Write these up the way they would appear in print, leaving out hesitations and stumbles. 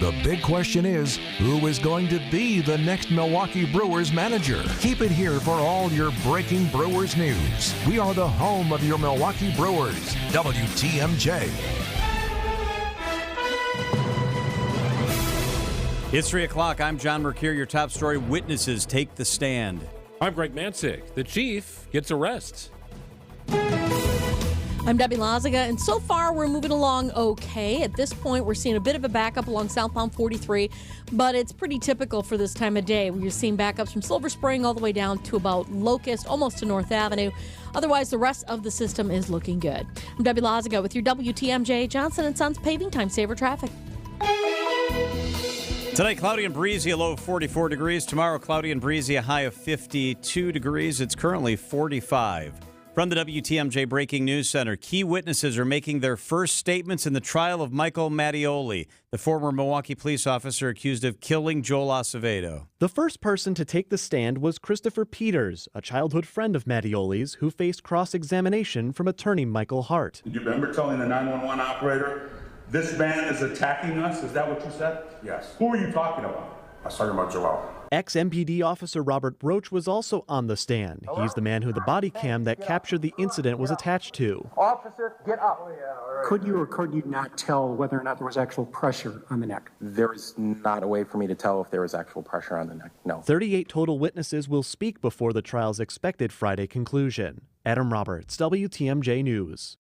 The big question is, who is going to be the next Milwaukee Brewers manager? Keep it here for all your breaking Brewers news. We are the home of your Milwaukee Brewers, WTMJ. It's 3 o'clock. I'm John Mercure. Your top story: witnesses take the stand. I'm Greg Mansick. The chief gets a rest. I'm Debbie Lazaga, and so far we're moving along okay. At this point, we're seeing a bit of a backup along southbound 43, but it's pretty typical for this time of day. We're seeing backups from Silver Spring all the way down to about Locust, almost to North Avenue. Otherwise, the rest of the system is looking good. I'm Debbie Lazaga with your WTMJ Johnson & Sons Paving Time Saver Traffic. Tonight, cloudy and breezy, a low of 44 degrees. Tomorrow, cloudy and breezy, a high of 52 degrees. It's currently 45. From the WTMJ Breaking News Center, key witnesses are making their first statements in the trial of Michael Mattioli, the former Milwaukee police officer accused of killing Joel Acevedo. The first person to take the stand was Christopher Peters, a childhood friend of Mattioli's, who faced cross-examination from attorney Michael Hart. Did you remember telling the 911 operator, this man is attacking us? Is that what you said? Yes. Who are you talking about? I was talking about Joel. Ex-MPD officer Robert Broach was also on the stand. He's the man who the body cam that captured the incident was attached to. Officer, get up. Could you or could you not tell whether or not there was actual pressure on the neck? There is not a way for me to tell if there was actual pressure on the neck, no. 38 total witnesses will speak before the trial's expected Friday conclusion. Adam Roberts, WTMJ News.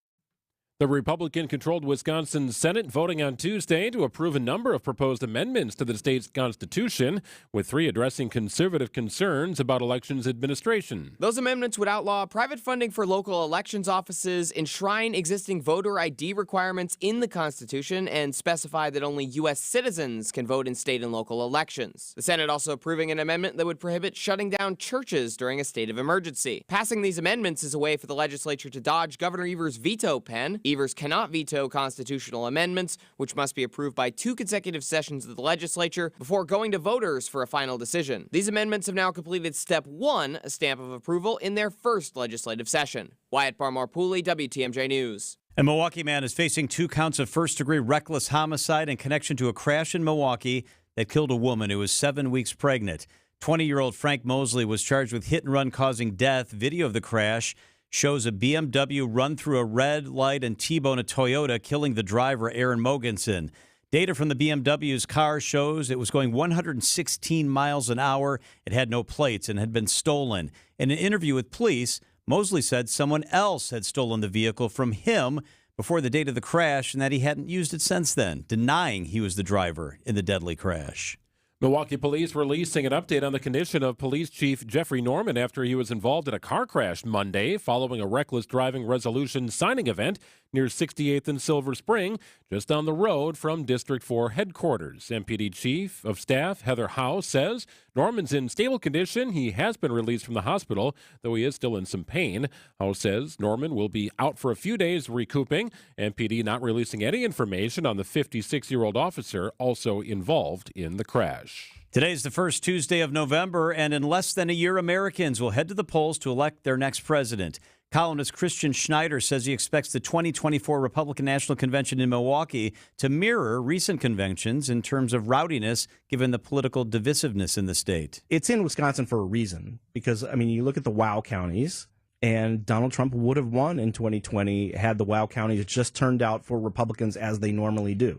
The Republican-controlled Wisconsin Senate voting on Tuesday to approve a number of proposed amendments to the state's constitution, with 3 addressing conservative concerns about elections administration. Those amendments would outlaw private funding for local elections offices, enshrine existing voter ID requirements in the Constitution, and specify that only U.S. citizens can vote in state and local elections. The Senate also approving an amendment that would prohibit shutting down churches during a state of emergency. Passing these amendments is a way for the legislature to dodge Governor Evers' veto pen. Evers cannot veto constitutional amendments, which must be approved by 2 consecutive sessions of the legislature before going to voters for a final decision. These amendments have now completed Step 1, a stamp of approval, in their first legislative session. Wyatt Barmore-Pooley, WTMJ News. A Milwaukee man is facing 2 counts of first-degree reckless homicide in connection to a crash in Milwaukee that killed a woman who was 7 weeks pregnant. 20-year-old Frank Mosley was charged with hit and run causing death. Video of the crash shows a BMW run through a red light and T-bone a Toyota, killing the driver, Aaron Mogensen. Data from the BMW's car shows it was going 116 miles an hour. It had no plates and had been stolen. In an interview with police, Mosley said someone else had stolen the vehicle from him before the date of the crash and that he hadn't used it since then, denying he was the driver in the deadly crash. Milwaukee police releasing an update on the condition of Police Chief Jeffrey Norman after he was involved in a car crash Monday following a reckless driving resolution signing event near 68th and Silver Spring, just down the road from District 4 headquarters. MPD Chief of Staff Heather Howe says Norman's in stable condition. He has been released from the hospital, though he is still in some pain. Howe says Norman will be out for a few days recouping. MPD not releasing any information on the 56-year-old officer also involved in the crash. Today's the first Tuesday of November, and in less than a year, Americans will head to the polls to elect their next president. Columnist Christian Schneider says he expects the 2024 Republican National Convention in Milwaukee to mirror recent conventions in terms of rowdiness, given the political divisiveness in the state. It's in Wisconsin for a reason, because, I mean, you look at the WOW counties, and Donald Trump would have won in 2020 had the WOW counties just turned out for Republicans as they normally do.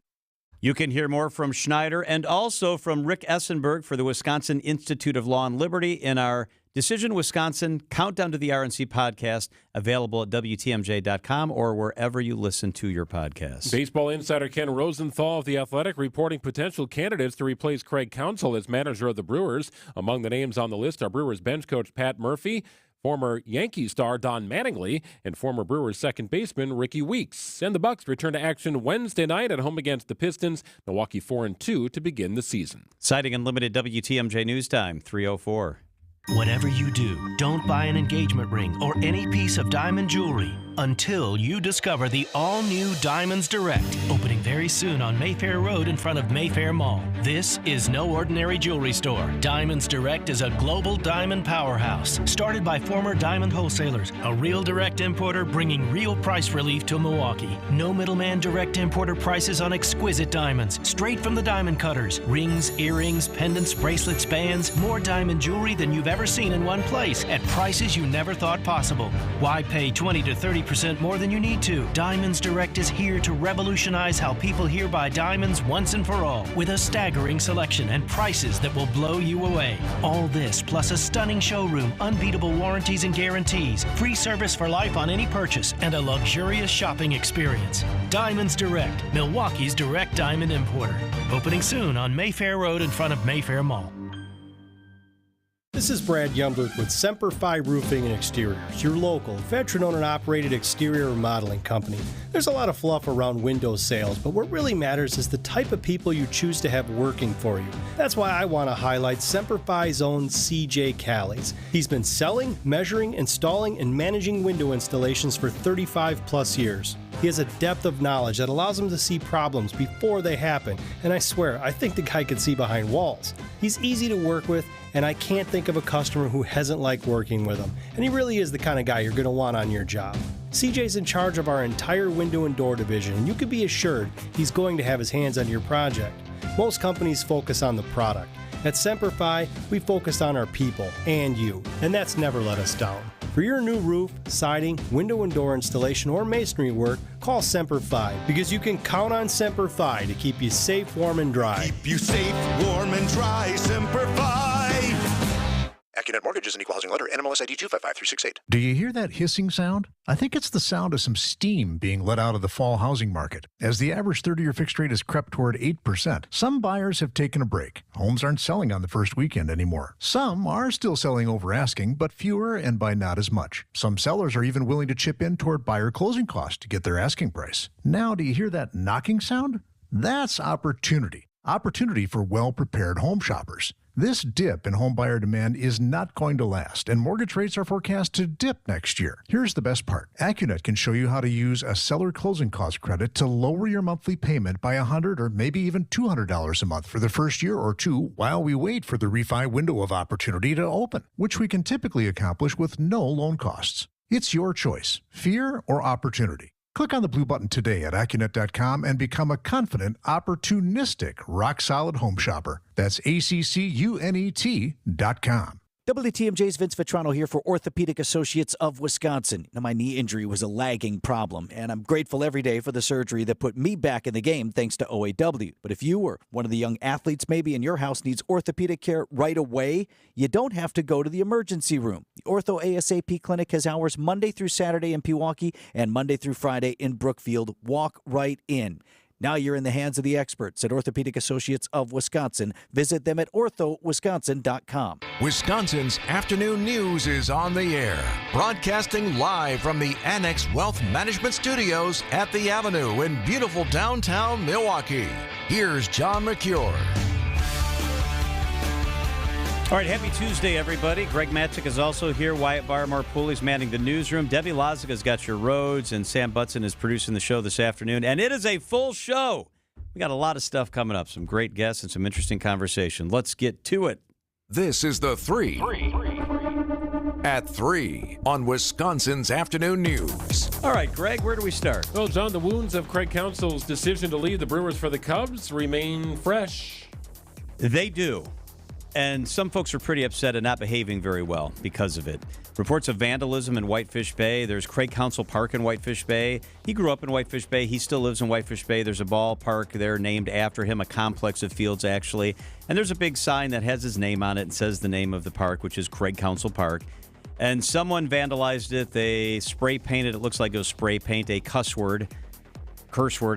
You can hear more from Schneider and also from Rick Essenberg for the Wisconsin Institute of Law and Liberty in our Decision Wisconsin Countdown to the RNC podcast, available at WTMJ.com or wherever you listen to your podcasts. Baseball insider Ken Rosenthal of The Athletic reporting potential candidates to replace Craig Counsell as manager of the Brewers. Among the names on the list are Brewers bench coach Pat Murphy, former Yankee star Don Mattingly, and former Brewers second baseman Ricky Weeks. And the Bucks return to action Wednesday night at home against the Pistons, Milwaukee 4-2 to begin the season. Citing Unlimited WTMJ News Time, 3:04. Whatever you do, don't buy an engagement ring or any piece of diamond jewelry until you discover the all-new Diamonds Direct, opening very soon on Mayfair Road in front of Mayfair Mall. This is no ordinary jewelry store. Diamonds Direct is a global diamond powerhouse, started by former diamond wholesalers, a real direct importer bringing real price relief to Milwaukee. No middleman direct importer prices on exquisite diamonds, straight from the diamond cutters. Rings, earrings, pendants, bracelets, bands, more diamond jewelry than you've ever seen in one place at prices you never thought possible. Why pay 20 to 30% more than you need to? Diamonds Direct is here to revolutionize how people here buy diamonds once and for all, with a staggering selection and prices that will blow you away. All this plus a stunning showroom, unbeatable warranties and guarantees, free service for life on any purchase, and a luxurious shopping experience. Diamonds Direct, Milwaukee's direct diamond importer. Opening soon on Mayfair Road in front of Mayfair Mall. This is Brad Yumbert with Semper Fi Roofing and Exteriors, your local, veteran-owned and operated exterior remodeling company. There's a lot of fluff around window sales, but what really matters is the type of people you choose to have working for you. That's why I want to highlight Semper Fi's own CJ Callies. He's been selling, measuring, installing, and managing window installations for 35 plus years. He has a depth of knowledge that allows him to see problems before they happen, and I swear, I think the guy can see behind walls. He's easy to work with, and I can't think of a customer who hasn't liked working with him, and he really is the kind of guy you're going to want on your job. CJ's in charge of our entire window and door division, and you can be assured he's going to have his hands on your project. Most companies focus on the product. At Semper Fi, we focus on our people and you, and that's never let us down. For your new roof, siding, window and door installation, or masonry work, call Semper Fi, because you can count on Semper Fi to keep you safe, warm, and dry. Keep you safe, warm, and dry, Semper Fi. AccuNet Mortgage is an equal housing lender. NMLS ID 255368. Do you hear that hissing sound? I think it's the sound of some steam being let out of the fall housing market. As the average 30-year fixed rate has crept toward 8%, some buyers have taken a break. Homes aren't selling on the first weekend anymore. Some are still selling over asking, but fewer and by not as much. Some sellers are even willing to chip in toward buyer closing costs to get their asking price. Now, do you hear that knocking sound? That's opportunity. Opportunity for well-prepared home shoppers. This dip in home buyer demand is not going to last, and mortgage rates are forecast to dip next year. Here's the best part. AccuNet can show you how to use a seller closing cost credit to lower your monthly payment by $100 or maybe even $200 a month for the first year or two while we wait for the refi window of opportunity to open, which we can typically accomplish with no loan costs. It's your choice, fear or opportunity. Click on the blue button today at AccuNet.com and become a confident, opportunistic, rock-solid home shopper. That's ACCUNET.com. WTMJ's Vince Vetrano here for Orthopedic Associates of Wisconsin. Now, my knee injury was a lagging problem, and I'm grateful every day for the surgery that put me back in the game thanks to OAW. But if you or one of the young athletes maybe in your house needs orthopedic care right away, you don't have to go to the emergency room. The Ortho ASAP Clinic has hours Monday through Saturday in Pewaukee and Monday through Friday in Brookfield. Walk right in. Now you're in the hands of the experts at Orthopedic Associates of Wisconsin. Visit them at orthowisconsin.com. Wisconsin's afternoon news is on the air. Broadcasting live from the Annex Wealth Management Studios at the Avenue in beautiful downtown Milwaukee. Here's John McCure. All right, happy Tuesday, everybody. Greg Matzik is also here. Wyatt Barmore-Pooley's manning the newsroom. Debbie Lozica's got your roads, and Sam Butson is producing the show this afternoon. And it is a full show. We got a lot of stuff coming up, some great guests and some interesting conversation. Let's get to it. This is the 3 at 3 on Wisconsin's afternoon news. All right, Greg, where do we start? Well, John, the wounds of Craig Counsell's decision to leave the Brewers for the Cubs remain fresh. They do. And some folks are pretty upset and not behaving very well because of it. Reports of vandalism in Whitefish Bay. There's Craig Counsell Park in Whitefish Bay. He grew up in Whitefish Bay. He still lives in Whitefish Bay. There's a ballpark there named after him, a complex of fields, actually. And there's a big sign that has his name on it and says the name of the park, which is Craig Counsell Park. And someone vandalized it. They spray painted, it looks like it was spray paint, a curse word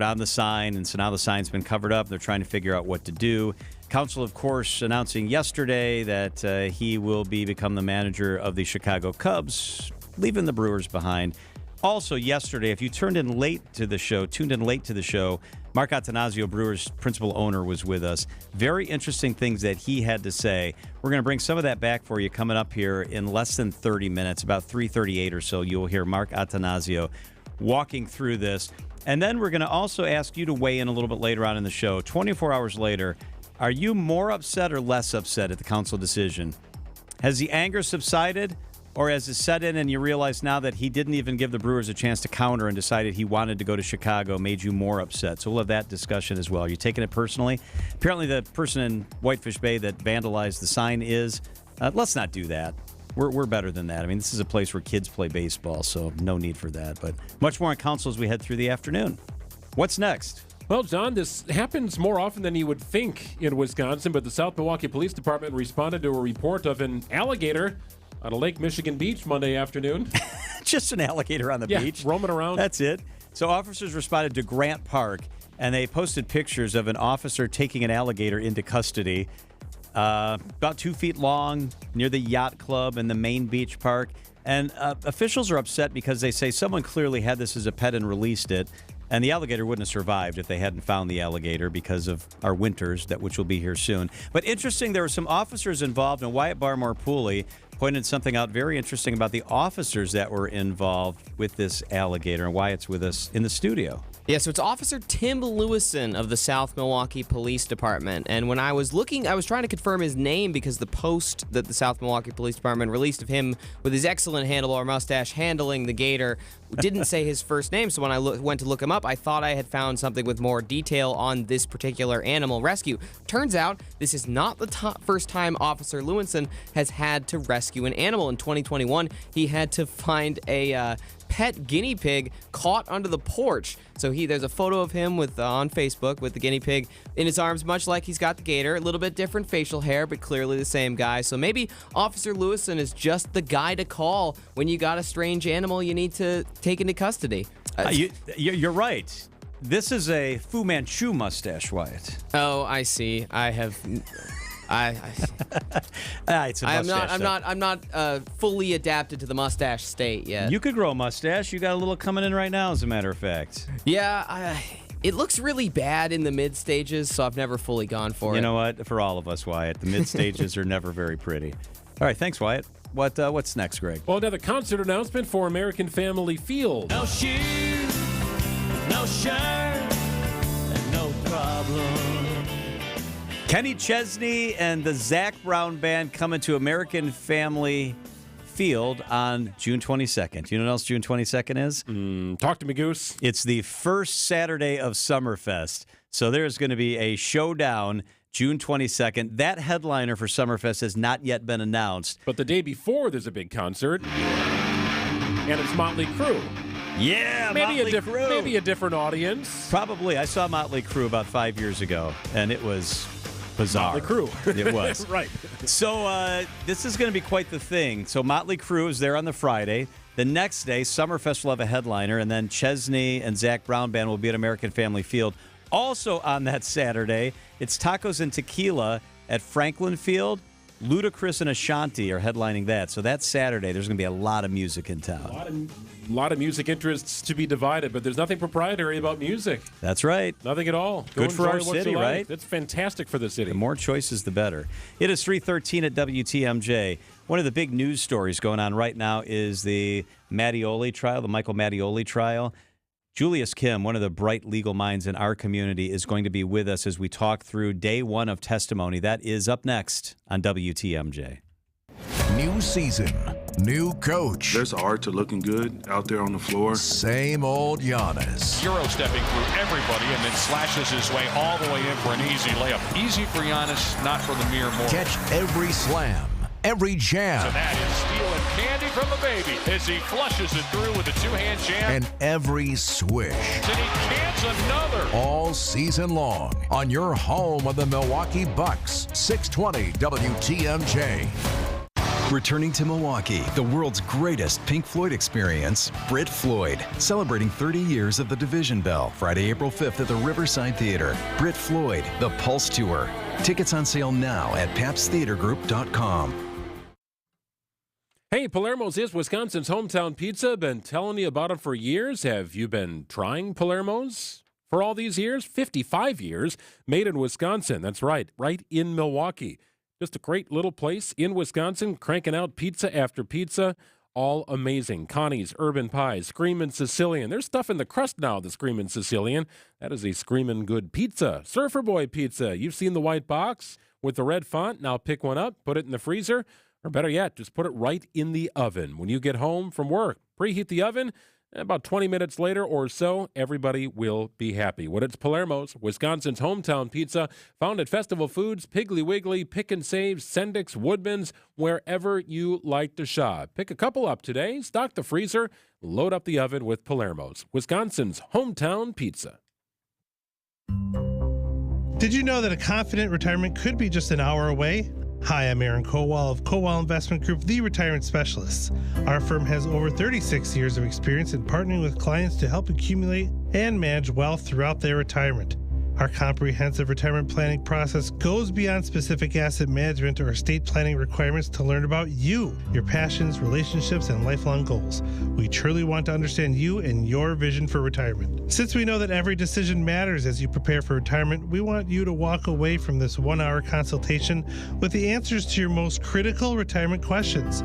on the sign. And so now the sign's been covered up. They're trying to figure out what to do. Counsell, of course, announcing yesterday that he will become the manager of the Chicago Cubs, leaving the Brewers behind. Also, yesterday, if you tuned in late to the show, Mark Attanasio, Brewers principal owner, was with us. Very interesting things that he had to say. We're going to bring some of that back for you coming up here in less than 30 minutes, about 3:38 or so. You'll hear Mark Attanasio walking through this. And then we're going to also ask you to weigh in a little bit later on in the show. 24 hours later, are you more upset or less upset at the council decision? Has the anger subsided, or has it set in and you realize now that he didn't even give the Brewers a chance to counter and decided he wanted to go to Chicago, made you more upset? So we'll have that discussion as well. Are you taking it personally? Apparently the person in Whitefish Bay that vandalized the sign is. Let's not do that. We're better than that. I mean, this is a place where kids play baseball, so no need for that. But much more on council as we head through the afternoon. What's next? Well, John, this happens more often than you would think in Wisconsin, but the South Milwaukee Police Department responded to a report of an alligator on a Lake Michigan beach Monday afternoon. Just an alligator on the beach. Roaming around. That's it. So officers responded to Grant Park, and they posted pictures of an officer taking an alligator into custody. About 2 feet long, near the yacht club and the main beach park. And officials are upset because they say someone clearly had this as a pet and released it. And the alligator wouldn't have survived if they hadn't found the alligator because of our winters, which will be here soon. But interesting, there were some officers involved, and Wyatt Barmore-Pooley pointed something out very interesting about the officers that were involved with this alligator. And Wyatt's with us in the studio. Yeah, so it's Officer Tim Lewison of the South Milwaukee Police Department. And when I was looking, I was trying to confirm his name because the post that the South Milwaukee Police Department released of him with his excellent handlebar mustache handling the gator didn't say his first name. So when I went to look him up, I thought I had found something with more detail on this particular animal rescue. Turns out this is not the first time Officer Lewison has had to rescue an animal. In 2021, he had to find a pet guinea pig caught under the porch. So there's a photo of him on Facebook with the guinea pig in his arms, much like he's got the gator. A little bit different facial hair, but clearly the same guy. So maybe Officer Lewison is just the guy to call when you got a strange animal you need to take into custody. You're right. This is a Fu Manchu mustache, Wyatt. Oh, I see. I have. It's a mustache. I'm not fully adapted to the mustache state yet. You could grow a mustache. You got a little coming in right now, as a matter of fact. Yeah, it looks really bad in the mid stages, so I've never fully gone for it. You know what? For all of us, Wyatt, the mid stages are never very pretty. All right, thanks, Wyatt. What's next, Greg? Well, another concert announcement for American Family Field. No shoes, no shirt, and no problem. Kenny Chesney and the Zac Brown Band coming to American Family Field on June 22nd. You know what else June 22nd is? Talk to me, Goose. It's the first Saturday of Summerfest. So there's going to be a showdown June 22nd. That headliner for Summerfest has not yet been announced. But the day before, there's a big concert, and it's Motley Crue. Yeah, maybe Motley Crue. Maybe a different audience. Probably. I saw Motley Crue about 5 years ago, and it was bizarre. Motley Crue. It was. Right. So this is going to be quite the thing. So Motley Crue is there on the Friday. The next day, Summerfest will have a headliner, and then Chesney and Zac Brown Band will be at American Family Field. Also on that Saturday, it's Tacos and Tequila at Franklin Field. Ludacris and Ashanti are headlining that. So that's Saturday. There's going to be a lot of music in town. A lot of music interests to be divided, but there's nothing proprietary about music. That's right. Nothing at all. Good for our city, right? That's fantastic for the city. The more choices, the better. It is 3:13 at WTMJ. One of the big news stories going on right now is the Mattioli trial, the Michael Mattioli trial. Julius Kim, one of the bright legal minds in our community, is going to be with us as we talk through day one of testimony. That is up next on WTMJ. New season, new coach. There's art to looking good out there on the floor. Same old Giannis. Euro stepping through everybody and then slashes his way all the way in for an easy layup. Easy for Giannis, not for the mere mortal. Catch every slam, every jam. So that is stealing candy from the baby as he flushes it through with a two-hand jam. And every swish. And he cans another. All season long on your home of the Milwaukee Bucks. 620 WTMJ. Returning to Milwaukee, the world's greatest Pink Floyd experience, Brit Floyd, celebrating 30 years of the Division Bell, Friday, April 5th at the Riverside Theater. Brit Floyd, The Pulse Tour. Tickets on sale now at papstheatergroup.com. Hey, Palermo's is Wisconsin's hometown pizza. Been telling you about it for years. Have you been trying Palermo's for all these years? 55 years, made in Wisconsin. That's right in Milwaukee. Just a great little place in Wisconsin, cranking out pizza after pizza. all amazing. Connie's Urban Pies, Screamin' Sicilian. There's stuff in the crust now, the Screamin' Sicilian. That is a screamin' good pizza. Surfer Boy Pizza. You've seen the white box with the red font. Now pick one up, put it in the freezer, or better yet, just put it right in the oven. When you get home from work, preheat the oven. About 20 minutes later or so, everybody will be happy. When it's Palermo's, Wisconsin's hometown pizza, found at Festival Foods, Piggly Wiggly, Pick and Save, Sendik's, Woodman's, wherever you like to shop. Pick a couple up today, stock the freezer, load up the oven with Palermo's, Wisconsin's hometown pizza. Did you know that a confident retirement could be just an hour away? Hi, I'm Aaron Kowal of Kowal Investment Group, the retirement specialists. Our firm has over 36 years of experience in partnering with clients to help accumulate and manage wealth throughout their retirement. Our comprehensive retirement planning process goes beyond specific asset management or estate planning requirements to learn about you, your passions, relationships, and lifelong goals. We truly want to understand you and your vision for retirement. Since we know that every decision matters as you prepare for retirement, we want you to walk away from this 1-hour consultation with the answers to your most critical retirement questions.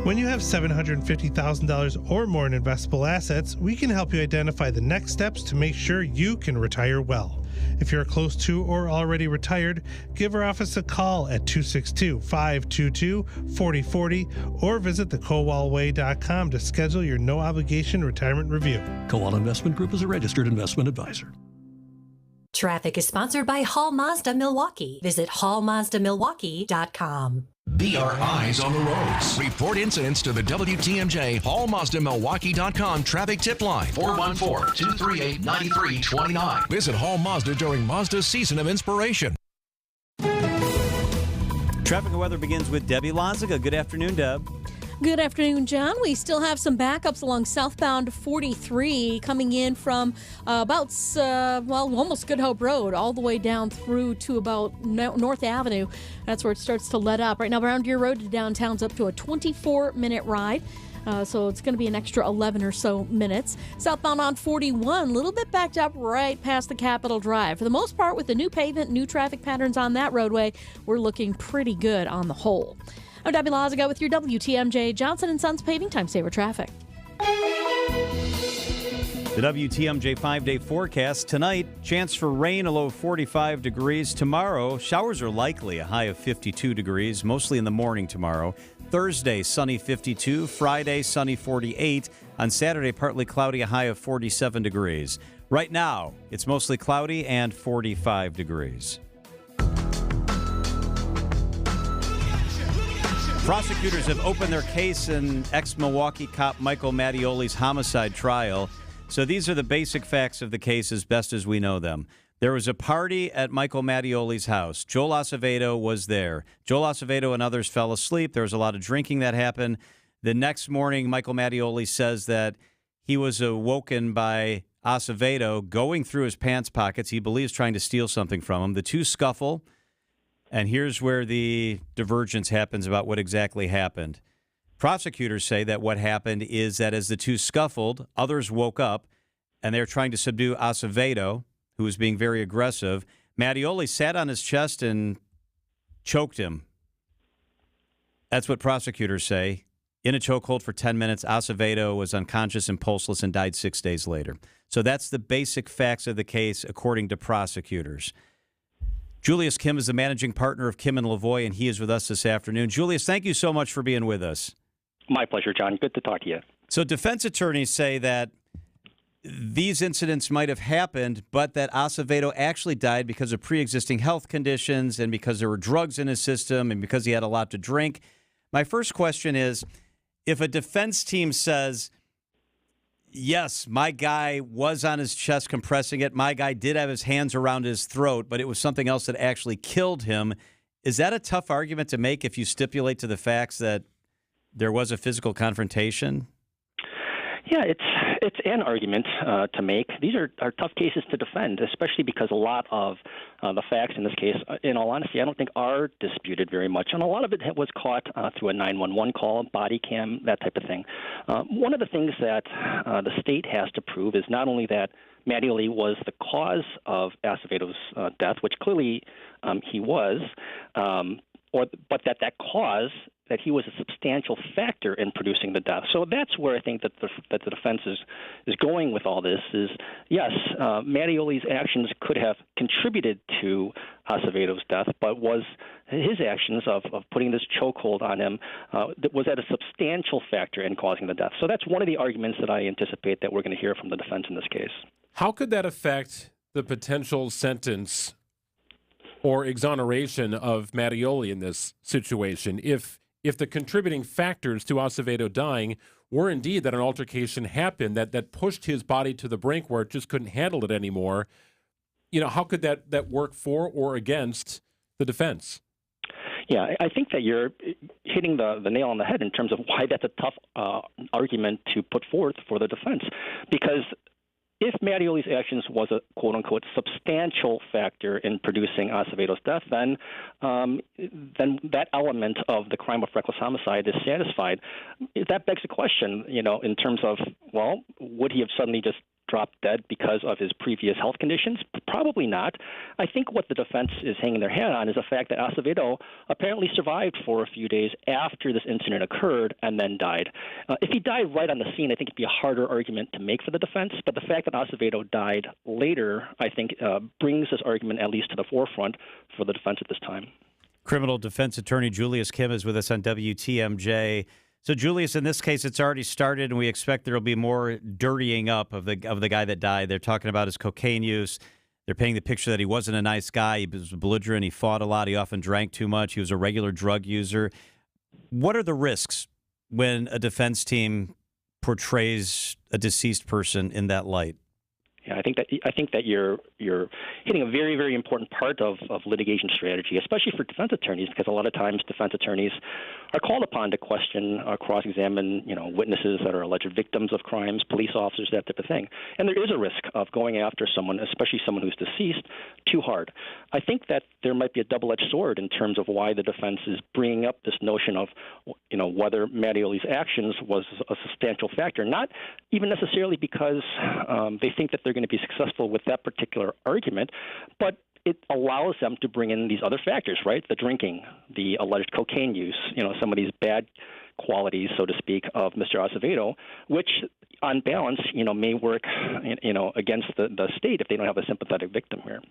When you have $750,000 or more in investable assets, we can help you identify the next steps to make sure you can retire well. If you're close to or already retired, give our office a call at 262-522-4040 or visit thekowalway.com to schedule your no-obligation retirement review. Kowal Investment Group is a registered investment advisor. Traffic is sponsored by Hall Mazda Milwaukee. Visit hallmazdamilwaukee.com. Be our eyes on the roads. Report incidents to the WTMJ HallMazdaMilwaukee.com traffic tip line 414-238-9329. Visit Hall Mazda during Mazda's Season of Inspiration. Traffic and weather begins with Debbie Lonziga. Good afternoon, Deb. Good afternoon, John. We still have some backups along southbound 43 coming in from almost Good Hope Road all the way down through to about North Avenue. That's where it starts to let up. Right now, Brown Deer Road to downtown's up to a 24-minute ride. So it's going to be an extra 11 or so minutes. Southbound on 41, a little bit backed up right past the Capitol Drive. For the most part, with the new pavement, new traffic patterns on that roadway, we're looking pretty good on the whole. I'm Debbie Lonziga with your WTMJ Johnson & Sons Paving Time Saver Traffic. The WTMJ 5-day forecast. Tonight, chance for rain, a low of 45 degrees. Tomorrow, showers are likely, a high of 52 degrees, mostly in the morning tomorrow. Thursday, sunny 52. Friday, sunny 48. On Saturday, partly cloudy, a high of 47 degrees. Right now, it's mostly cloudy and 45 degrees. Prosecutors have opened their case in ex-Milwaukee cop Michael Mattioli's homicide trial. So these are the basic facts of the case as best as we know them. There was a party at Michael Mattioli's house. Joel Acevedo was there. Joel Acevedo and others fell asleep. There was a lot of drinking that happened. The next morning, Michael Mattioli says that he was awoken by Acevedo going through his pants pockets. He believes trying to steal something from him. The two scuffle. And here's where the divergence happens about what exactly happened. Prosecutors say that what happened is that as the two scuffled, others woke up, and they're trying to subdue Acevedo, who was being very aggressive. Mattioli sat on his chest and choked him. That's what prosecutors say. In a chokehold for 10 minutes, Acevedo was unconscious and pulseless and died 6 days later. So that's the basic facts of the case, according to prosecutors. Julius Kim is the managing partner of Kim & Lavoie, and he is with us this afternoon. Julius, thank you so much for being with us. My pleasure, John. Good to talk to you. So defense attorneys say that these incidents might have happened, but that Acevedo actually died because of pre-existing health conditions and because there were drugs in his system and because he had a lot to drink. My first question is, if a defense team says, yes, my guy was on his chest compressing it. My guy did have his hands around his throat, but it was something else that actually killed him. Is that a tough argument to make if you stipulate to the facts that there was a physical confrontation? Yeah, it's an argument to make. These are tough cases to defend, especially because a lot of the facts in this case, in all honesty, I don't think are disputed very much. And a lot of it was caught through a 911 call, body cam, that type of thing. One of the things that the state has to prove is not only that Mattioli was the cause of Acevedo's death, which clearly he was, but that cause, that he was a substantial factor in producing the death. So that's where I think that the defense is going with all this is, yes, Mattioli's actions could have contributed to Acevedo's death, but was his actions of putting this chokehold on him that was at a substantial factor in causing the death. So that's one of the arguments that I anticipate that we're going to hear from the defense in this case. How could that affect the potential sentence or exoneration of Mattioli in this situation if the contributing factors to Acevedo dying were indeed that an altercation happened that pushed his body to the brink where it just couldn't handle it anymore? How could that work for or against the defense? Yeah, I think that you're hitting the nail on the head in terms of why that's a tough argument to put forth for the defense. Because if Mattioli's actions was a quote-unquote substantial factor in producing Acevedo's death, then that element of the crime of reckless homicide is satisfied. That begs the question, in terms of, well, would he have suddenly just dropped dead because of his previous health conditions? Probably not. I think what the defense is hanging their hat on is the fact that Acevedo apparently survived for a few days after this incident occurred and then died. If he died right on the scene, I think it'd be a harder argument to make for the defense. But the fact that Acevedo died later, I think, brings this argument at least to the forefront for the defense at this time. Criminal defense attorney Julius Kim is with us on WTMJ. So, Julius, in this case, it's already started, and we expect there will be more dirtying up of the guy that died. They're talking about his cocaine use. They're painting the picture that he wasn't a nice guy. He was belligerent. He fought a lot. He often drank too much. He was a regular drug user. What are the risks when a defense team portrays a deceased person in that light? Yeah, I think that you're hitting a very, very important part of litigation strategy, especially for defense attorneys, because a lot of times defense attorneys are called upon to question, cross-examine, witnesses that are alleged victims of crimes, police officers, that type of thing. And there is a risk of going after someone, especially someone who's deceased, too hard. I think that there might be a double-edged sword in terms of why the defense is bringing up this notion of, whether Mattioli's actions was a substantial factor, not even necessarily because they think that they're going to be successful with that particular argument, but it allows them to bring in these other factors, right? The drinking, the alleged cocaine use, some of these bad qualities, so to speak, of Mr. Acevedo, which on balance, may work, against the state if they don't have a sympathetic victim here.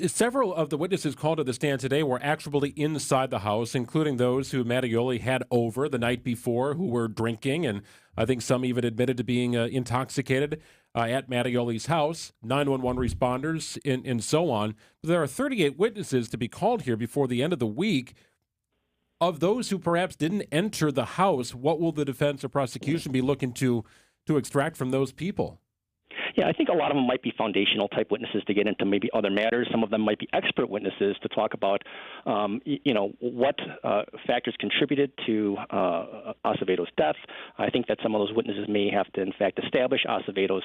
Several of the witnesses called to the stand today were actually inside the house, including those who Mattioli had over the night before who were drinking, and I think some even admitted to being intoxicated at Mattioli's house, 911 responders, and so on. There are 38 witnesses to be called here before the end of the week. Of those who perhaps didn't enter the house, what will the defense or prosecution be looking to extract from those people? Yeah, I think a lot of them might be foundational type witnesses to get into maybe other matters. Some of them might be expert witnesses to talk about, what factors contributed to Acevedo's death. I think that some of those witnesses may have to, in fact, establish Acevedo's,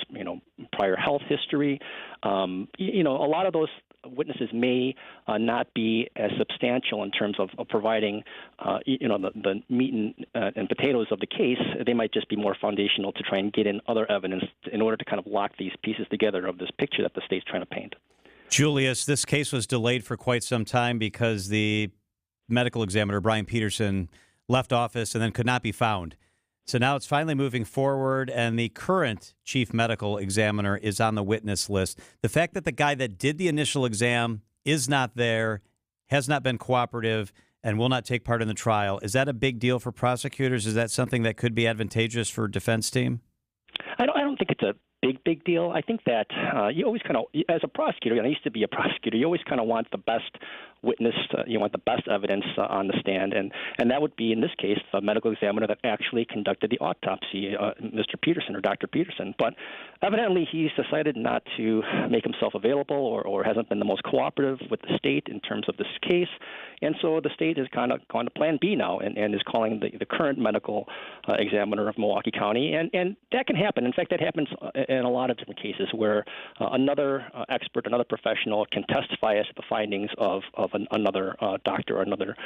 prior health history. A lot of those witnesses may not be as substantial in terms of providing, the meat and potatoes of the case. They might just be more foundational to try and get in other evidence in order to kind of lock these pieces together of this picture that the state's trying to paint. Julius, this case was delayed for quite some time because the medical examiner, Brian Peterson, left office and then could not be found. So now it's finally moving forward, and the current chief medical examiner is on the witness list. The fact that the guy that did the initial exam is not there, has not been cooperative, and will not take part in the trial, is that a big deal for prosecutors? Is that something that could be advantageous for a defense team? I don't think it's a big deal. I think that you always kind of, as a prosecutor, and I used to be a prosecutor, you always kind of want the best witness, you want the best evidence on the stand, and that would be, in this case, the medical examiner that actually conducted the autopsy, Mr. Peterson or Dr. Peterson. But evidently he's decided not to make himself available or hasn't been the most cooperative with the state in terms of this case, and so the state has kind of gone to Plan B now and is calling the current medical examiner of Milwaukee County, and that can happen. In fact, that happens in a lot of different cases where another expert, another professional can testify as to the findings of another doctor or another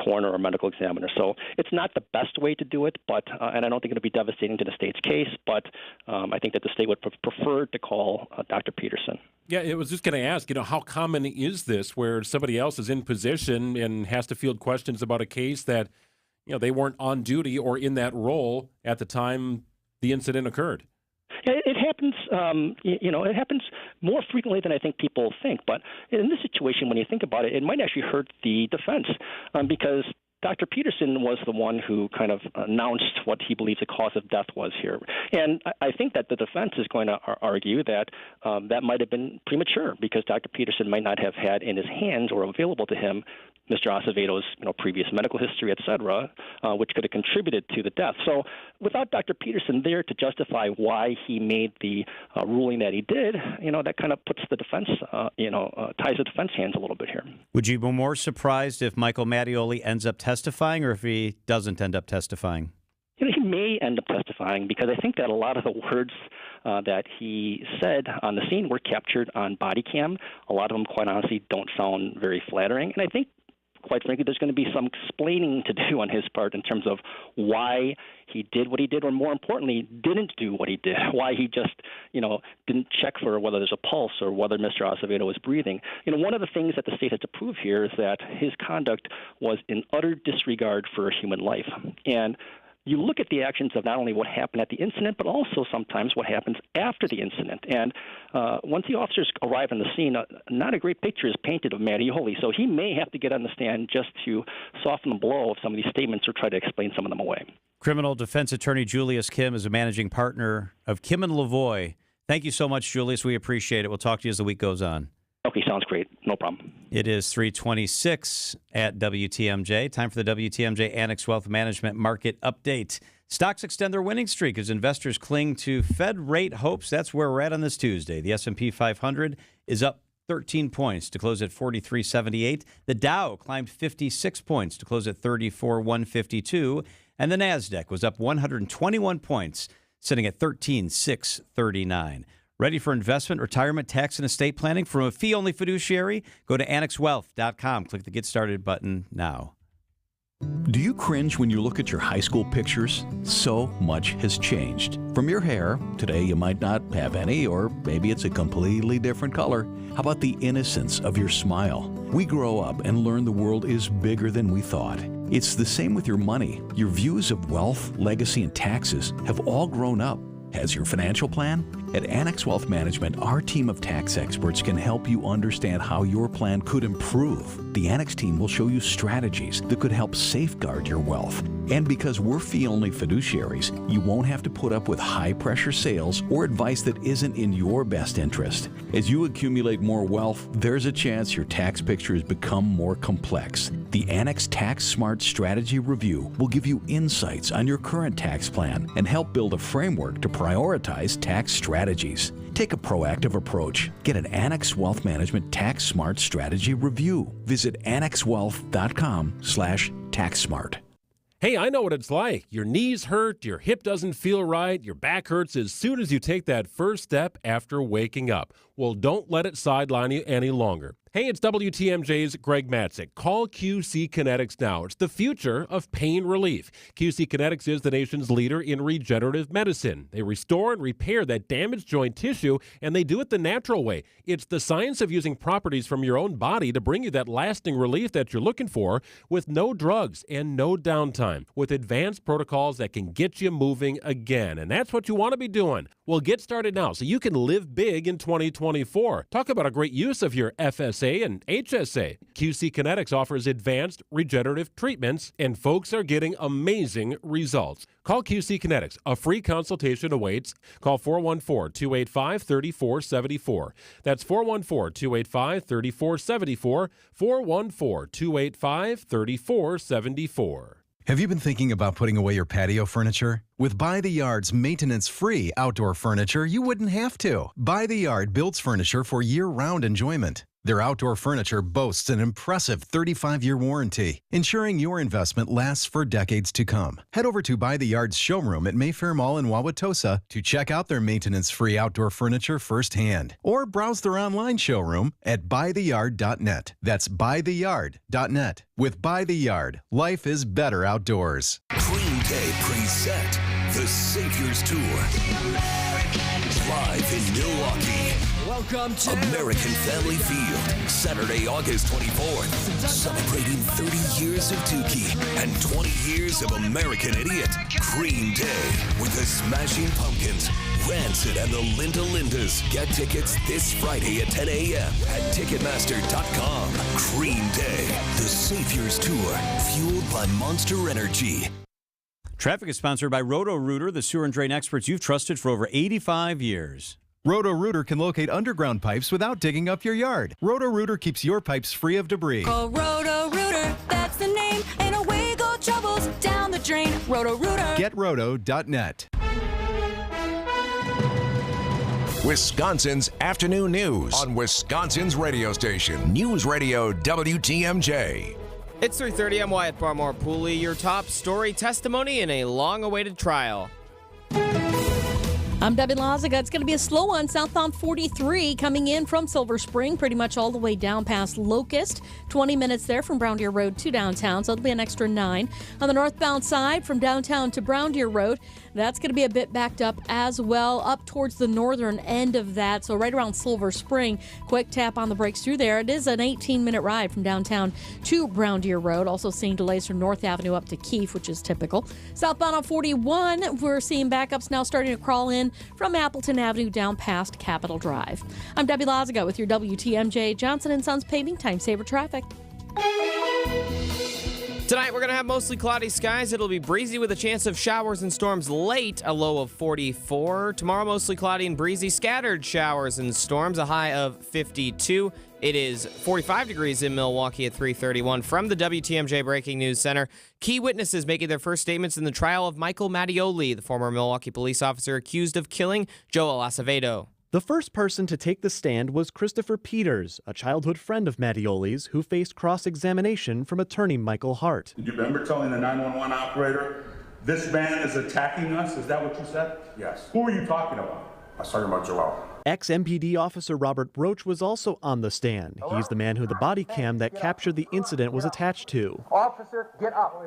coroner or medical examiner. So it's not the best way to do it, but and I don't think it'll be devastating to the state's case, but I think that the state would prefer to call Dr. Peterson. Yeah, I was just going to ask, how common is this where somebody else is in position and has to field questions about a case that, they weren't on duty or in that role at the time the incident occurred. It happens, it happens more frequently than I think people think. But in this situation, when you think about it, it might actually hurt the defense because Dr. Peterson was the one who kind of announced what he believes the cause of death was here. And I think that the defense is going to argue that that might have been premature because Dr. Peterson might not have had in his hands or available to him Mr. Acevedo's previous medical history, et cetera, which could have contributed to the death. So without Dr. Peterson there to justify why he made the ruling that he did, that kind of puts the defense, ties the defense hands a little bit here. Would you be more surprised if Michael Mattioli ends up testifying or if he doesn't end up testifying? He may end up testifying because I think that a lot of the words that he said on the scene were captured on body cam. A lot of them, quite honestly, don't sound very flattering. And I think, quite frankly, there's going to be some explaining to do on his part in terms of why he did what he did, or more importantly, didn't do what he did, why he just, didn't check for whether there's a pulse or whether Mr. Acevedo was breathing. One of the things that the state has to prove here is that his conduct was in utter disregard for a human life. And you look at the actions of not only what happened at the incident, but also sometimes what happens after the incident. And once the officers arrive on the scene, not a great picture is painted of Mattioli. So he may have to get on the stand just to soften the blow of some of these statements or try to explain some of them away. Criminal defense attorney Julius Kim is a managing partner of Kim & Lavoie. Thank you so much, Julius. We appreciate it. We'll talk to you as the week goes on. Okay, sounds great. No problem. It is 3:26 at WTMJ. Time for the WTMJ Annex Wealth Management Market Update. Stocks extend their winning streak as investors cling to Fed rate hopes. That's where we're at on this Tuesday. The S&P 500 is up 13 points to close at 43.78. The Dow climbed 56 points to close at 34,152. And the NASDAQ was up 121 points, sitting at 13,639. Ready for investment, retirement, tax, and estate planning from a fee-only fiduciary? Go to annexwealth.com. Click the Get Started button now. Do you cringe when you look at your high school pictures? So much has changed. From your hair, today you might not have any, or maybe it's a completely different color. How about the innocence of your smile? We grow up and learn the world is bigger than we thought. It's the same with your money. Your views of wealth, legacy, and taxes have all grown up. Has your financial plan? At Annex Wealth Management, our team of tax experts can help you understand how your plan could improve. The Annex team will show you strategies that could help safeguard your wealth. And because we're fee-only fiduciaries, you won't have to put up with high-pressure sales or advice that isn't in your best interest. As you accumulate more wealth, there's a chance your tax pictures become more complex. The Annex Tax Smart Strategy Review will give you insights on your current tax plan and help build a framework to prioritize tax strategies. Take a proactive approach. Get an Annex Wealth Management Tax Smart Strategy Review. Visit annexwealth.com/taxsmart. Hey, I know what it's like. Your knees hurt, your hip doesn't feel right, your back hurts as soon as you take that first step after waking up. Well, don't let it sideline you any longer. Hey, it's WTMJ's Greg Matzik. Call QC Kinetics now. It's the future of pain relief. QC Kinetics is the nation's leader in regenerative medicine. They restore and repair that damaged joint tissue, and they do it the natural way. It's the science of using properties from your own body to bring you that lasting relief that you're looking for with no drugs and no downtime, with advanced protocols that can get you moving again. And that's what you want to be doing. Well, get started now so you can live big in 2024. Talk about a great use of your FSA and HSA. QC Kinetics offers advanced regenerative treatments, and folks are getting amazing results. Call QC Kinetics. A free consultation awaits. Call 414-285-3474. That's 414-285-3474. 414-285-3474. Have you been thinking about putting away your patio furniture? With By the Yard's maintenance-free outdoor furniture, you wouldn't have to. By the Yard builds furniture for year-round enjoyment. Their outdoor furniture boasts an impressive 35-year warranty, ensuring your investment lasts for decades to come. Head over to By the Yard's showroom at Mayfair Mall in Wauwatosa to check out their maintenance-free outdoor furniture firsthand. Or browse their online showroom at buytheyard.net. That's buytheyard.net. With By the Yard, life is better outdoors. Green Day present the Saviors Tour. Live in Milwaukee. Welcome to American Family Field, Saturday, August 24th. Celebrating 30 years of Dookie and 20 years of American Idiot. Cream Day with the Smashing Pumpkins, Rancid, and the Linda Lindas. Get tickets this Friday at 10 a.m. at Ticketmaster.com. Cream Day, the Saviors Tour, fueled by Monster Energy. Traffic is sponsored by Roto-Rooter, the sewer and drain experts you've trusted for over 85 years. Roto-Rooter can locate underground pipes without digging up your yard. Roto-Rooter keeps your pipes free of debris. Call Roto-Rooter, that's the name, and away go troubles down the drain. Roto-Rooter. GetRoto.net. Wisconsin's afternoon news on Wisconsin's radio station, News Radio WTMJ. It's 3:30. I'm Wyatt Barmore Pooley. Your top story: testimony in a long-awaited trial. I'm Debbie Lazaga. It's going to be a slow one. Southbound 43 coming in from Silver Spring, pretty much all the way down past Locust. 20 minutes there from Brown Deer Road to downtown, so it'll be an extra 9. On the northbound side from downtown to Brown Deer Road, that's going to be a bit backed up as well, up towards the northern end of that, so right around Silver Spring. Quick tap on the brakes through there. It is an 18-minute ride from downtown to Brown Deer Road. Also seeing delays from North Avenue up to Keefe, which is typical. Southbound on 41, we're seeing backups now starting to crawl in from Appleton Avenue down past Capitol Drive. I'm Debbie Lazaga with your WTMJ Johnson & Sons Paving Time Saver Traffic. Tonight, we're going to have mostly cloudy skies. It'll be breezy with a chance of showers and storms late, a low of 44. Tomorrow, mostly cloudy and breezy, scattered showers and storms, a high of 52. It is 45 degrees in Milwaukee at 3:31. From the WTMJ Breaking News Center, key witnesses making their first statements in the trial of Michael Mattioli, the former Milwaukee police officer accused of killing Joel Acevedo. The first person to take the stand was Christopher Peters, a childhood friend of Mattioli's, who faced cross-examination from attorney Michael Hart. Did you remember telling the 911 operator, this man is attacking us? Is that what you said? Yes. Who are you talking about? I was talking about Joel. Ex-MPD officer Robert Broach was also on the stand. He's the man who the body cam that captured the incident was attached to. Officer, get up.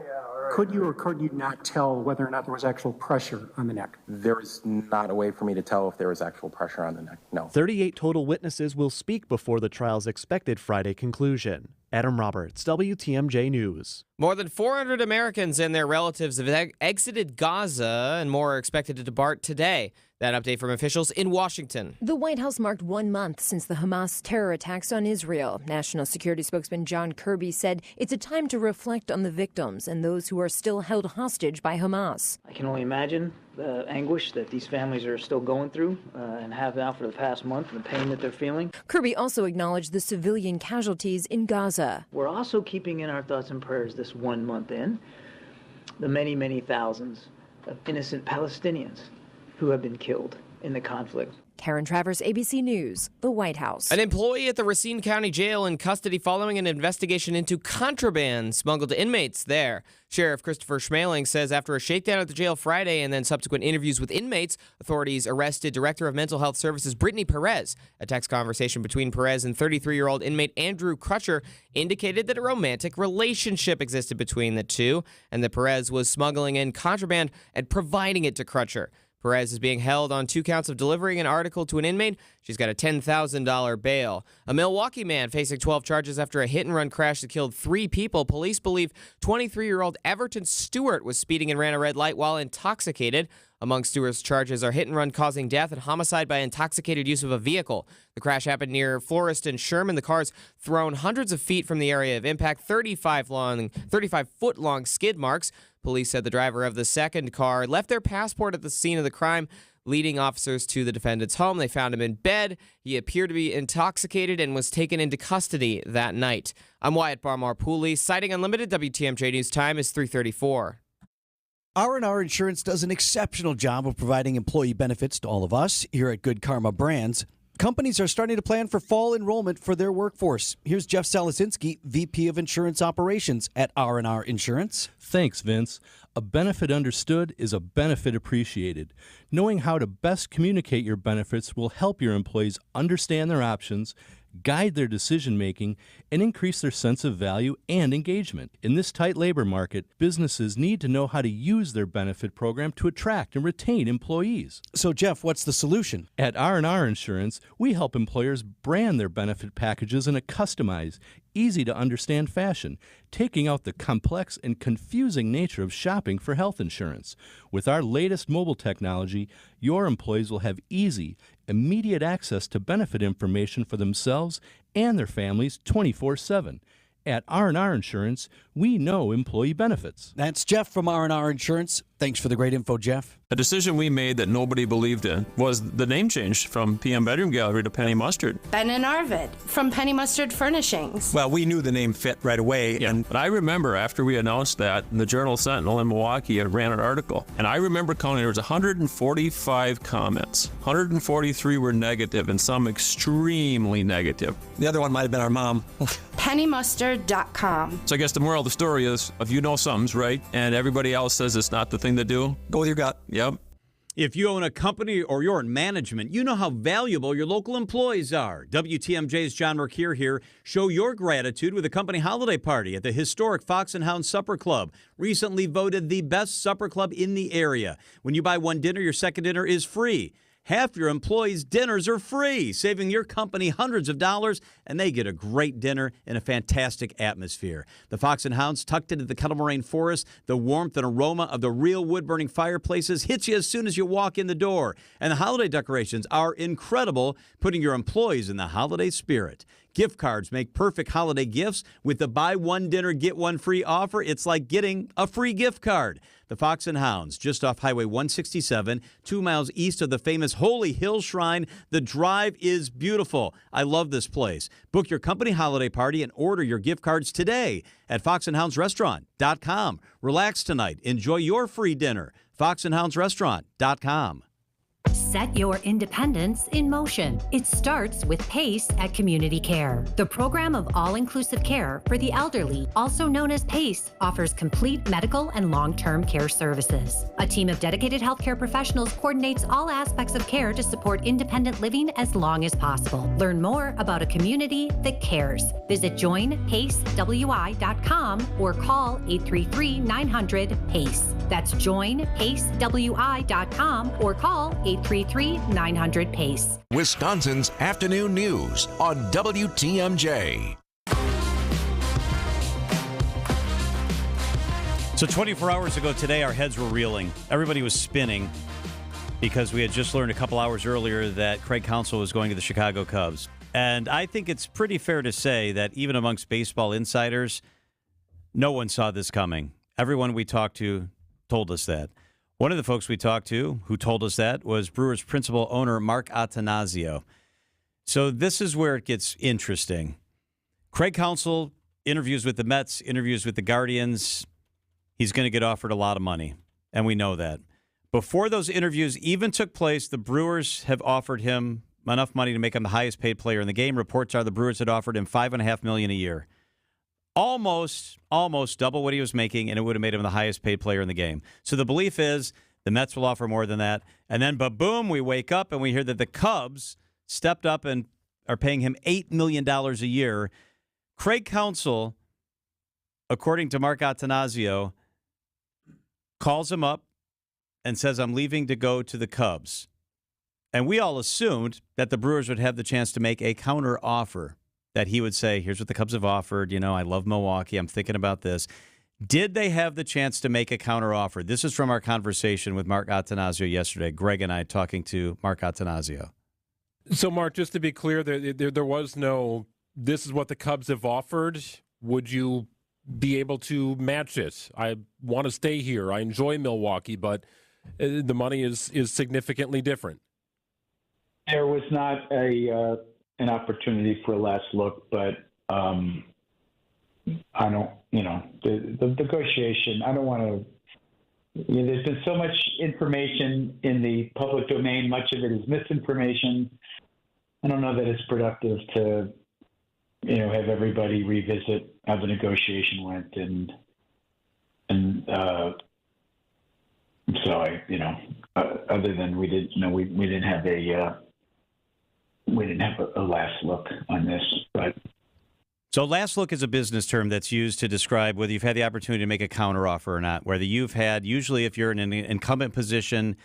Could you or could you not tell whether or not there was actual pressure on the neck? There is not a way for me to tell if there was actual pressure on the neck, no. 38 total witnesses will speak before the trial's expected Friday conclusion. Adam Roberts, WTMJ News. More than 400 Americans and their relatives have exited Gaza, and more are expected to depart today. That update from officials in Washington. The White House marked 1 month since the Hamas terror attacks on Israel. National Security spokesman John Kirby said it's a time to reflect on the victims and those who are still held hostage by Hamas. I can only imagine the anguish that these families are still going through and have now for the past month, and the pain that they're feeling. Kirby also acknowledged the civilian casualties in Gaza. We're also keeping in our thoughts and prayers this 1 month in the many, many thousands of innocent Palestinians who have been killed in the conflict. Karen Travers, ABC News, the White House. An employee at the Racine County Jail in custody following an investigation into contraband smuggled to inmates there. Sheriff Christopher Schmaling says after a shakedown at the jail Friday and then subsequent interviews with inmates, authorities arrested Director of Mental Health Services Brittany Perez. A text conversation between Perez and 33-year-old inmate Andrew Crutcher indicated that a romantic relationship existed between the two and that Perez was smuggling in contraband and providing it to Crutcher. Perez is being held on 2 counts of delivering an article to an inmate. She's got a $10,000 bail. A Milwaukee man facing 12 charges after a hit-and-run crash that killed 3 people. Police believe 23-year-old Everton Stewart was speeding and ran a red light while intoxicated. Among Stewart's charges are hit-and-run causing death and homicide by intoxicated use of a vehicle. The crash happened near Florist and Sherman. The car's thrown hundreds of feet from the area of impact, 35-foot-long skid marks. Police said the driver of the second car left their passport at the scene of the crime, leading officers to the defendant's home. They found him in bed. He appeared to be intoxicated and was taken into custody that night. I'm Wyatt Barmore Pooley. Citing Unlimited, WTMJ News time is 3:34. R&R Insurance does an exceptional job of providing employee benefits to all of us here at Good Karma Brands. Companies are starting to plan for fall enrollment for their workforce. Here's Jeff Salasinski, VP of Insurance Operations at R&R Insurance. Thanks, Vince. A benefit understood is a benefit appreciated. Knowing how to best communicate your benefits will help your employees understand their options, guide their decision making, and increase their sense of value and engagement. In this tight labor market, businesses need to know how to use their benefit program to attract and retain employees. So, Jeff, what's the solution? At R&R Insurance, we help employers brand their benefit packages in a customized, easy-to-understand fashion, taking out the complex and confusing nature of shopping for health insurance. With our latest mobile technology, your employees will have easy, immediate access to benefit information for themselves and their families 24/7. At R&R Insurance, we know employee benefits. That's Jeff from R&R Insurance. Thanks for the great info, Jeff. A decision we made that nobody believed in was the name change from PM Bedroom Gallery to Penny Mustard. Ben and Arvid from Penny Mustard Furnishings. Well, we knew the name fit right away. Yeah. And I remember after we announced that, the Journal Sentinel in Milwaukee ran an article. And I remember counting, there was 145 comments. 143 were negative and some extremely negative. The other one might have been our mom. PennyMustard.com. So I guess the moral of the story is, if you know something's right and everybody else says it's not the thing to do, go with your gut. Yep. If you own a company or you're in management, you know how valuable your local employees are. WTMJ's John Mercure here. Show your gratitude with a company holiday party at the historic Fox and Hound Supper Club, recently voted the best supper club in the area. When you buy one dinner, your second dinner is free. Half your employees' dinners are free, saving your company hundreds of dollars, and they get a great dinner in a fantastic atmosphere. The Fox and Hounds, tucked into the Kettle Moraine Forest, the warmth and aroma of the real wood-burning fireplaces hits you as soon as you walk in the door. And the holiday decorations are incredible, putting your employees in the holiday spirit. Gift cards make perfect holiday gifts. With the buy one dinner, get one free offer, it's like getting a free gift card. The Fox and Hounds, just off Highway 167, 2 miles east of the famous Holy Hill Shrine. The drive is beautiful. I love this place. Book your company holiday party and order your gift cards today at foxandhoundsrestaurant.com. Relax tonight. Enjoy your free dinner. foxandhoundsrestaurant.com. Set your independence in motion. It starts with PACE at Community Care. The program of all-inclusive care for the elderly, also known as PACE, offers complete medical and long-term care services. A team of dedicated healthcare professionals coordinates all aspects of care to support independent living as long as possible. Learn more about a community that cares. Visit joinpacewi.com or call 833-900-PACE. That's joinpacewi.com or call 833-900-PACE. Wisconsin's afternoon news on WTMJ. So 24 hours ago today, our heads were reeling. Everybody was spinning because we had just learned a couple hours earlier that Craig Counsell was going to the Chicago Cubs. And I think it's pretty fair to say that even amongst baseball insiders, no one saw this coming. Everyone we talked to told us that. One of the folks we talked to who told us that was Brewers principal owner Mark Attanasio. So this is where it gets interesting. Craig Counsell, interviews with the Mets, interviews with the Guardians. He's going to get offered a lot of money, and we know that. Before those interviews even took place, the Brewers have offered him enough money to make him the highest paid player in the game. Reports are the Brewers had offered him $5.5 million a year. Almost double what he was making, and it would have made him the highest paid player in the game. So the belief is the Mets will offer more than that. And then, boom, we wake up and we hear that the Cubs stepped up and are paying him $8 million a year. Craig Counsell, according to Mark Attanasio, calls him up and says, I'm leaving to go to the Cubs. And we all assumed that the Brewers would have the chance to make a counter offer, that he would say, here's what the Cubs have offered. You know, I love Milwaukee. I'm thinking about this. Did they have the chance to make a counter offer? This is from our conversation with Mark Attanasio yesterday. Greg and I talking to Mark Attanasio. So, Mark, just to be clear, there was no, this is what the Cubs have offered. Would you be able to match it? I want to stay here. I enjoy Milwaukee, but the money is significantly different. There was not an opportunity for a last look, but I don't, the negotiation, I don't want to, there's been so much information in the public domain. Much of it is misinformation. I don't know that it's productive to, have everybody revisit how the negotiation went. So other than we didn't have a we didn't have a last look on this, but. So last look is a business term that's used to describe whether you've had the opportunity to make a counteroffer or not, whether you've had, usually if you're in an incumbent position,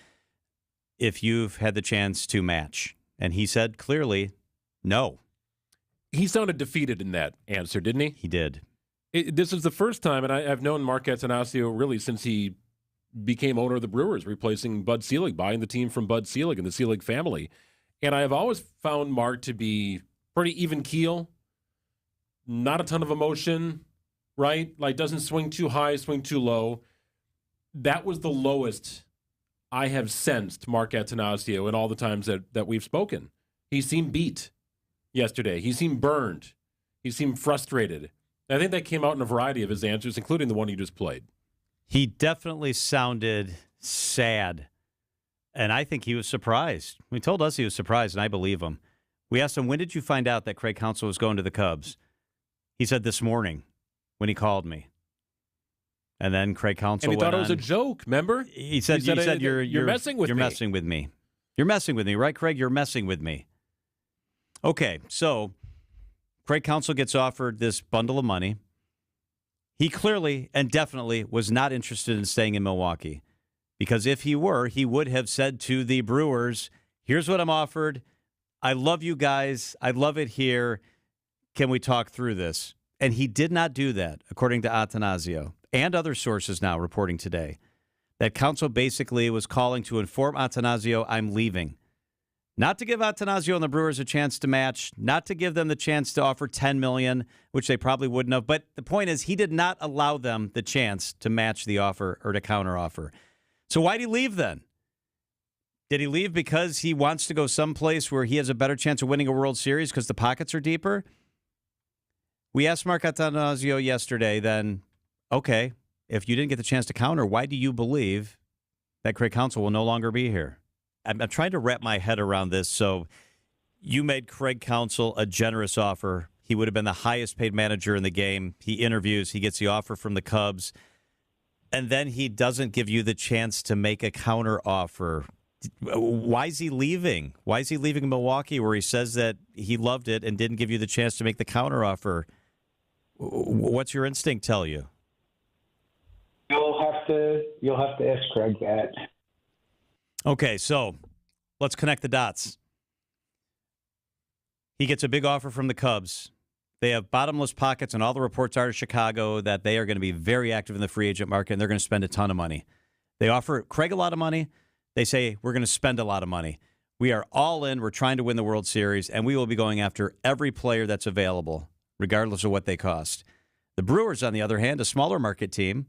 if you've had the chance to match. And he said clearly, no. He sounded defeated in that answer, didn't he? He did. This is the first time, and I've known Mark Attanasio really since he became owner of the Brewers, replacing Bud Selig, buying the team from Bud Selig and the Selig family. And I have always found Mark to be pretty even keel. Not a ton of emotion, right? Like doesn't swing too high, swing too low. That was the lowest I have sensed Mark Attanasio in all the times that we've spoken. He seemed beat yesterday. He seemed burned. He seemed frustrated. And I think that came out in a variety of his answers, including the one you just played. He definitely sounded sad. And I think he was surprised. He told us he was surprised, and I believe him. We asked him, when did you find out that Craig Counsell was going to the Cubs? He said this morning when he called me. And then Craig Counsell and he went thought it was on. a joke, remember? He said you're messing with me. You're messing with me. You're messing with me, right, Craig? You're messing with me. Okay, so Craig Counsell gets offered this bundle of money. He clearly and definitely was not interested in staying in Milwaukee, because if he were, he would have said to the Brewers, here's what I'm offered. I love you guys. I love it here. Can we talk through this? And he did not do that, according to Attanasio and other sources now reporting today, that Counsell basically was calling to inform Attanasio, I'm leaving. Not to give Attanasio and the Brewers a chance to match, not to give them the chance to offer $10 million, which they probably wouldn't have. But the point is, he did not allow them the chance to match the offer or to counteroffer. So why did he leave then? Did he leave because he wants to go someplace where he has a better chance of winning a World Series because the pockets are deeper? We asked Mark Attanasio yesterday then, okay, if you didn't get the chance to counter, why do you believe that Craig Counsell will no longer be here? I'm trying to wrap my head around this. So you made Craig Counsell a generous offer. He would have been the highest paid manager in the game. He interviews. He gets the offer from the Cubs. And then he doesn't give you the chance to make a counter offer. Why is he leaving? Why is he leaving Milwaukee where he says that he loved it and didn't give you the chance to make the counter offer? What's your instinct tell you? You'll have to ask Craig that. Okay, so let's connect the dots. He gets a big offer from the Cubs. They have bottomless pockets, and all the reports are to Chicago that they are going to be very active in the free agent market, and they're going to spend a ton of money. They offer Craig a lot of money. They say, we're going to spend a lot of money. We are all in. We're trying to win the World Series, and we will be going after every player that's available, regardless of what they cost. The Brewers, on the other hand, a smaller market team,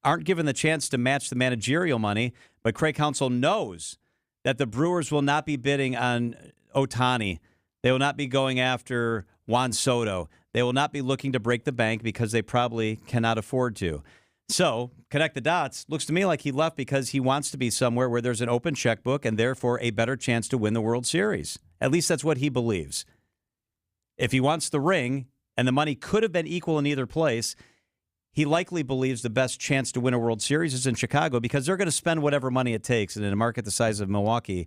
aren't given the chance to match the managerial money, but Craig Counsell knows that the Brewers will not be bidding on Ohtani. They will not be going after Juan Soto. They will not be looking to break the bank because they probably cannot afford to. So, connect the dots. Looks to me like he left because he wants to be somewhere where there's an open checkbook and therefore a better chance to win the World Series. At least that's what he believes. If he wants the ring, and the money could have been equal in either place, he likely believes the best chance to win a World Series is in Chicago because they're going to spend whatever money it takes. And in a market the size of Milwaukee,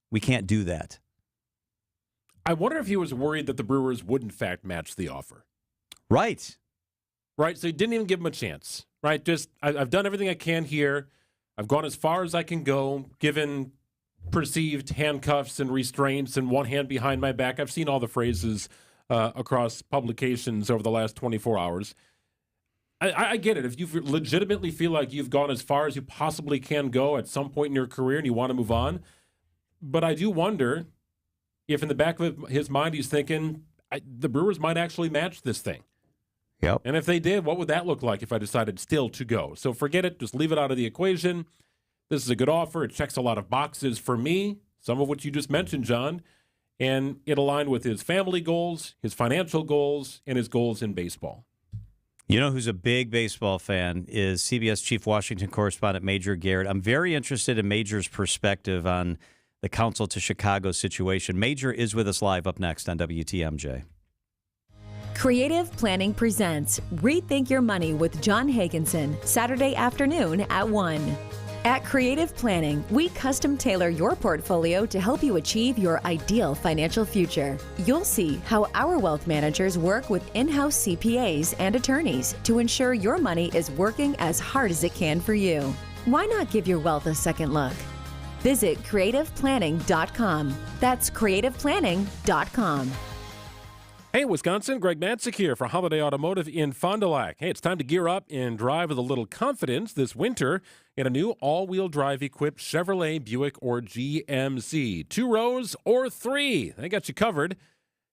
we can't do that. I wonder if he was worried that the Brewers would, in fact, match the offer. Right. Right, so he didn't even give him a chance. Right, just I've done everything I can here. I've gone as far as I can go, given perceived handcuffs and restraints and one hand behind my back. I've seen all the phrases across publications over the last 24 hours. I get it. If you legitimately feel like you've gone as far as you possibly can go at some point in your career and you want to move on. But I do wonder if in the back of his mind he's thinking, the Brewers might actually match this thing. Yep. And if they did, what would that look like if I decided still to go? So forget it. Just leave it out of the equation. This is a good offer. It checks a lot of boxes for me, some of which you just mentioned, John. And it aligned with his family goals, his financial goals, and his goals in baseball. You know who's a big baseball fan is CBS Chief Washington correspondent Major Garrett. I'm very interested in Major's perspective on the Counsell to Chicago situation. Major is with us live up next on WTMJ. Creative Planning presents Rethink Your Money with John Hagenson, Saturday afternoon at 1. At Creative Planning, we custom tailor your portfolio to help you achieve your ideal financial future. You'll see how our wealth managers work with in-house CPAs and attorneys to ensure your money is working as hard as it can for you. Why not give your wealth a second look? Visit creativeplanning.com. That's creativeplanning.com. Hey, Wisconsin, Greg Matzik here for Holiday Automotive in Fond du Lac. Hey, it's time to gear up and drive with a little confidence this winter in a new all-wheel drive equipped Chevrolet, Buick, or GMC. 2 rows or 3. They got you covered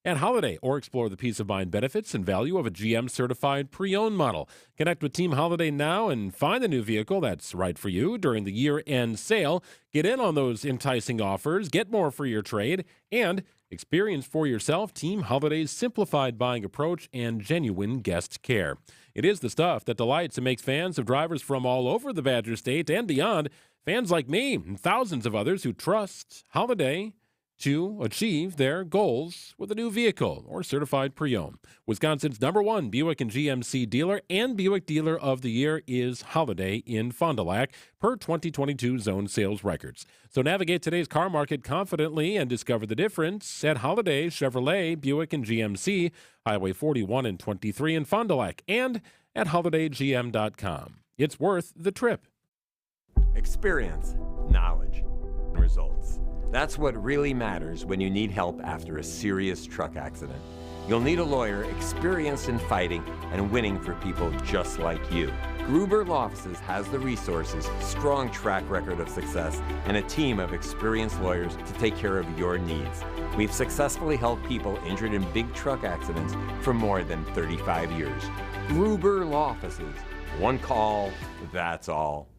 at Holiday, or explore the peace of mind benefits and value of a GM-certified pre-owned model. Connect with Team Holiday now and find the new vehicle that's right for you during the year-end sale. Get in on those enticing offers, get more for your trade, and experience for yourself Team Holiday's simplified buying approach and genuine guest care. It is the stuff that delights and makes fans of drivers from all over the Badger State and beyond, fans like me and thousands of others who trust Holiday to achieve their goals with a new vehicle or certified pre-owned. Wisconsin's #1 Buick and GMC dealer and Buick Dealer of the Year is Holiday in Fond du Lac per 2022 zone sales records. So navigate today's car market confidently and discover the difference at Holiday, Chevrolet, Buick, and GMC, Highway 41 and 23 in Fond du Lac, and at holidaygm.com. It's worth the trip. Experience, knowledge, results. That's what really matters when you need help after a serious truck accident. You'll need a lawyer experienced in fighting and winning for people just like you. Gruber Law Offices has the resources, strong track record of success, and a team of experienced lawyers to take care of your needs. We've successfully helped people injured in big truck accidents for more than 35 years. Gruber Law Offices. One call, that's all.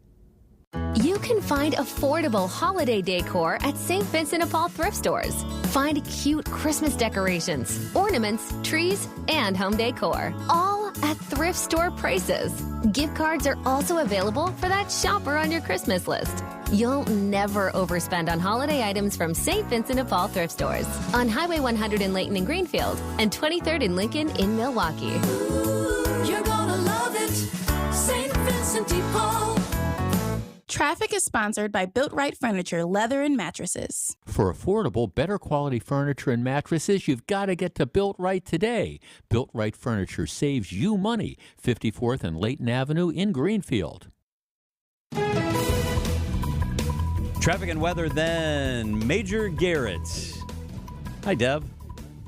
You can find affordable holiday decor at St. Vincent de Paul thrift stores. Find cute Christmas decorations, ornaments, trees, and home decor, all at thrift store prices. Gift cards are also available for that shopper on your Christmas list. You'll never overspend on holiday items from St. Vincent de Paul thrift stores on Highway 100 in Layton and Greenfield and 23rd in Lincoln in Milwaukee. You're gonna love it, St. Vincent de Paul. Traffic is sponsored by Built Right Furniture, Leather, and Mattresses. For affordable, better quality furniture and mattresses, you've got to get to Built Right today. Built Right Furniture saves you money. 54th and Layton Avenue in Greenfield. Traffic and weather then. Major Garrett. Hi, Deb.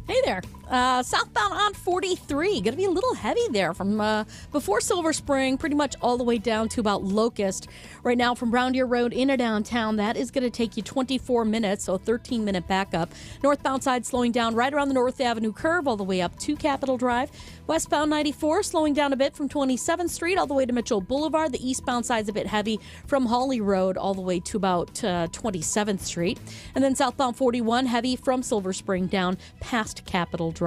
Hey there. Southbound on 43. Going to be a little heavy there from before Silver Spring, pretty much all the way down to about Locust. Right now from Brown Deer Road into downtown, that is going to take you 24 minutes, so a 13-minute backup. Northbound side slowing down right around the North Avenue curve all the way up to Capitol Drive. Westbound 94 slowing down a bit from 27th Street all the way to Mitchell Boulevard. The eastbound side's a bit heavy from Hawley Road all the way to about 27th Street. And then southbound 41 heavy from Silver Spring down past Capitol Drive.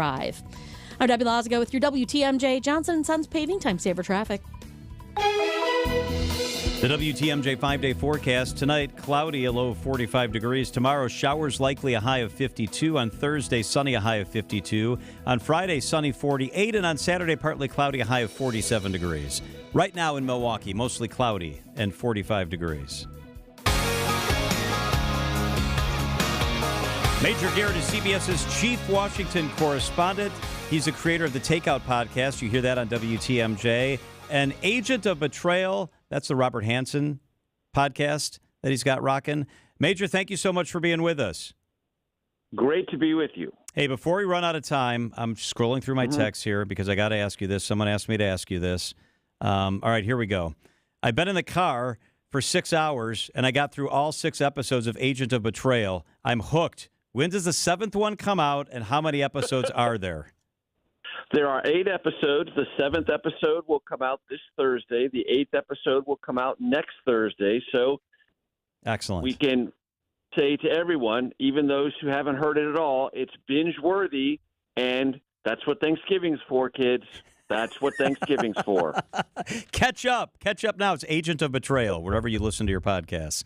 I'm Debbie Lazago with your WTMJ Johnson & Sons Paving Time Saver Traffic. The WTMJ 5-day forecast. Tonight, cloudy, a low of 45 degrees. Tomorrow, showers likely, a high of 52. On Thursday, sunny, a high of 52. On Friday, sunny, 48. And on Saturday, partly cloudy, a high of 47 degrees. Right now in Milwaukee, mostly cloudy and 45 degrees. Major Garrett is CBS's chief Washington correspondent. He's the creator of the Takeout podcast. You hear that on WTMJ. An agent of betrayal. That's the Robert Hansen podcast that he's got rocking. Major, thank you so much for being with us. Great to be with you. Hey, before we run out of time, I'm scrolling through my texts here because I got to ask you this. Someone asked me to ask you this. All right, here we go. I've been in the car for 6 hours, and I got through all 6 episodes of Agent of Betrayal. I'm hooked. When does the 7th one come out, and how many episodes are there? There are 8 episodes. The 7th episode will come out this Thursday. The 8th episode will come out next Thursday. So excellent. We can say to everyone, even those who haven't heard it at all, it's binge-worthy, and that's what Thanksgiving's for, kids. That's what Thanksgiving's for. Catch up. Catch up now. It's Agent of Betrayal, wherever you listen to your podcasts.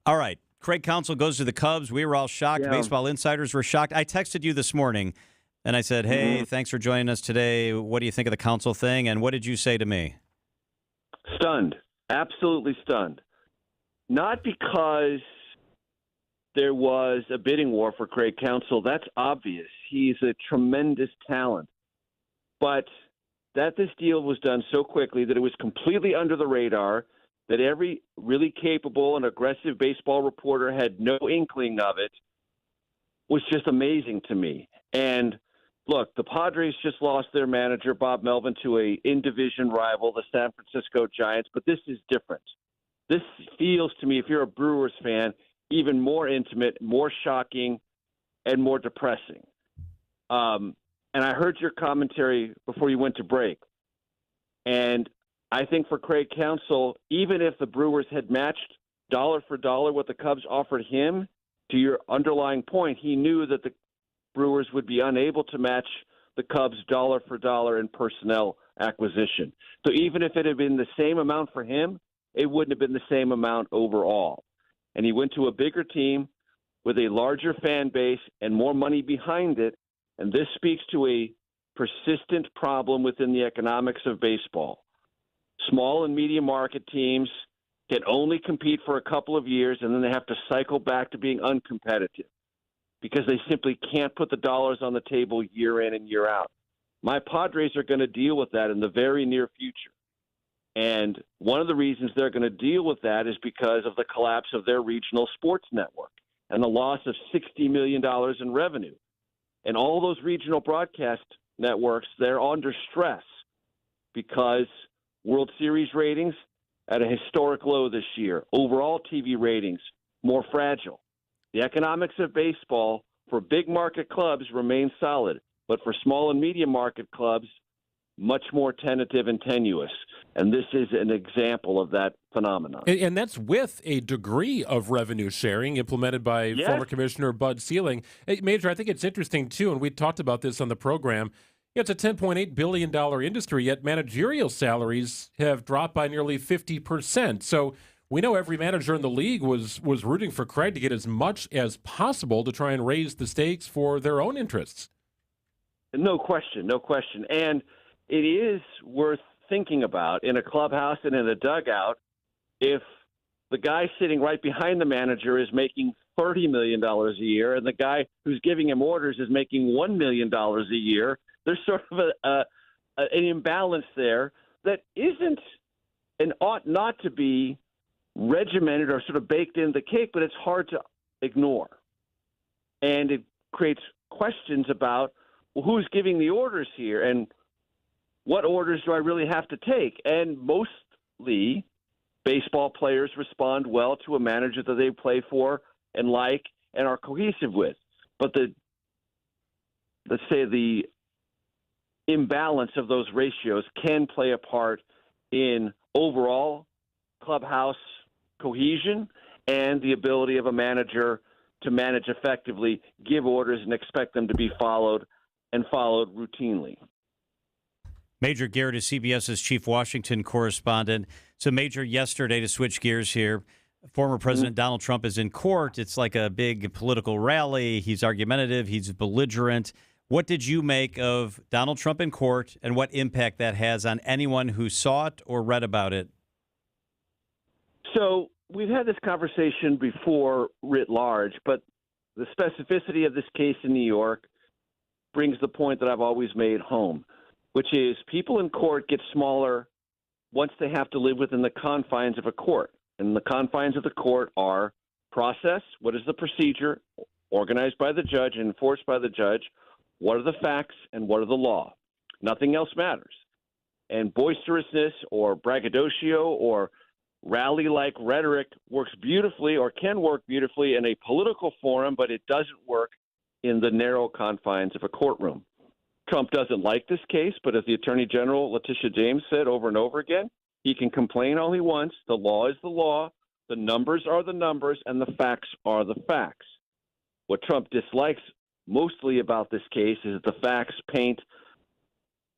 All right. Craig Counsell goes to the Cubs. We were all shocked. Yeah. Baseball insiders were shocked. I texted you this morning, and I said, hey, thanks for joining us today. What do you think of the Counsell thing? And what did you say to me? Stunned. Absolutely stunned. not because there was a bidding war for Craig Counsell. That's obvious. He's a tremendous talent. But that this deal was done so quickly that it was completely under the radar, that every really capable and aggressive baseball reporter had no inkling of it, was just amazing to me. And look, the Padres just lost their manager, Bob Melvin, to a in-division rival, the San Francisco Giants, but this is different. This feels to me, if you're a Brewers fan, even more intimate, more shocking, and more depressing. And I heard your commentary before you went to break. And I think for Craig Counsell, even if the Brewers had matched dollar for dollar what the Cubs offered him, to your underlying point, he knew that the Brewers would be unable to match the Cubs dollar for dollar in personnel acquisition. So even if it had been the same amount for him, it wouldn't have been the same amount overall. And he went to a bigger team with a larger fan base and more money behind it. And this speaks to a persistent problem within the economics of baseball. Small and medium market teams can only compete for a couple of years, and then they have to cycle back to being uncompetitive because they simply can't put the dollars on the table year in and year out. My Padres are going to deal with that in the very near future. And one of the reasons they're going to deal with that is because of the collapse of their regional sports network and the loss of $60 million in revenue. And all those regional broadcast networks, they're under stress because World Series ratings at a historic low this year. Overall TV ratings, more fragile. The economics of baseball for big market clubs remain solid, but for small and medium market clubs, much more tentative and tenuous. And this is an example of that phenomenon. And that's with a degree of revenue sharing implemented by former Commissioner Bud Selig. Hey, Major, I think it's interesting, too, and we talked about this on the program. It's a $10.8 billion industry, yet managerial salaries have dropped by nearly 50%. So we know every manager in the league was rooting for Craig to get as much as possible to try and raise the stakes for their own interests. No question, no question. And it is worth thinking about in a clubhouse and in a dugout if the guy sitting right behind the manager is making $30 million a year and the guy who's giving him orders is making $1 million a year. There's sort of an imbalance there that isn't and ought not to be regimented or sort of baked into the cake, but it's hard to ignore. And it creates questions about, well, who's giving the orders here and what orders do I really have to take? And mostly baseball players respond well to a manager that they play for and like and are cohesive with. But let's say the imbalance of those ratios can play a part in overall clubhouse cohesion and the ability of a manager to manage effectively, give orders, and expect them to be followed and followed routinely. Major Garrett is CBS's chief Washington correspondent. So, Major, yesterday, to switch gears here, former President Donald Trump is in court. It's like a big political rally. He's argumentative. He's belligerent. What did you make of Donald Trump in court and what impact that has on anyone who saw it or read about it? So we've had this conversation before writ large, but the specificity of this case in New York brings the point that I've always made home, which is people in court get smaller once they have to live within the confines of a court. And the confines of the court are process, what is the procedure, organized by the judge and enforced by the judge, what are the facts, and what are the law. Nothing else matters. And boisterousness or braggadocio or rally-like rhetoric works beautifully or can work beautifully in a political forum, but it doesn't work in the narrow confines of a courtroom. Trump doesn't like this case, but as the Attorney General, Letitia James, said over and over again, he can complain all he wants. The law is the law. The numbers are the numbers, and the facts are the facts. What Trump dislikes mostly about this case is that the facts paint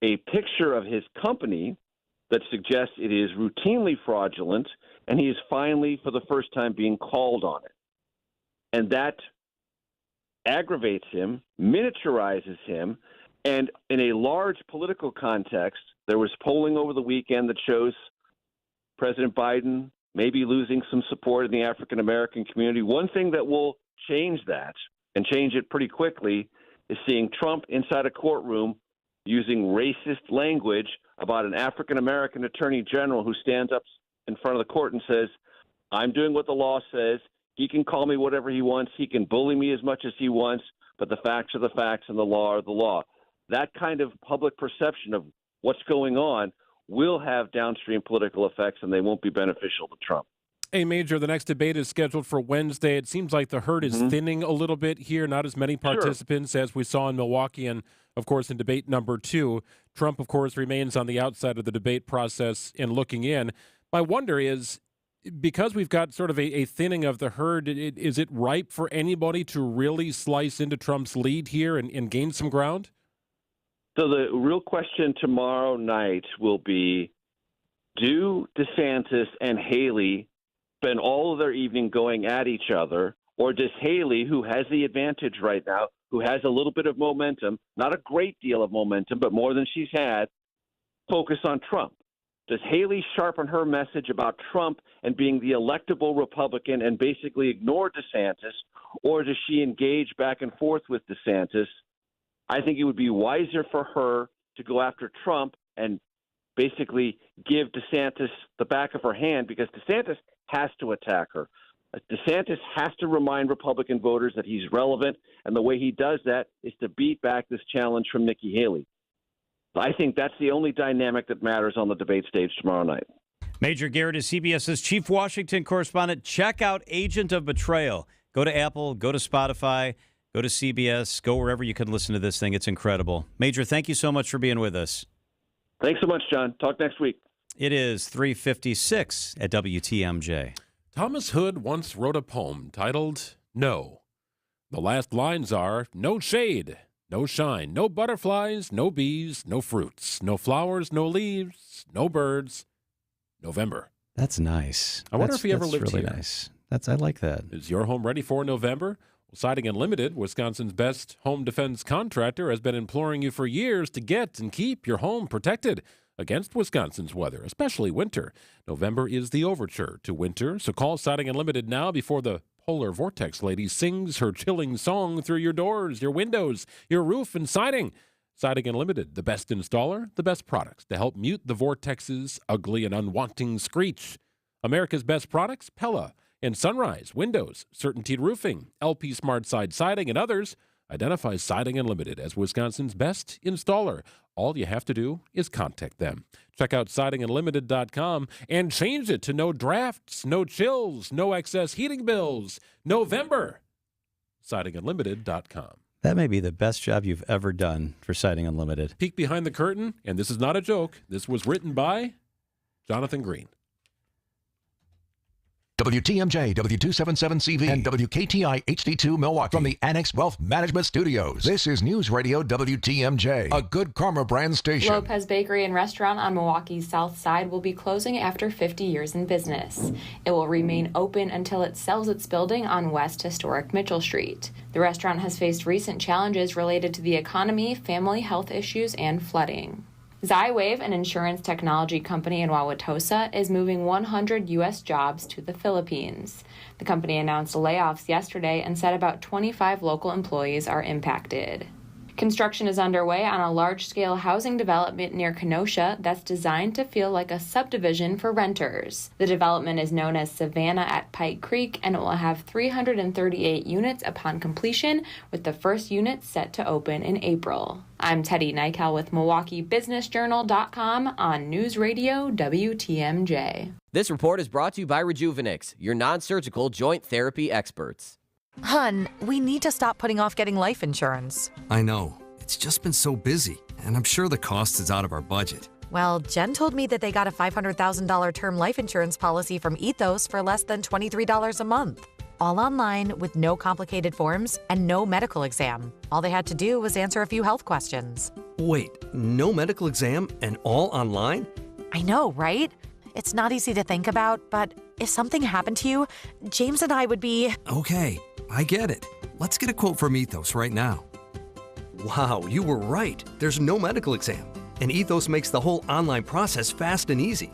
a picture of his company that suggests it is routinely fraudulent, and he is finally, for the first time, being called on it. And that aggravates him, miniaturizes him, and in a large political context, there was polling over the weekend that shows President Biden maybe losing some support in the African American community. One thing that will change that, and change it pretty quickly, is seeing Trump inside a courtroom using racist language about an African American attorney general who stands up in front of the court and says, I'm doing what the law says. He can call me whatever he wants. He can bully me as much as he wants, but the facts are the facts and the law are the law. That kind of public perception of what's going on will have downstream political effects, and they won't be beneficial to Trump. Hey, Major, the next debate is scheduled for Wednesday. It seems like the herd is thinning a little bit here. Not as many participants as we saw in Milwaukee and, of course, in debate number 2. Trump, of course, remains on the outside of the debate process and looking in. My wonder is, because we've got sort of a thinning of the herd, is it ripe for anybody to really slice into Trump's lead here and gain some ground? So the real question tomorrow night will be, do DeSantis and Haley spend all of their evening going at each other, or does Haley, who has the advantage right now, who has a little bit of momentum, not a great deal of momentum, but more than she's had, focus on Trump? Does Haley sharpen her message about Trump and being the electable Republican and basically ignore DeSantis, or does she engage back and forth with DeSantis? I think it would be wiser for her to go after Trump and basically give DeSantis the back of her hand, because DeSantis has to attack her. DeSantis has to remind Republican voters that he's relevant, and the way he does that is to beat back this challenge from Nikki Haley. I think that's the only dynamic that matters on the debate stage tomorrow night. Major Garrett is CBS's chief Washington correspondent. Check out Agent of Betrayal. Go to Apple, go to Spotify, go to CBS, go wherever you can listen to this thing. It's incredible. Major, thank you so much for being with us. Thanks so much, John. Talk next week. It is 3:56 at WTMJ. Thomas Hood once wrote a poem titled No. The last lines are, no shade, no shine, no butterflies, no bees, no fruits, no flowers, no leaves, no birds, November. That's nice. I wonder if he ever lived really here. Nice. I like that. Is your home ready for November? Well, Siding Unlimited, Wisconsin's best home defense contractor, has been imploring you for years to get and keep your home protected against Wisconsin's weather, especially winter. November is the overture to winter, so call Siding Unlimited now before the polar vortex lady sings her chilling song through your doors, your windows, your roof, and siding. Siding Unlimited, the best installer, the best products to help mute the vortex's ugly and unwanting screech. America's best products, Pella and Sunrise Windows, Certainty Roofing, LP Smart Side Siding, and others. Identify Siding Unlimited as Wisconsin's best installer. All you have to do is contact them. Check out sidingunlimited.com and change it to no drafts, no chills, no excess heating bills. November. sidingunlimited.com. That may be the best job you've ever done for Siding Unlimited. Peek behind the curtain, and this is not a joke. This was written by Jonathan Green. WTMJ, W277CV, and WKTI HD2 Milwaukee. From the Annex Wealth Management Studios, this is News Radio WTMJ, a Good Karma brand station. Lopez Bakery and Restaurant on Milwaukee's South Side will be closing after 50 years in business. It will remain open until it sells its building on West Historic Mitchell Street. The restaurant has faced recent challenges related to the economy, family health issues, and flooding. Zywave, an insurance technology company in Wauwatosa, is moving 100 U.S. jobs to the Philippines. The company announced layoffs yesterday and said about 25 local employees are impacted. Construction is underway on a large-scale housing development near Kenosha that's designed to feel like a subdivision for renters. The development is known as Savannah at Pike Creek, and it will have 338 units upon completion, with the first unit set to open in April. I'm Teddy Nykel with MilwaukeeBusinessJournal.com on News Radio WTMJ. This report is brought to you by Rejuvenix, your non-surgical joint therapy experts. Hun, we need to stop putting off getting life insurance. I know. It's just been so busy, and I'm sure the cost is out of our budget. Well, Jen told me that they got a $500,000 term life insurance policy from Ethos for less than $23 a month. All online with no complicated forms and no medical exam. All they had to do was answer a few health questions. Wait, no medical exam and all online? I know, right? It's not easy to think about, but if something happened to you, James and I would be... Okay, I get it. Let's get a quote from Ethos right now. Wow, you were right. There's no medical exam, and Ethos makes the whole online process fast and easy.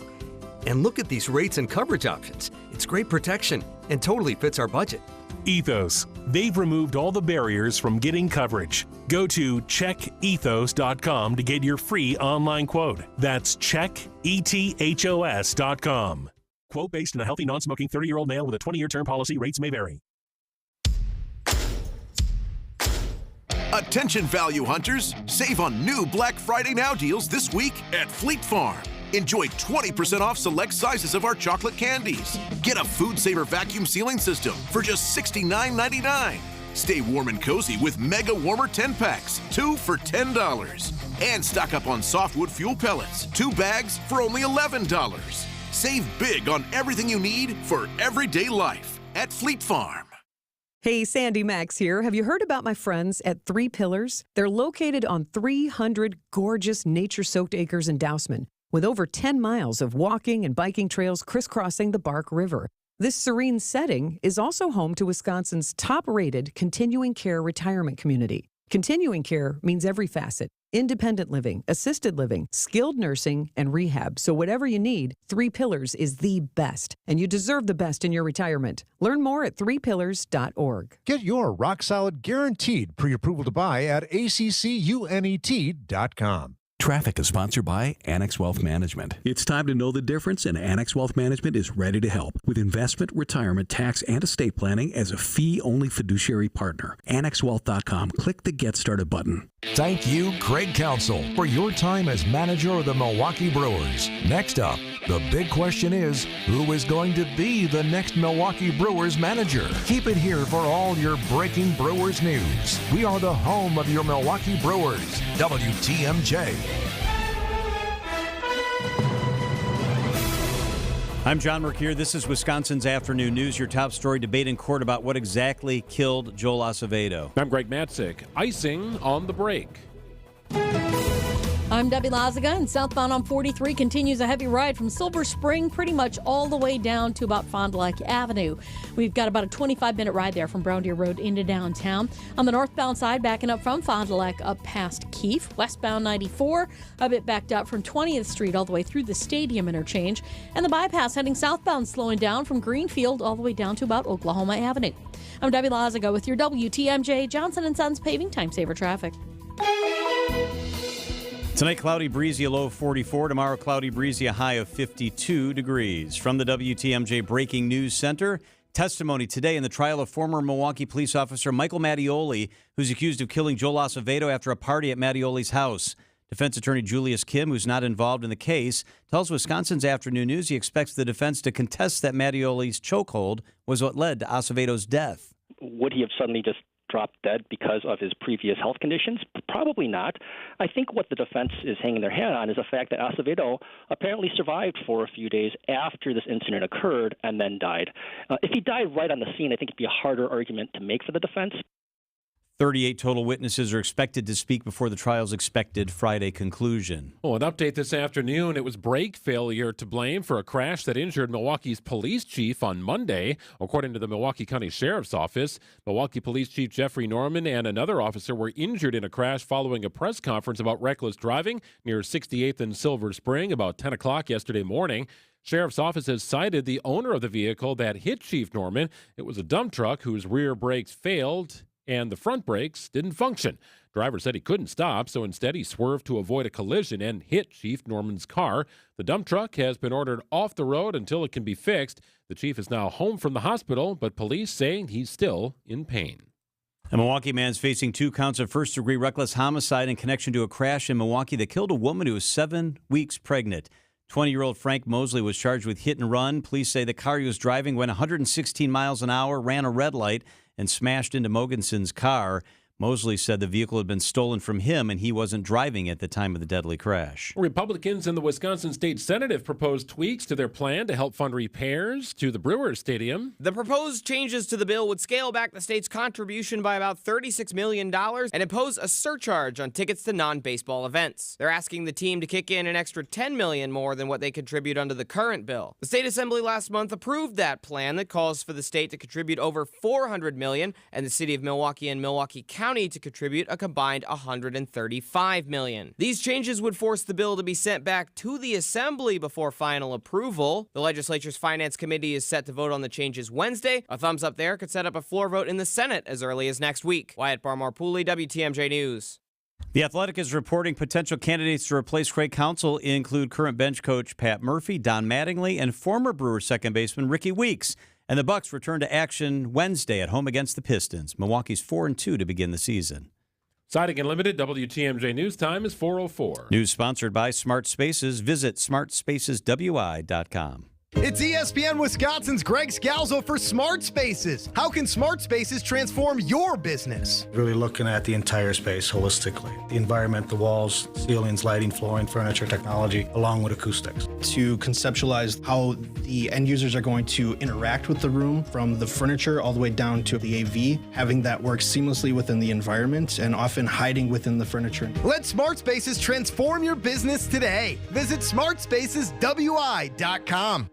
And look at these rates and coverage options. It's great protection and totally fits our budget. Ethos. They've removed all the barriers from getting coverage. Go to checkethos.com to get your free online quote. That's checkethos.com. Quote based on a healthy, non-smoking 30-year-old male with a 20-year term policy. Rates may vary. Attention value hunters, save on new Black Friday Now deals this week at Fleet Farm. Enjoy 20% off select sizes of our chocolate candies. Get a Food Saver vacuum sealing system for just $69.99. Stay warm and cozy with Mega Warmer 10-packs, 2 for $10. And stock up on softwood fuel pellets, 2 bags for only $11. Save big on everything you need for everyday life at Fleet Farm. Hey, Sandy Max here. Have you heard about my friends at Three Pillars? They're located on 300 gorgeous nature-soaked acres in Dousman, with over 10 miles of walking and biking trails crisscrossing the Bark River. This serene setting is also home to Wisconsin's top-rated continuing care retirement community. Continuing care means every facet: independent living, assisted living, skilled nursing, and rehab. So whatever you need, Three Pillars is the best, and you deserve the best in your retirement. Learn more at threepillars.org. Get your rock-solid guaranteed pre-approval to buy at accunet.com. Traffic is sponsored by Annex Wealth Management. It's time to know the difference, and Annex Wealth Management is ready to help with investment, retirement, tax, and estate planning as a fee-only fiduciary partner. AnnexWealth.com. Click the Get Started button. Thank you, Craig Counsell, for your time as manager of the Milwaukee Brewers. Next up, the big question is, who is going to be the next Milwaukee Brewers manager? Keep it here for all your breaking Brewers news. We are the home of your Milwaukee Brewers, WTMJ. I'm John Mercure. This is Wisconsin's Afternoon News. Your top story: debate in court about what exactly killed Joel Acevedo. I'm Greg Matzik. Icing on the break. I'm Debbie Lazaga, and southbound on 43 continues a heavy ride from Silver Spring pretty much all the way down to about Fond du Lac Avenue. We've got about a 25-minute ride there from Brown Deer Road into downtown. On the northbound side, backing up from Fond du Lac up past Keefe. Westbound 94, a bit backed up from 20th Street all the way through the Stadium interchange. And the bypass heading southbound slowing down from Greenfield all the way down to about Oklahoma Avenue. I'm Debbie Lazaga with your WTMJ Johnson & Sons Paving Time Saver Traffic. Tonight, cloudy, breezy, a low of 44. Tomorrow, cloudy, breezy, a high of 52 degrees. From the WTMJ Breaking News Center, testimony today in the trial of former Milwaukee police officer Michael Mattioli, who's accused of killing Joel Acevedo after a party at Mattioli's house. Defense attorney Julius Kim, who's not involved in the case, tells Wisconsin's Afternoon News he expects the defense to contest that Mattioli's chokehold was what led to Acevedo's death. Would he have suddenly just dropped dead because of his previous health conditions? Probably not. I think what the defense is hanging their hat on is the fact that Acevedo apparently survived for a few days after this incident occurred and then died. If he died right on the scene, I think it'd be a harder argument to make for the defense. 38 total witnesses are expected to speak before the trial's expected Friday conclusion. An update this afternoon. It was brake failure to blame for a crash that injured Milwaukee's police chief on Monday. According to the Milwaukee County Sheriff's Office, Milwaukee Police Chief Jeffrey Norman and another officer were injured in a crash following a press conference about reckless driving near 68th and Silver Spring about 10 o'clock yesterday morning. Sheriff's Office has cited the owner of the vehicle that hit Chief Norman. It was a dump truck whose rear brakes failed and the front brakes didn't function. Driver said he couldn't stop, so instead he swerved to avoid a collision and hit Chief Norman's car. The dump truck has been ordered off the road until it can be fixed. The chief is now home from the hospital, but police saying he's still in pain. A Milwaukee man's facing 2 counts of first-degree reckless homicide in connection to a crash in Milwaukee that killed a woman who was 7 weeks pregnant. 20-year-old Frank Mosley was charged with hit and run. Police say the car he was driving went 116 miles an hour, ran a red light, and smashed into Mogensen's car. Mosley said the vehicle had been stolen from him and he wasn't driving at the time of the deadly crash. Republicans in the Wisconsin State Senate have proposed tweaks to their plan to help fund repairs to the Brewers Stadium. The proposed changes to the bill would scale back the state's contribution by about $36 million and impose a surcharge on tickets to non-baseball events. They're asking the team to kick in an extra $10 million more than what they contribute under the current bill. The state assembly last month approved that plan that calls for the state to contribute over $400 million, and the city of Milwaukee and Milwaukee County County to contribute a combined $135 million. These changes would force the bill to be sent back to the Assembly before final approval. The legislature's Finance Committee is set to vote on the changes Wednesday. A thumbs up there could set up a floor vote in the Senate as early as next week. Wyatt Barmore-Pooley, WTMJ News. The Athletic is reporting potential candidates to replace Craig Counsell include current bench coach Pat Murphy, Don Mattingly, and former Brewers second baseman Ricky Weeks. And the Bucks return to action Wednesday at home against the Pistons. Milwaukee's 4-2 to begin the season. Siding Unlimited, WTMJ News Time is 4:04. News sponsored by Smart Spaces. Visit smartspaceswi.com. It's ESPN Wisconsin's Greg Scalzo for Smart Spaces. How can Smart Spaces transform your business? Really looking at the entire space holistically. The environment, the walls, ceilings, lighting, flooring, furniture, technology, along with acoustics. To conceptualize how the end users are going to interact with the room, from the furniture all the way down to the AV, having that work seamlessly within the environment and often hiding within the furniture. Let Smart Spaces transform your business today. Visit smartspaceswi.com.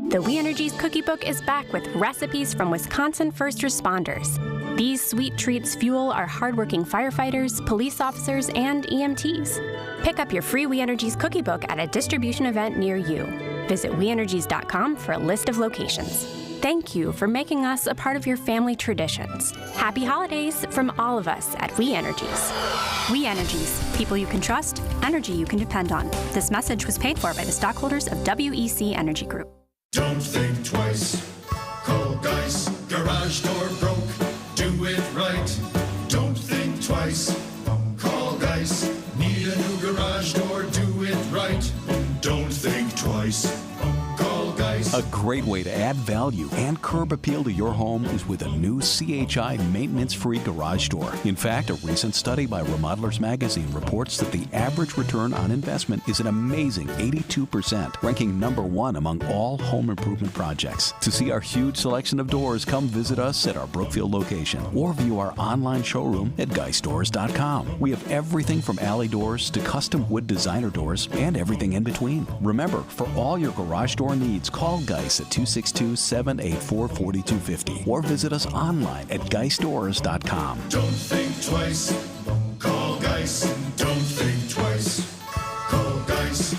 The We Energies Cookie Book is back with recipes from Wisconsin first responders. These sweet treats fuel our hardworking firefighters, police officers, and EMTs. Pick up your free We Energies Cookie Book at a distribution event near you. Visit WeEnergies.com for a list of locations. Thank you for making us a part of your family traditions. Happy holidays from all of us at We Energies. We Energies, people you can trust, energy you can depend on. This message was paid for by the stockholders of WEC Energy Group. Don't think twice. Call Geis. Garage door broke. Do it right. Don't think twice. Call Geis. Need a new garage door. Do it right. Don't think twice. Call Geis. A great way to add value and curb appeal to your home is with a new CHI maintenance-free garage door. In fact, a recent study by Remodelers Magazine reports that the average return on investment is an amazing 82%, ranking #1 among all home improvement projects. To see our huge selection of doors, come visit us at our Brookfield location or view our online showroom at geisdoors.com. We have everything from alley doors to custom wood designer doors and everything in between. Remember, for all your garage door needs, call Geis at 262-784-4250 or visit us online at geisdoors.com. Don't think twice. Call Geis. Don't think twice. Call Geis.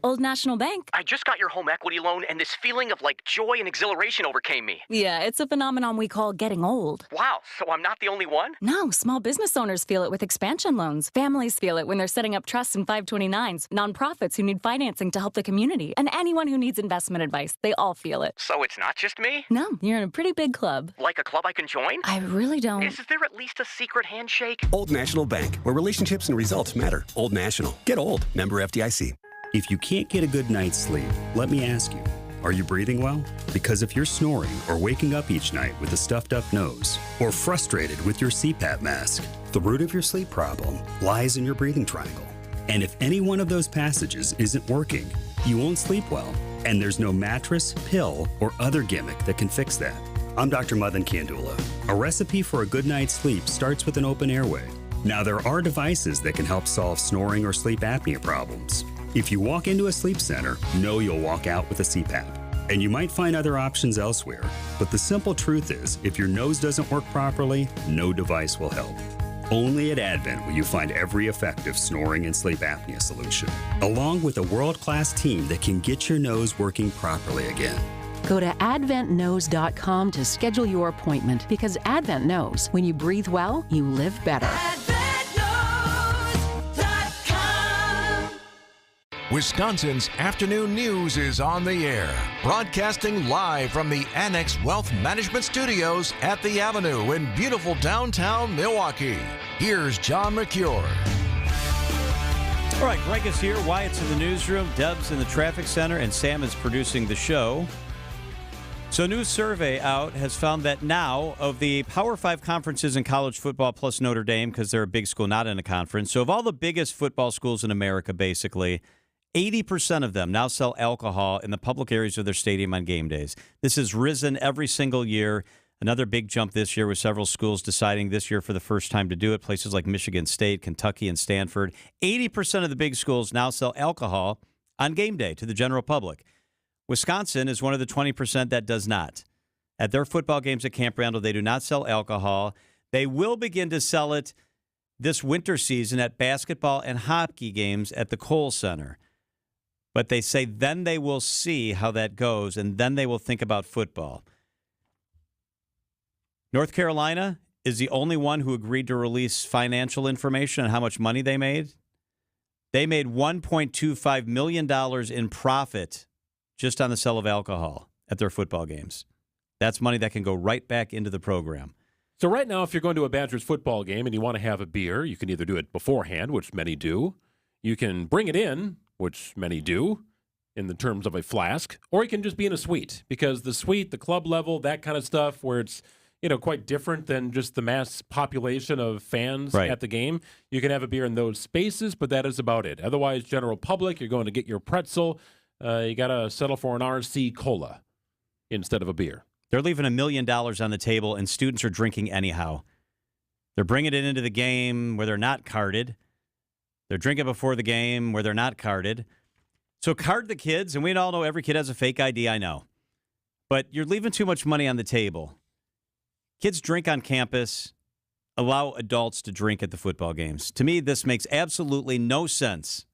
Old National Bank. I just got your home equity loan, and this feeling of joy and exhilaration overcame me. Yeah, it's a phenomenon we call getting old. Wow, so I'm not the only one? No, small business owners feel it with expansion loans. Families feel it when they're setting up trusts and 529s. Nonprofits who need financing to help the community. And anyone who needs investment advice, they all feel it. So it's not just me? No, you're in a pretty big club. Like a club I can join? I really don't. Is there at least a secret handshake? Old National Bank, where relationships and results matter. Old National. Get old. Member FDIC. If you can't get a good night's sleep, let me ask you, are you breathing well? Because if you're snoring or waking up each night with a stuffed up nose, or frustrated with your CPAP mask, the root of your sleep problem lies in your breathing triangle. And if any one of those passages isn't working, you won't sleep well. And there's no mattress, pill, or other gimmick that can fix that. I'm Dr. Madan Kandula. A recipe for a good night's sleep starts with an open airway. Now, there are devices that can help solve snoring or sleep apnea problems. If you walk into a sleep center, know you'll walk out with a CPAP. And you might find other options elsewhere, but the simple truth is, if your nose doesn't work properly, no device will help. Only at Advent will you find every effective snoring and sleep apnea solution, along with a world-class team that can get your nose working properly again. Go to adventknows.com to schedule your appointment, because Advent knows when you breathe well, you live better. Wisconsin's afternoon news is on the air, broadcasting live from the Annex Wealth Management Studios at the Avenue in beautiful downtown Milwaukee. Here's John McCure. All right, Greg is here, Wyatt's in the newsroom, Deb's in the traffic center, and Sam is producing the show. So a new survey out has found that now, of the Power 5 conferences in college football plus Notre Dame, because they're a big school not in a conference, so of all the biggest football schools in America, basically, 80% of them now sell alcohol in the public areas of their stadium on game days. This has risen every single year. Another big jump this year with several schools deciding this year for the first time to do it. Places like Michigan State, Kentucky, and Stanford. 80% of the big schools now sell alcohol on game day to the general public. Wisconsin is one of the 20% that does not. At their football games at Camp Randall, they do not sell alcohol. They will begin to sell it this winter season at basketball and hockey games at the Kohl Center. But they say then they will see how that goes, and then they will think about football. North Carolina is the only one who agreed to release financial information on how much money they made. They made $1.25 million in profit just on the sale of alcohol at their football games. That's money that can go right back into the program. So right now, if you're going to a Badgers football game and you want to have a beer, you can either do it beforehand, which many do. You can bring it in, which many do, in the terms of a flask, or you can just be in a suite, because the suite, the club level, that kind of stuff, where it's quite different than just the mass population of fans at the game. You can have a beer in those spaces, but that is about it. Otherwise, general public, you're going to get your pretzel. You got to settle for an RC Cola instead of a beer. They're leaving $1 million on the table, and students are drinking anyhow. They're bringing it into the game where they're not carded. They're drinking before the game where they're not carded. So card the kids, and we all know every kid has a fake ID, I know. But you're leaving too much money on the table. Kids drink on campus. Allow adults to drink at the football games. To me, this makes absolutely no sense.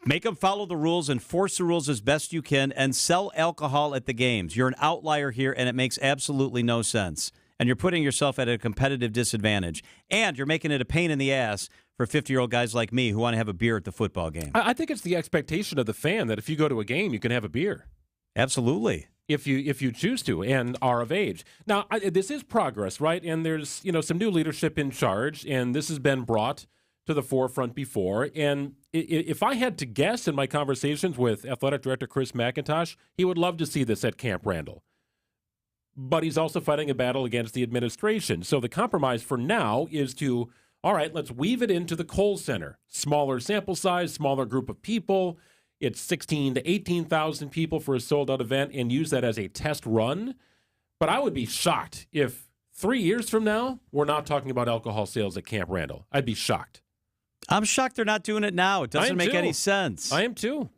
Make them follow the rules, enforce the rules as best you can, and sell alcohol at the games. You're an outlier here, and it makes absolutely no sense. And you're putting yourself at a competitive disadvantage. And you're making it a pain in the ass for 50-year-old guys like me who want to have a beer at the football game. I think it's the expectation of the fan that if you go to a game, you can have a beer. Absolutely. If you choose to and are of age. Now, this is progress, right? And there's some new leadership in charge, and this has been brought to the forefront before. And if I had to guess in my conversations with Athletic Director Chris McIntosh, he would love to see this at Camp Randall. But he's also fighting a battle against the administration. So the compromise for now is to, all right, let's weave it into the Kohl Center. Smaller sample size, smaller group of people. It's 16 to 18,000 people for a sold-out event, and use that as a test run. But I would be shocked if 3 years from now, we're not talking about alcohol sales at Camp Randall. I'd be shocked. I'm shocked they're not doing it now. It doesn't make any sense. I am too.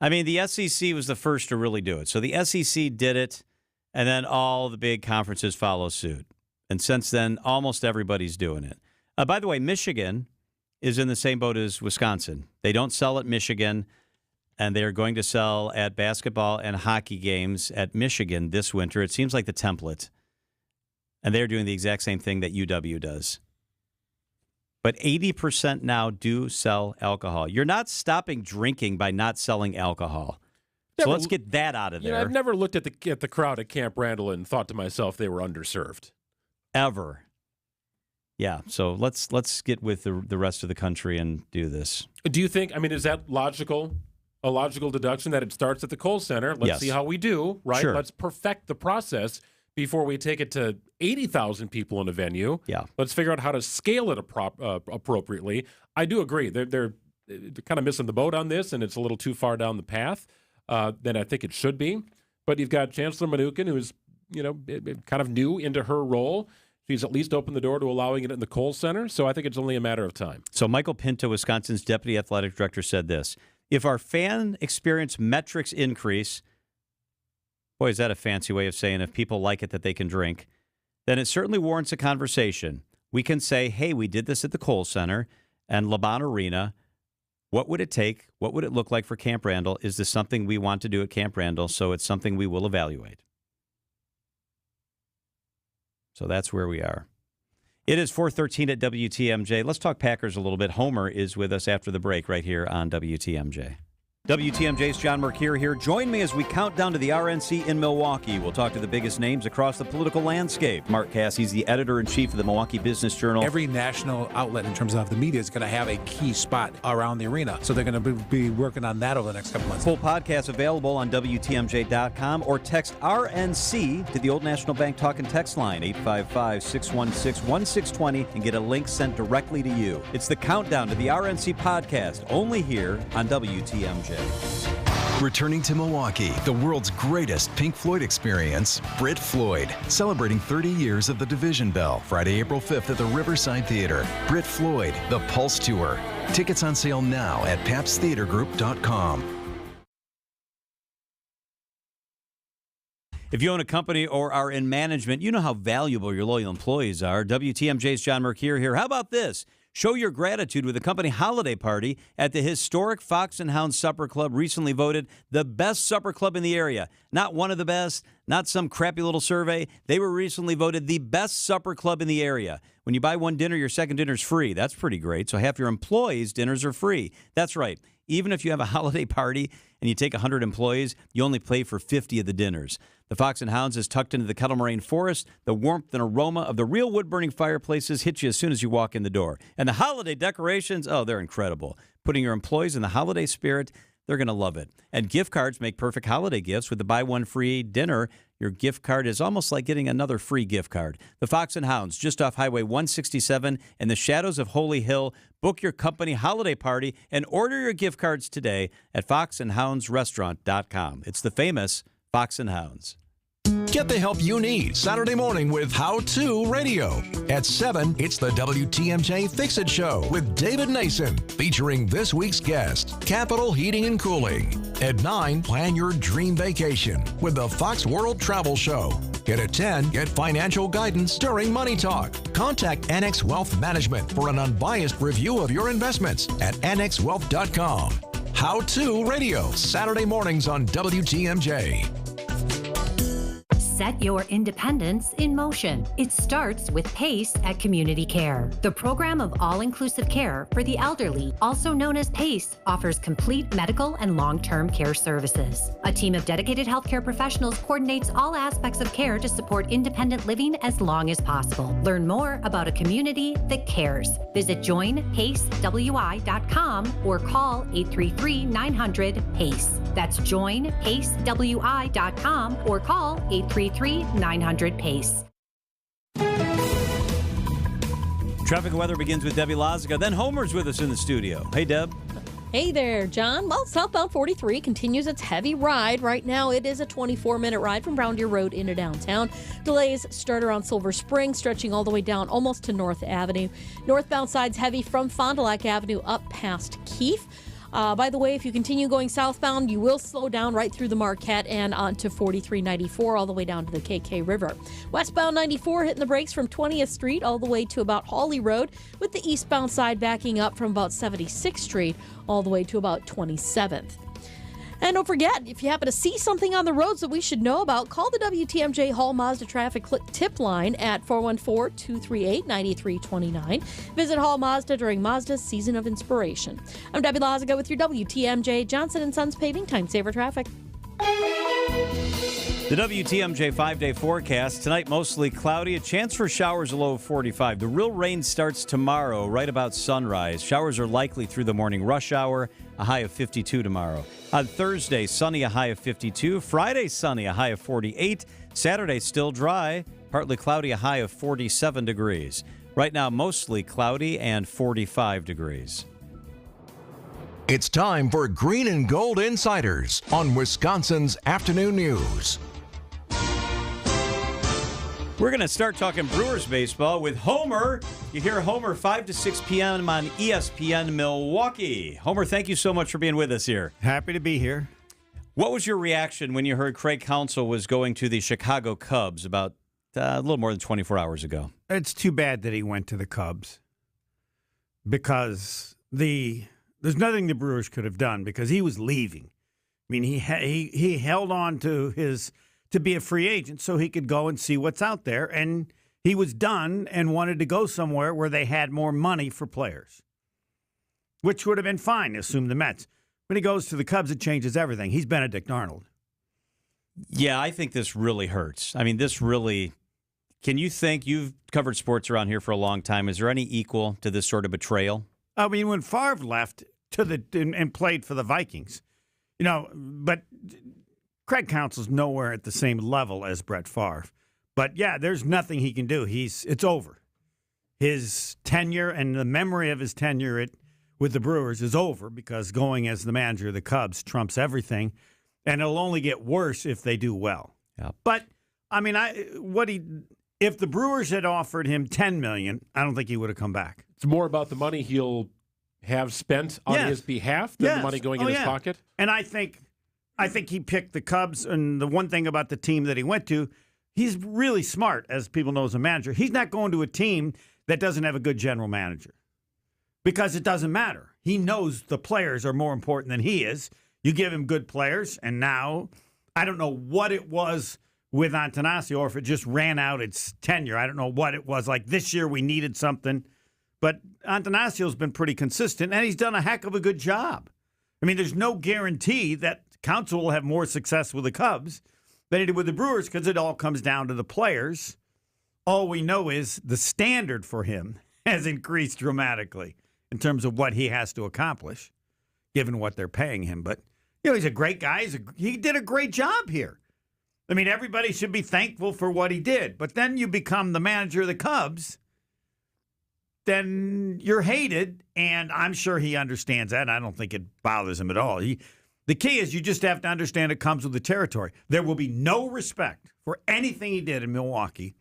I mean, the SEC was the first to really do it. So the SEC did it, and then all the big conferences follow suit. And since then, almost everybody's doing it. By the way, Michigan is in the same boat as Wisconsin. They don't sell at Michigan, and they are going to sell at basketball and hockey games at Michigan this winter. It seems like the template. And they're doing the exact same thing that UW does. But 80% now do sell alcohol. You're not stopping drinking by not selling alcohol. So let's get that out of there. I've never looked at the crowd at Camp Randall and thought to myself they were underserved. Ever. Yeah, so let's get with the rest of the country and do this. Do you think, is that logical? A logical deduction that it starts at the Kohl Center. Let's see how we do, right? Sure. Let's perfect the process before we take it to 80,000 people in a venue. Yeah. Let's figure out how to scale it appropriately. I do agree. They're kind of missing the boat on this, and it's a little too far down the path than I think it should be. But you've got Chancellor Mnuchin, who's kind of new into her role. She's at least opened the door to allowing it in the Kohl Center, so I think it's only a matter of time. So Michael Pinto, Wisconsin's deputy athletic director, said this. If our fan experience metrics increase, boy, is that a fancy way of saying if people like it that they can drink, then it certainly warrants a conversation. We can say, hey, we did this at the Kohl Center and LeBron Arena. What would it take? What would it look like for Camp Randall? Is this something we want to do at Camp Randall? So it's something we will evaluate. So that's where we are. It is 4:13 at WTMJ. Let's talk Packers a little bit. Homer is with us after the break right here on WTMJ. WTMJ's John Mercure here. Join me as we count down to the RNC in Milwaukee. We'll talk to the biggest names across the political landscape. Mark Cassie's the editor-in-chief of the Milwaukee Business Journal. Every national outlet in terms of the media is going to have a key spot around the arena. So they're going to be working on that over the next couple months. Full podcast available on WTMJ.com or text RNC to the Old National Bank talk and text line 855-616-1620 and get a link sent directly to you. It's the countdown to the RNC podcast, only here on WTMJ. Returning to Milwaukee, the world's greatest Pink Floyd experience, Brit Floyd, celebrating 30 years of the Division Bell, Friday, April 5th at the Riverside Theater. Brit Floyd, The Pulse Tour. Tickets on sale now at papstheatergroup.com. If you own a company or are in management, you know how valuable your loyal employees are. WTMJ's John Mercure here. How about this? Show your gratitude with a company holiday party at the historic Fox and Hound Supper Club, recently voted the best supper club in the area. Not one of the best, not some crappy little survey. They were recently voted the best supper club in the area. When you buy one dinner, your second dinner's free. That's pretty great. So half your employees' dinners are free. That's right. Even if you have a holiday party and you take 100 employees, you only pay for 50 of the dinners. The Fox and Hounds is tucked into the Kettle Moraine Forest. The warmth and aroma of the real wood-burning fireplaces hit you as soon as you walk in the door. And the holiday decorations, oh, they're incredible. Putting your employees in the holiday spirit, they're going to love it. And gift cards make perfect holiday gifts. With the buy one free dinner, your gift card is almost like getting another free gift card. The Fox and Hounds, just off Highway 167 in the shadows of Holy Hill. Book your company holiday party and order your gift cards today at foxandhoundsrestaurant.com. It's the famous Fox and Hounds. Get the help you need Saturday morning with How To Radio. At 7, it's the WTMJ Fix-It Show with David Nason, featuring this week's guest, Capital Heating and Cooling. At 9, plan your dream vacation with the Fox World Travel Show. And at 10, get financial guidance during Money Talk. Contact Annex Wealth Management for an unbiased review of your investments at annexwealth.com. How To Radio, Saturday mornings on WTMJ. Set your independence in motion. It starts with PACE at Community Care. The program of all-inclusive care for the elderly, also known as PACE, offers complete medical and long-term care services. A team of dedicated healthcare professionals coordinates all aspects of care to support independent living as long as possible. Learn more about a community that cares. Visit joinpacewi.com or call 833-900-PACE. That's joinpacewi.com or call 833-900-PACE. Traffic and weather begins with Debbie Lazica. Then Homer's with us in the studio. Hey, Deb. Hey there, John. Well, southbound 43 continues its heavy ride. Right now, it is a 24-minute ride from Brown Deer Road into downtown. Delays start around Silver Spring, stretching all the way down almost to North Avenue. Northbound side's heavy from Fond du Lac Avenue up past Keefe. By the way, if you continue going southbound, you will slow down right through the Marquette and onto 4394 all the way down to the KK River. Westbound 94 hitting the brakes from 20th Street all the way to about Hawley Road, with the eastbound side backing up from about 76th Street all the way to about 27th. And don't forget, if you happen to see something on the roads that we should know about, call the WTMJ Hall Mazda Traffic Tip line at 414-238-9329. Visit Hall Mazda during Mazda's Season of Inspiration. I'm Debbie Lazica with your WTMJ Johnson & Sons Paving Time Saver Traffic. The WTMJ 5-day forecast. Tonight, mostly cloudy. A chance for showers, a low of 45. The real rain starts tomorrow, right about sunrise. Showers are likely through the morning rush hour, a high of 52 tomorrow. On Thursday, sunny, a high of 52. Friday, sunny, a high of 48. Saturday, still dry, partly cloudy, a high of 47 degrees. Right now, mostly cloudy and 45 degrees. It's time for Green and Gold Insiders on Wisconsin's Afternoon News. We're going to start talking Brewers baseball with Homer. You hear Homer 5 to 6 p.m. on ESPN Milwaukee. Homer, thank you so much for being with us here. Happy to be here. What was your reaction when you heard Craig Counsell was going to the Chicago Cubs about a little more than 24 hours ago? It's too bad that he went to the Cubs because there's nothing the Brewers could have done because he was leaving. I mean, he held on to be a free agent so he could go and see what's out there, and he was done and wanted to go somewhere where they had more money for players, which would have been fine, assume the Mets. When he goes to the Cubs, it changes everything. He's Benedict Arnold. Yeah, I think this really hurts. I mean, this really... Can you think, you've covered sports around here for a long time, is there any equal to this sort of betrayal? I mean, when Favre left and played for the Vikings, but Craig Counsell's nowhere at the same level as Brett Favre. But, yeah, there's nothing he can do. It's over. His tenure and the memory of his tenure with the Brewers is over because going as the manager of the Cubs trumps everything, and it'll only get worse if they do well. Yep. But, I mean, if the Brewers had offered him $10 million, I don't think he would have come back. It's more about the money he'll have spent on his behalf than the money going in his pocket? And I think I think he picked the Cubs, and the one thing about the team that he went to, he's really smart, as people know as a manager. He's not going to a team that doesn't have a good general manager because it doesn't matter. He knows the players are more important than he is. You give him good players, and now I don't know what it was with Antanasio or if it just ran out its tenure. I don't know what it was. Like this year we needed something. But Antanasio's been pretty consistent, and he's done a heck of a good job. I mean, there's no guarantee that Counsell will have more success with the Cubs than he did with the Brewers because it all comes down to the players. All we know is the standard for him has increased dramatically in terms of what he has to accomplish, given what they're paying him. But, he's a great guy. He did a great job here. I mean, everybody should be thankful for what he did. But then you become the manager of the Cubs, then you're hated, and I'm sure he understands that. I don't think it bothers him at all. The key is you just have to understand it comes with the territory. There will be no respect for anything he did in Milwaukee,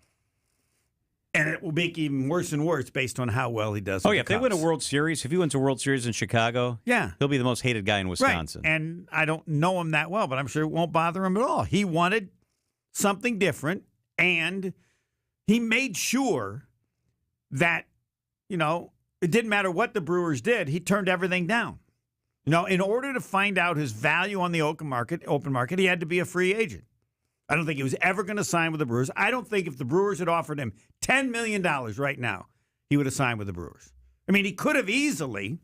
and it will make even worse and worse based on how well he does. If they win a World Series, if he wins a World Series in Chicago, he'll be the most hated guy in Wisconsin. Right. And I don't know him that well, but I'm sure it won't bother him at all. He wanted something different, and he made sure that, it didn't matter what the Brewers did. He turned everything down. In order to find out his value on the open market, he had to be a free agent. I don't think he was ever going to sign with the Brewers. I don't think if the Brewers had offered him $10 million right now, he would have signed with the Brewers. I mean, he could have easily,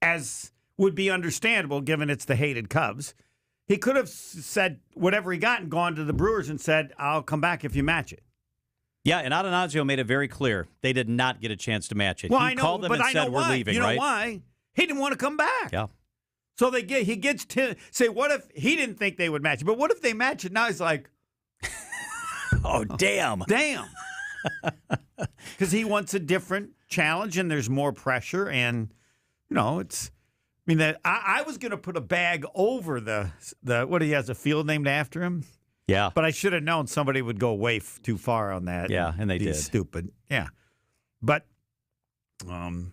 as would be understandable given it's the hated Cubs, he could have said whatever he got and gone to the Brewers and said, I'll come back if you match it. Yeah, and Atanasio made it very clear they did not get a chance to match it. Well, he called them and said, we're leaving, you know right? why? He didn't want to come back. Yeah. So he gets to say, what if he didn't think they would match it? But what if they match it? Now he's like, oh, damn. Damn. Because he wants a different challenge and there's more pressure. And, I was going to put a bag over the what he has a field named after him. Yeah. But I should have known somebody would go way too far on that. Yeah, and they did. Stupid. Yeah. But, and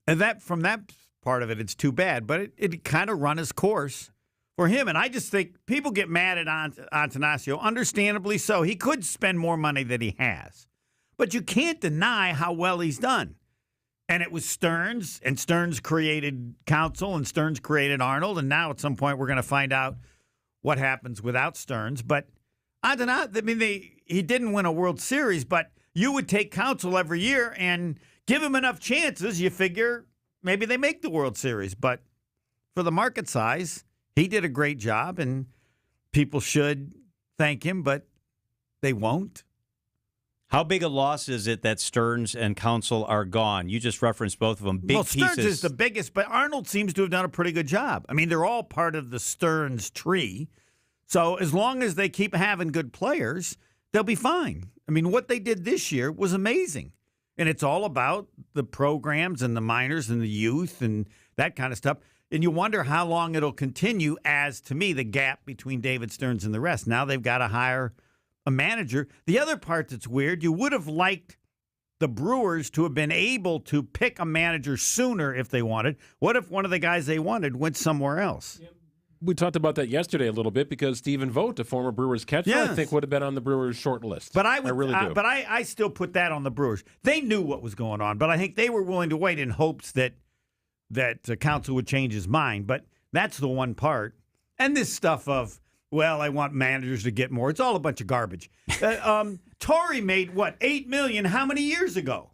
that from that part of it, it's too bad. But it kind of run its course for him. And I just think people get mad at Antanasio, understandably so. He could spend more money than he has. But you can't deny how well he's done. And it was Stearns, and Stearns created Counsell, and Stearns created Arnold. And now at some point we're going to find out what happens without Stearns. But he didn't win a World Series, but you would take Counsell every year and give him enough chances. You figure maybe they make the World Series. But for the market size, he did a great job, and people should thank him, but they won't. How big a loss is it that Stearns and Counsell are gone? You just referenced both of them. Big Stearns pieces. is the biggest, but Arnold seems to have done a pretty good job. I mean, they're all part of the Stearns tree. So as long as they keep having good players, they'll be fine. I mean, what they did this year was amazing. And it's all about the programs and the minors and the youth and that kind of stuff. And you wonder how long it'll continue as, to me, the gap between David Stearns and the rest. Now they've got to hire a manager. The other part that's weird, you would have liked the Brewers to have been able to pick a manager sooner if they wanted. What if one of the guys they wanted went somewhere else? We talked about that yesterday a little bit because Stephen Vogt, a former Brewers catcher, I think would have been on the Brewers short list. But I really do. But I still put that on the Brewers. They knew what was going on, but I think they were willing to wait in hopes that Counsell would change his mind. But that's the one part. And this stuff of, well, I want managers to get more. It's all a bunch of garbage. Torrey made, $8 million how many years ago?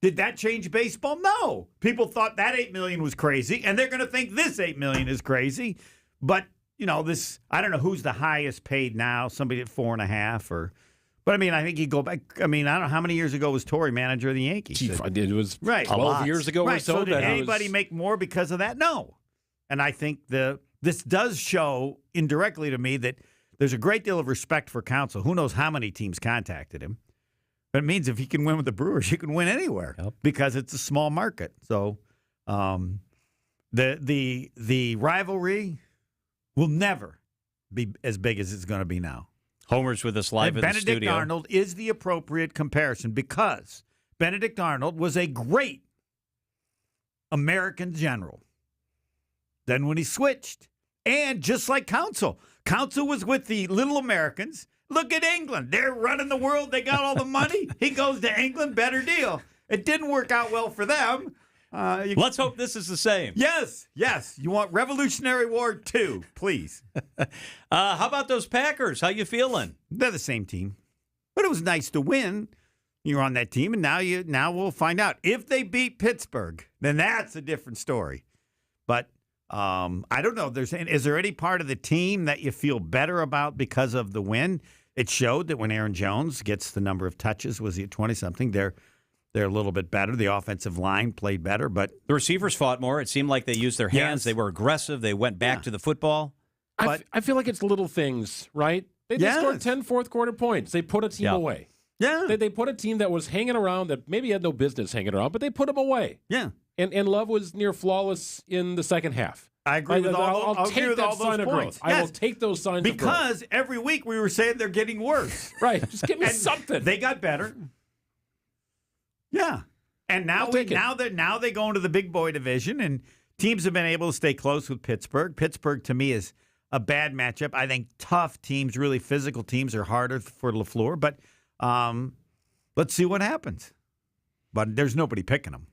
Did that change baseball? No. People thought that $8 million was crazy, and they're going to think this $8 million is crazy. But, this, I don't know who's the highest paid now, somebody at 4.5 but I mean, I think you go back. I mean, I don't know how many years ago was Torrey manager of the Yankees. It was right 12 years ago or so. So did anybody make more because of that? No. And I think this does show indirectly to me that there's a great deal of respect for Counsell. Who knows how many teams contacted him? But it means if he can win with the Brewers, he can win anywhere because it's a small market. So the rivalry will never be as big as it's going to be now. Homer's with us live in the studio. Benedict Arnold is the appropriate comparison because Benedict Arnold was a great American general. Then when he switched And just like Council was with the Little Americans. Look at England. They're running the world. They got all the money. He goes to England, better deal. It didn't work out well for them. Let's hope this is the same. Yes. You want Revolutionary War 2, please. How about those Packers? How you feeling? They're the same team. But it was nice to win. You're on that team, and now we'll find out. If they beat Pittsburgh, then that's a different story. But I don't know. Is there any part of the team that you feel better about because of the win? It showed that when Aaron Jones gets the number of touches, was he at 20-something, they're a little bit better. The offensive line played better, but the receivers fought more. It seemed like they used their hands. Yes. They were aggressive. They went back to the football. But I feel like it's little things, right? They scored 10 fourth-quarter points. They put a team away. Yeah. They put a team that was hanging around that maybe had no business hanging around, but they put them away. Yeah. And Love was near flawless in the second half. I agree with all those. I'll take that sign of growth. I will take those signs of growth. Because every week we were saying they're getting worse. Right. Just give me something. They got better. Yeah. And now they go into the big boy division, and teams have been able to stay close with Pittsburgh. Pittsburgh, to me, is a bad matchup. I think tough teams, really physical teams, are harder for LaFleur. But let's see what happens. But there's nobody picking them.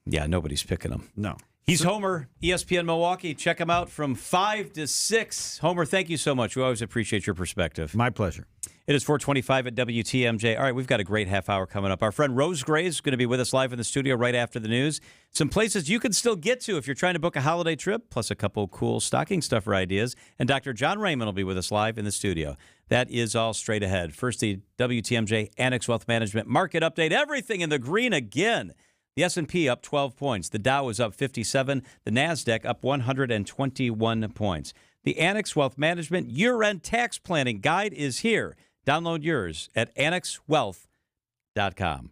Yeah, nobody's picking them. No. He's Homer, ESPN Milwaukee. Check him out from 5 to 6. Homer, thank you so much. We always appreciate your perspective. My pleasure. It is 4:25 at WTMJ. All right, we've got a great half hour coming up. Our friend Rose Gray is going to be with us live in the studio right after the news. Some places you can still get to if you're trying to book a holiday trip, plus a couple cool stocking stuffer ideas. And Dr. John Raymond will be with us live in the studio. That is all straight ahead. First, the WTMJ Annex Wealth Management Market Update. Everything in the green again. The S&P up 12 points. The Dow is up 57. The NASDAQ up 121 points. The Annex Wealth Management Year-End Tax Planning Guide is here. Download yours at annexwealth.com.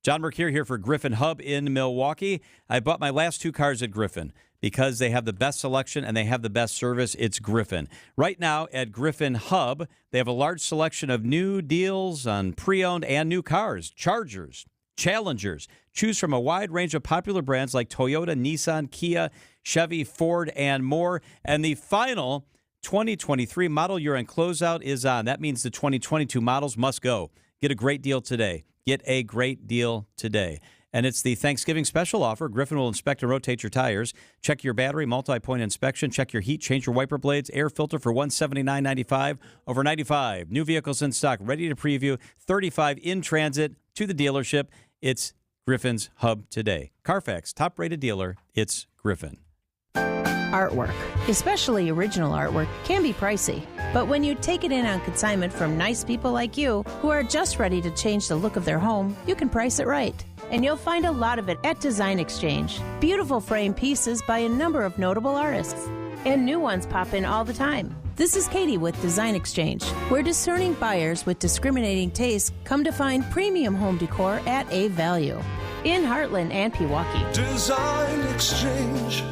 John Mercure here for Griffin Hub in Milwaukee. I bought my last 2 cars at Griffin because they have the best selection and they have the best service. It's Griffin. Right now at Griffin Hub, they have a large selection of new deals on pre-owned and new cars, Chargers, Challengers. Choose from a wide range of popular brands like Toyota, Nissan, Kia, Chevy, Ford, and more. And the final 2023 model year-end closeout is on. That means the 2022 models must go. Get a great deal today. Get a great deal today. And it's the Thanksgiving special offer. Griffin will inspect and rotate your tires, check your battery, multi-point inspection, check your heat, change your wiper blades, air filter for $179.95 over $95. New vehicles in stock, ready to preview, 35 in transit to the dealership. It's Griffin's Hub today. Carfax, top-rated dealer. It's Griffin. Artwork, especially original artwork, can be pricey. But when you take it in on consignment from nice people like you who are just ready to change the look of their home, you can price it right. And you'll find a lot of it at Design Exchange. Beautiful frame pieces by a number of notable artists. And new ones pop in all the time. This is Katie with Design Exchange, where discerning buyers with discriminating tastes come to find premium home decor at a value. In Heartland and Pewaukee. Design Exchange.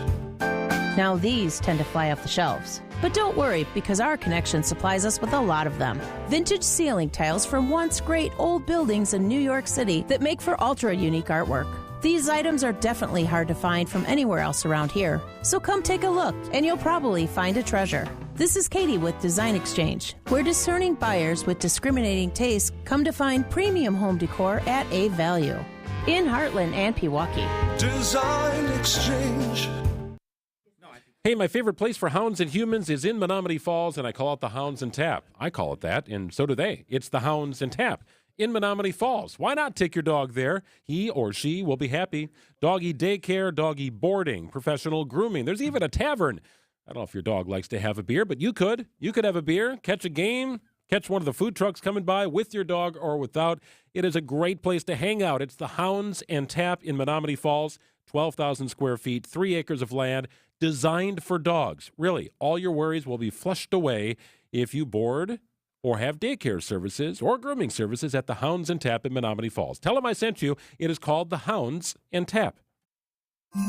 Now these tend to fly off the shelves. But don't worry, because our connection supplies us with a lot of them. Vintage ceiling tiles from once great old buildings in New York City that make for ultra-unique artwork. These items are definitely hard to find from anywhere else around here. So come take a look, and you'll probably find a treasure. This is Katie with Design Exchange, where discerning buyers with discriminating tastes come to find premium home decor at a value. In Heartland and Pewaukee. Design Exchange. Hey, my favorite place for hounds and humans is in Menominee Falls, and I call it the Hounds and Tap. I call it that, and so do they. It's the Hounds and Tap in Menominee Falls. Why not take your dog there? He or she will be happy. Doggy daycare, doggy boarding, professional grooming. There's even a tavern. I don't know if your dog likes to have a beer, but you could. You could have a beer, catch a game, catch one of the food trucks coming by with your dog or without. It is a great place to hang out. It's the Hounds and Tap in Menominee Falls, 12,000 square feet, 3 acres of land, designed for dogs. Really, all your worries will be flushed away if you board or have daycare services or grooming services at the Hounds and Tap in Menominee Falls. Tell them I sent you. It is called the Hounds and Tap.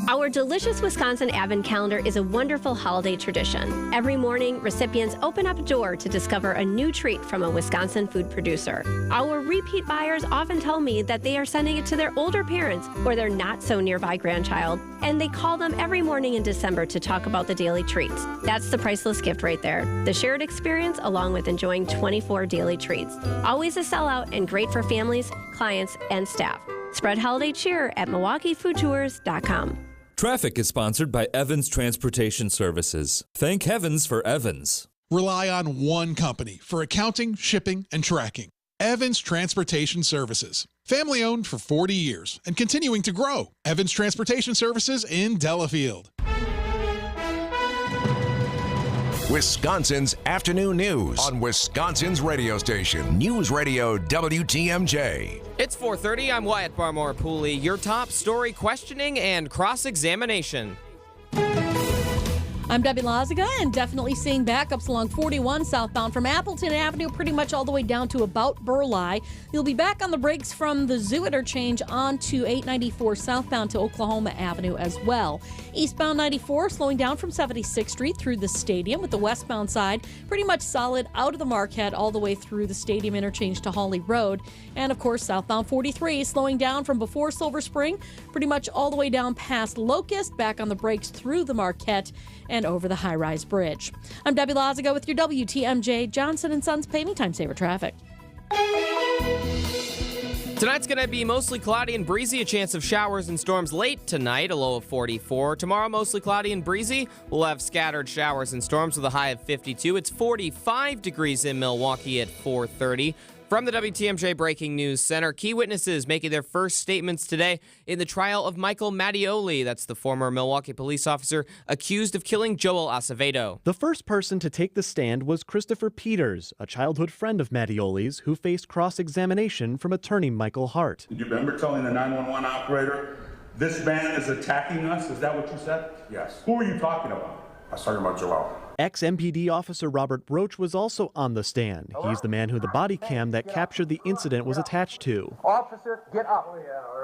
Our delicious Wisconsin Advent calendar is a wonderful holiday tradition. Every morning, recipients open up a door to discover a new treat from a Wisconsin food producer. Our repeat buyers often tell me that they are sending it to their older parents or their not-so-nearby grandchild, and they call them every morning in December to talk about the daily treats. That's the priceless gift right there. The shared experience along with enjoying 24 daily treats. Always a sellout and great for families, clients, and staff. Spread holiday cheer at MilwaukeeFoodTours.com. Traffic is sponsored by Evans Transportation Services. Thank heavens for Evans. Rely on one company for accounting, shipping, and tracking. Evans Transportation Services. Family owned for 40 years and continuing to grow. Evans Transportation Services in Delafield. Wisconsin's afternoon news on Wisconsin's radio station, News Radio WTMJ. It's 4:30. I'm Wyatt Barmore Pooley. Your top story: questioning and cross-examination. I'm Debbie Lazaga, and definitely seeing backups along 41 southbound from Appleton Avenue pretty much all the way down to about Burleigh. You'll be back on the brakes from the Zoo interchange on to 894 southbound to Oklahoma Avenue as well. Eastbound 94 slowing down from 76th Street through the stadium, with the westbound side pretty much solid out of the Marquette all the way through the stadium interchange to Hawley Road. And of course, southbound 43 slowing down from before Silver Spring pretty much all the way down past Locust, back on the brakes through the Marquette and over the high-rise bridge. I'm Debbie Lazaga with your WTMJ Johnson & Sons Paving Time Saver Traffic. Tonight's going to be mostly cloudy and breezy, a chance of showers and storms late tonight, a low of 44. Tomorrow, mostly cloudy and breezy. We'll have scattered showers and storms with a high of 52. It's 45 degrees in Milwaukee at 4:30. From the WTMJ Breaking News Center, key witnesses making their first statements today in the trial of Michael Mattioli. That's the former Milwaukee police officer accused of killing Joel Acevedo. The first person to take the stand was Christopher Peters, a childhood friend of Mattioli's who faced cross-examination from attorney Michael Hart. Did you remember telling the 911 operator, this man is attacking us? Is that what you said? Yes. Who are you talking about? I was talking about Joel. Ex-MPD officer Robert Broach was also on the stand. He's the man who the body cam that captured the incident was attached to. Officer, get up.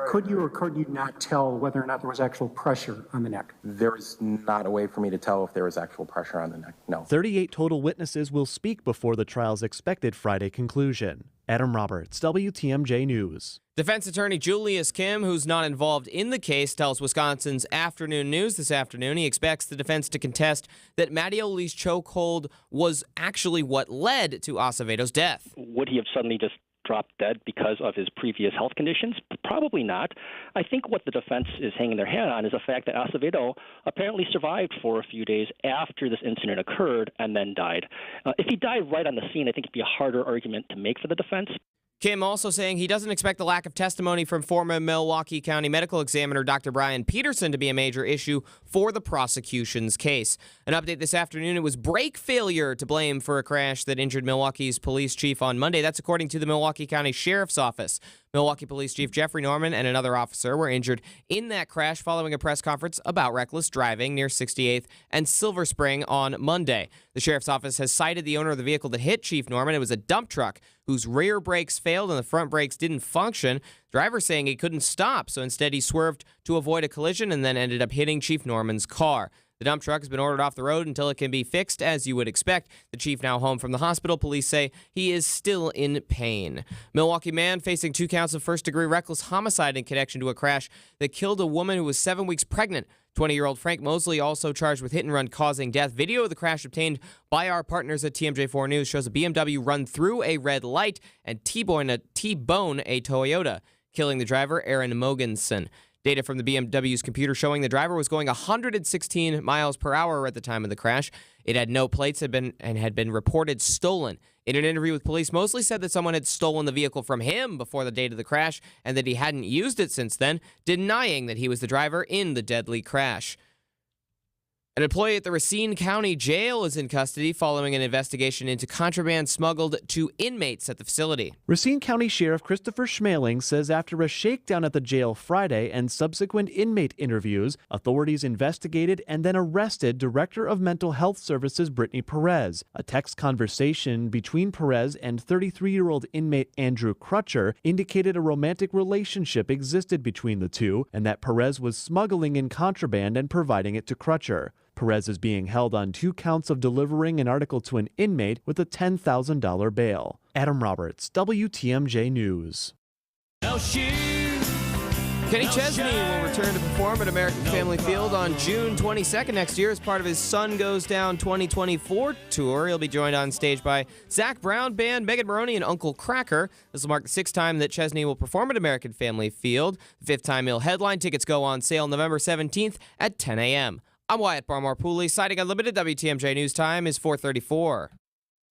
Could you or could you not tell whether or not there was actual pressure on the neck? There's not a way for me to tell if there was actual pressure on the neck, no. 38 total witnesses will speak before the trial's expected Friday conclusion. Adam Roberts, WTMJ News. Defense attorney Julius Kim, who's not involved in the case, tells Wisconsin's Afternoon News this afternoon he expects the defense to contest that Mattioli's chokehold was actually what led to Acevedo's death. Would he have suddenly just dropped dead because of his previous health conditions? Probably not. I think what the defense is hanging their hat on is the fact that Acevedo apparently survived for a few days after this incident occurred and then died. If he died right on the scene, I think it'd be a harder argument to make for the defense. Kim also saying he doesn't expect the lack of testimony from former Milwaukee County Medical Examiner Dr. Brian Peterson to be a major issue for the prosecution's case. An update this afternoon, it was brake failure to blame for a crash that injured Milwaukee's police chief on Monday. That's according to the Milwaukee County Sheriff's Office. Milwaukee Police Chief Jeffrey Norman and another officer were injured in that crash following a press conference about reckless driving near 68th and Silver Spring on Monday. The Sheriff's Office has cited the owner of the vehicle that hit Chief Norman. It was a dump truck whose rear brakes failed and the front brakes didn't function. Driver saying he couldn't stop, so instead he swerved to avoid a collision and then ended up hitting Chief Norman's car. The dump truck has been ordered off the road until it can be fixed, as you would expect. The chief now home from the hospital. Police say he is still in pain. Milwaukee man facing 2 counts of first-degree reckless homicide in connection to a crash that killed a woman who was 7 weeks pregnant. 20-year-old Frank Mosley also charged with hit-and-run causing death. Video of the crash obtained by our partners at TMJ4 News shows a BMW run through a red light and T-bone a Toyota, killing the driver, Aaron Mogensen. Data from the BMW's computer showing the driver was going 116 miles per hour at the time of the crash. It had no plates and had been reported stolen. In an interview with police, Mosley said that someone had stolen the vehicle from him before the date of the crash and that he hadn't used it since then, denying that he was the driver in the deadly crash. An employee at the Racine County Jail is in custody following an investigation into contraband smuggled to inmates at the facility. Racine County Sheriff Christopher Schmaling says after a shakedown at the jail Friday and subsequent inmate interviews, authorities investigated and then arrested Director of Mental Health Services Brittany Perez. A text conversation between Perez and 33-year-old inmate Andrew Crutcher indicated a romantic relationship existed between the two and that Perez was smuggling in contraband and providing it to Crutcher. Perez is being held on 2 counts of delivering an article to an inmate with a $10,000 bail. Adam Roberts, WTMJ News. Kenny Chesney will return to perform at American Family Field on June 22nd next year as part of his Sun Goes Down 2024 tour. He'll be joined on stage by Zach Brown Band, Megan Maroney, and Uncle Cracker. This will mark the 6th time that Chesney will perform at American Family Field. The 5th time he'll headline. Tickets go on sale November 17th at 10 a.m. I'm Wyatt Barmore-Pooley. Citing Unlimited, WTMJ News Time is 4:34.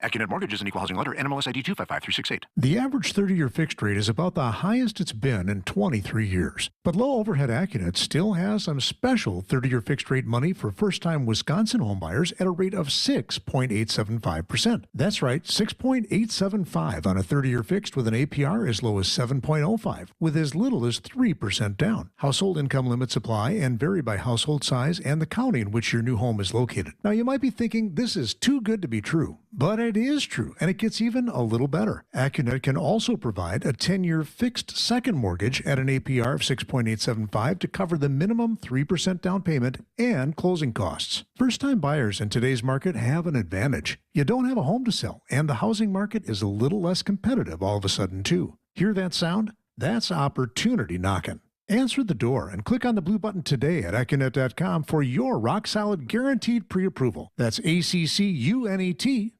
AccuNet Mortgage is an equal housing lender. NMLS ID 255368. The average 30-year fixed rate is about the highest it's been in 23 years. But low overhead AccuNet still has some special 30-year fixed rate money for first-time Wisconsin homebuyers at a rate of 6.875%. That's right, 6.875 on a 30-year fixed with an APR as low as 7.05, with as little as 3% down. Household income limits apply and vary by household size and the county in which your new home is located. Now, you might be thinking this is too good to be true, but it is true, and it gets even a little better. AccuNet can also provide a 10-year fixed second mortgage at an APR of 6.875 to cover the minimum 3% down payment and closing costs. First-time buyers in today's market have an advantage. You don't have a home to sell, and the housing market is a little less competitive all of a sudden, too. Hear that sound? That's opportunity knocking. Answer the door and click on the blue button today at AccuNet.com for your rock-solid guaranteed pre-approval. That's ACCUNET.com.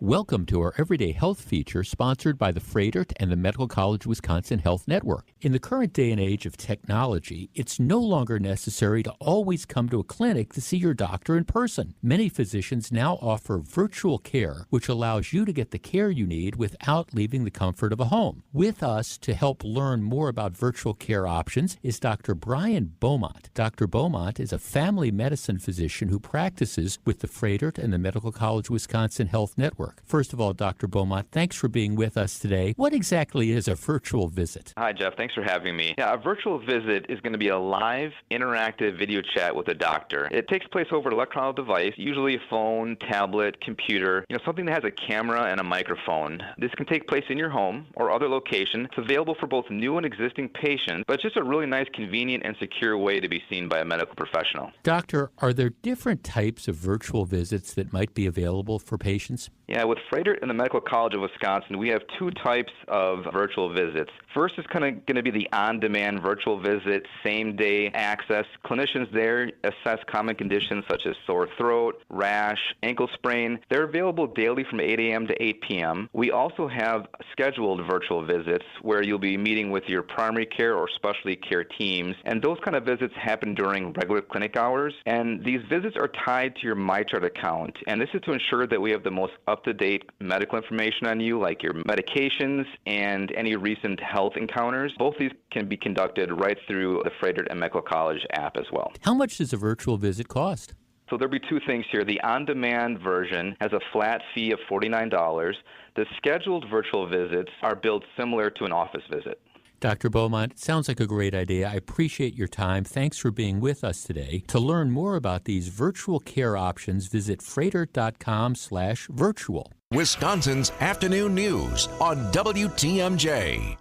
Welcome to our Everyday Health feature sponsored by the Froedtert and the Medical College Wisconsin Health Network. In the current day and age of technology, it's no longer necessary to always come to a clinic to see your doctor in person. Many physicians now offer virtual care, which allows you to get the care you need without leaving the comfort of a home. With us to help learn more about virtual care options is Dr. Brian Beaumont. Dr. Beaumont is a family medicine physician who practices with the Froedtert and the Medical College Wisconsin Health Network. First of all, Dr. Beaumont, thanks for being with us today. What exactly is a virtual visit? Hi, Jeff. Thanks for having me. Yeah, a virtual visit is going to be a live, interactive video chat with a doctor. It takes place over an electronic device, usually a phone, tablet, computer, something that has a camera and a microphone. This can take place in your home or other location. It's available for both new and existing patients, but it's just a really nice, convenient, and secure way to be seen by a medical professional. Doctor, are there different types of virtual visits that might be available for patients? Yeah, with Froedtert and the Medical College of Wisconsin, we have 2 types of virtual visits. First is going to be the on-demand virtual visit, same-day access. Clinicians there assess common conditions such as sore throat, rash, ankle sprain. They're available daily from 8 a.m. to 8 p.m. We also have scheduled virtual visits where you'll be meeting with your primary care or specialty care teams, and those kind of visits happen during regular clinic hours. And these visits are tied to your MyChart account, and this is to ensure that we have the most up-to-date medical information on you, like your medications and any recent health encounters. Both these can be conducted right through the Froedtert and Medical College app as well. How much does a virtual visit cost? So there'll be 2 things here. The on-demand version has a flat fee of $49. The scheduled virtual visits are billed similar to an office visit. Dr. Beaumont, it sounds like a great idea. I appreciate your time. Thanks for being with us today. To learn more about these virtual care options, visit Froedtert.com/virtual. Wisconsin's Afternoon News on WTMJ.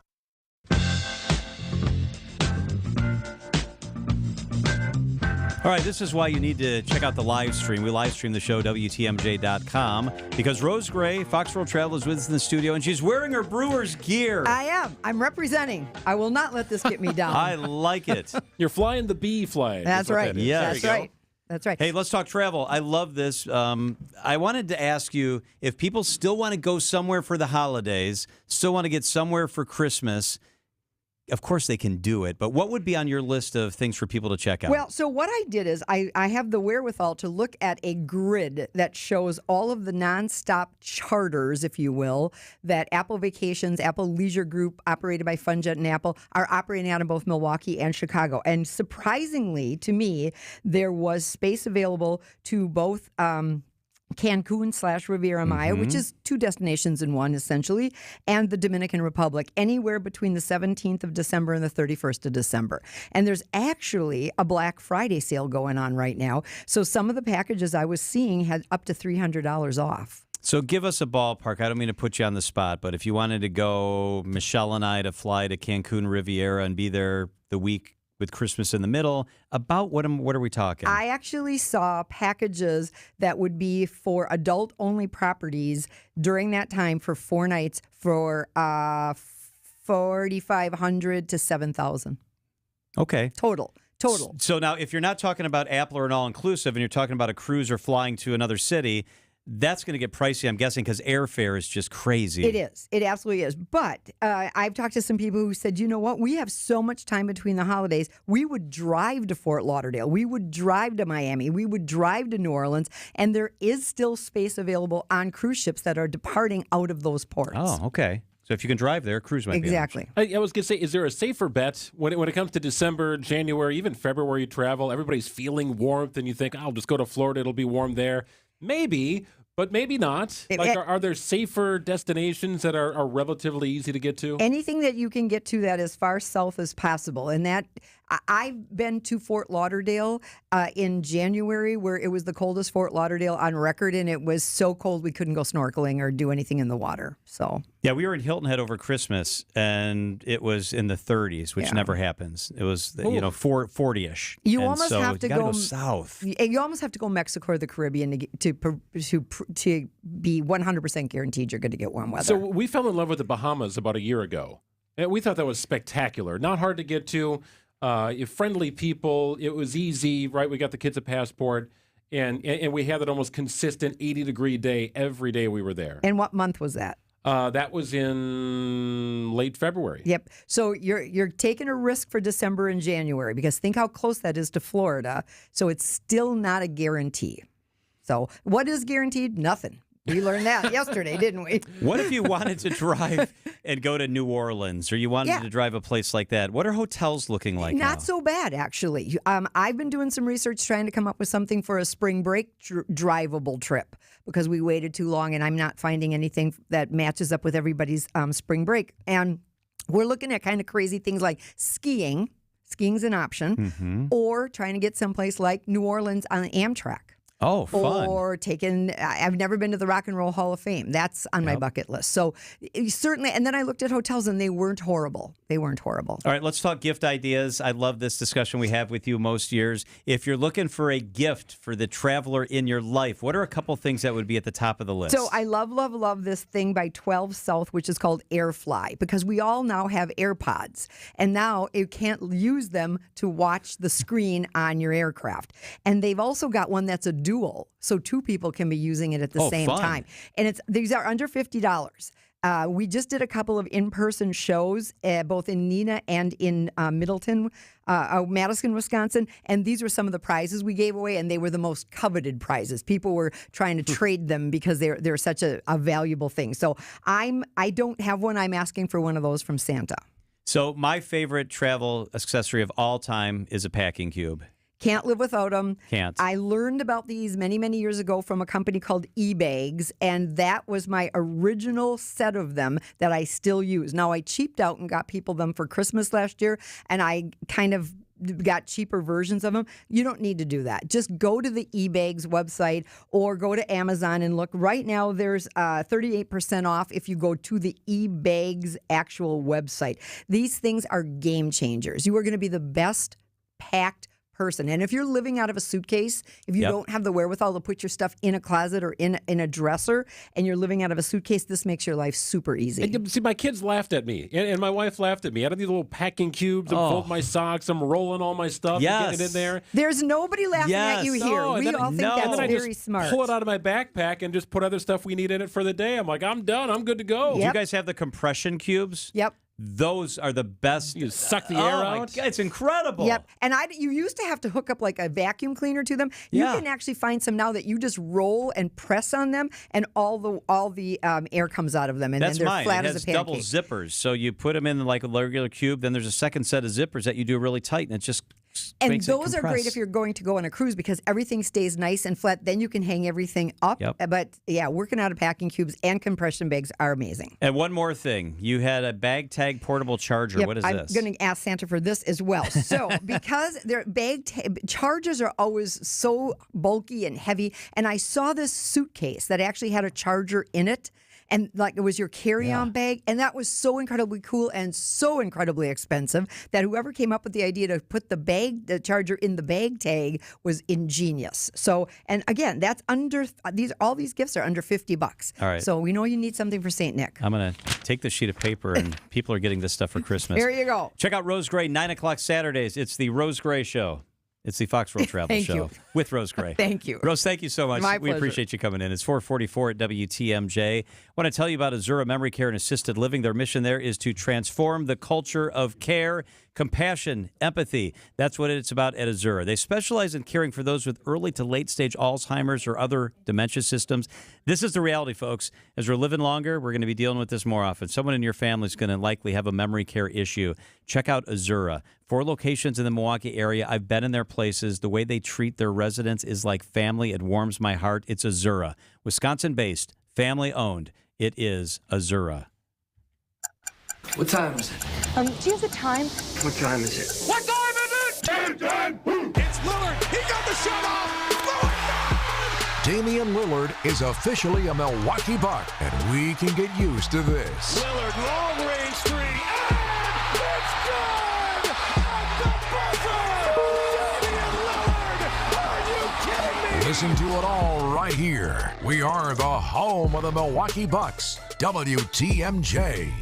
All right, this is why you need to check out the live stream. We live stream the show, WTMJ.com, because Rose Gray, Fox World Travel, is with us in the studio, and she's wearing her Brewers gear. I am. I'm representing. I will not let this get me down. I like it. You're flying the bee flag. That's right. Yes. That's right. That's right. Hey, let's talk travel. I love this. I wanted to ask you if people still want to go somewhere for the holidays, still want to get somewhere for Christmas, of course they can do it, but what would be on your list of things for people to check out? Well, so what I did is I have the wherewithal to look at a grid that shows all of the nonstop charters, if you will, that Apple Vacations, Apple Leisure Group, operated by FunJet and Apple, are operating out of both Milwaukee and Chicago. And surprisingly to me, there was space available to both Cancun/Riviera Maya, which is 2 destinations in one, essentially, and the Dominican Republic, anywhere between the 17th of December and the 31st of December. And there's actually a Black Friday sale going on right now. So some of the packages I was seeing had up to $300 off. So give us a ballpark. I don't mean to put you on the spot, but if you wanted to go, Michelle and I, to fly to Cancun Riviera and be there the week with Christmas in the middle, about what are we talking? I actually saw packages that would be for adult-only properties during that time for 4 nights for $4,500 to $7,000. Okay. Total. So now, if you're not talking about Apple or an all-inclusive, and you're talking about a cruise or flying to another city, that's going to get pricey, I'm guessing, because airfare is just crazy. It is. It absolutely is. But I've talked to some people who said, you know what? We have so much time between the holidays. We would drive to Fort Lauderdale. We would drive to Miami. We would drive to New Orleans. And there is still space available on cruise ships that are departing out of those ports. Oh, okay. So if you can drive there, cruise might be an option. I was going to say, is there a safer bet when it comes to December, January, even February travel? Everybody's feeling warmth, and you think, I'll just go to Florida. It'll be warm there. Maybe. But maybe not. Are there safer destinations that are relatively easy to get to? Anything that you can get to that as far south as possible. And that I've been to Fort Lauderdale in January, where it was the coldest Fort Lauderdale on record, and it was so cold we couldn't go snorkeling or do anything in the water. So yeah, we were in Hilton Head over Christmas, and it was in the 30s, which never happens. It was 40-ish. You almost have to go south. You almost have to go Mexico or the Caribbean to be 100% guaranteed you're going to get warm weather. So we fell in love with the Bahamas about a year ago. And we thought that was spectacular. Not hard to get to. Friendly people. It was easy, right? We got the kids a passport, and we had that almost consistent 80-degree day every day we were there. And what month was that? That was in late February. Yep. So you're taking a risk for December and January, because think how close that is to Florida. So it's still not a guarantee. So what is guaranteed? Nothing. We learned that yesterday, didn't we? What if you wanted to drive and go to New Orleans, or you wanted to drive a place like that? What are hotels looking like now? Not so bad, actually. I've been doing some research trying to come up with something for a spring break drivable trip, because we waited too long, and I'm not finding anything that matches up with everybody's spring break. And we're looking at kind of crazy things like skiing. Skiing's an option. Or trying to get someplace like New Orleans on Amtrak. Oh, fun. Or I've never been to the Rock and Roll Hall of Fame. That's on my bucket list. So certainly, and then I looked at hotels, and they weren't horrible. All right, let's talk gift ideas. I love this discussion we have with you most years. If you're looking for a gift for the traveler in your life, what are a couple things that would be at the top of the list? So I love this thing by 12 South, which is called AirFly, because we all now have AirPods, and now you can't use them to watch the screen on your aircraft. And they've also got one that's a dual, so 2 people can be using it at the same time. And these are under $50. We just did a couple of in-person shows, both in Neenah and in Madison, Wisconsin, and these were some of the prizes we gave away, and they were the most coveted prizes. People were trying to trade them because they're such a valuable thing. So I don't have one. I'm asking for one of those from Santa. So my favorite travel accessory of all time is a packing cube. Can't live without them. Can't. I learned about these many, many years ago from a company called eBags, and that was my original set of them that I still use. Now, I cheaped out and got people them for Christmas last year, and I kind of got cheaper versions of them. You don't need to do that. Just go to the eBags website or go to Amazon and look. Right now, there's 38% off if you go to the eBags actual website. These things are game changers. You are going to be the best packed person. And if you're living out of a suitcase, if you don't have the wherewithal to put your stuff in a closet or in a dresser, and you're living out of a suitcase, this makes your life super easy. And, see, my kids laughed at me, and my wife laughed at me. I had these little packing cubes. I'm folding my socks. I'm rolling all my stuff and getting it in there. There's nobody laughing at you here. We all think that's very smart. Pull it out of my backpack and just put other stuff we need in it for the day. I'm like, I'm done. I'm good to go. Do you guys have the compression cubes? Yep. Those are the best. You suck the air out. My God, it's incredible. Yep. And you used to have to hook up like a vacuum cleaner to them. You can actually find some now that you just roll and press on them, and all the air comes out of them, and That's then they're mine. flat It as has a pancake. double zippers, so you put them in like a regular cube. Then there's a second set of zippers that you do really tight, and it just And makes it those are great compress. if you're going to go on a cruise because everything stays nice and flat. Then you can hang everything up. Yep. But yeah, working out of packing cubes and compression bags are amazing. And one more thing, you had a bag tag portable charger. Yep, What is I'm this? going to ask Santa for this as well. So, because their chargers are always so bulky and heavy, and I saw this suitcase that actually had a charger in it, and like it was your carry-on bag, and that was so incredibly cool and so incredibly expensive that whoever came up with the idea to put the charger in the bag tag was ingenious. So, and again, that's all these gifts are under $50. All right. So we know you need something for St. Nick. I'm going to take the sheet of paper, and people are getting this stuff for Christmas. There you go. Check out Rose Gray, 9 o'clock Saturdays. It's the Rose Gray Show. It's the Fox World Travel Thank Show you. with Rose Gray. Thank you. Rose, thank you so much. My We pleasure. appreciate you coming in. It's 444 at WTMJ. I want to tell you about Azura Memory Care and Assisted Living. Their mission there is to transform the culture of care, compassion, empathy. That's what it's about at Azura. They specialize in caring for those with early to late stage Alzheimer's or other dementia systems. This is the reality, folks. As we're living longer, we're going to be dealing with this more often. Someone in your family is going to likely have a memory care issue. Check out Azura. 4 locations in the Milwaukee area. I've been in their places. The way they treat their residents is like family. It warms my heart. It's Azura. Wisconsin-based, family-owned. It is Azura. What time is it? Do you have the time? What time is it? What time is it? Time. It's Lillard. He got the shot off. Damian Lillard is officially a Milwaukee Buck, and we can get used to this. Lillard, long range three. And it's good! At the buzzer! Damian Lillard! Are you kidding me? Listen to it all right here. We are the home of the Milwaukee Bucks. WTMJ.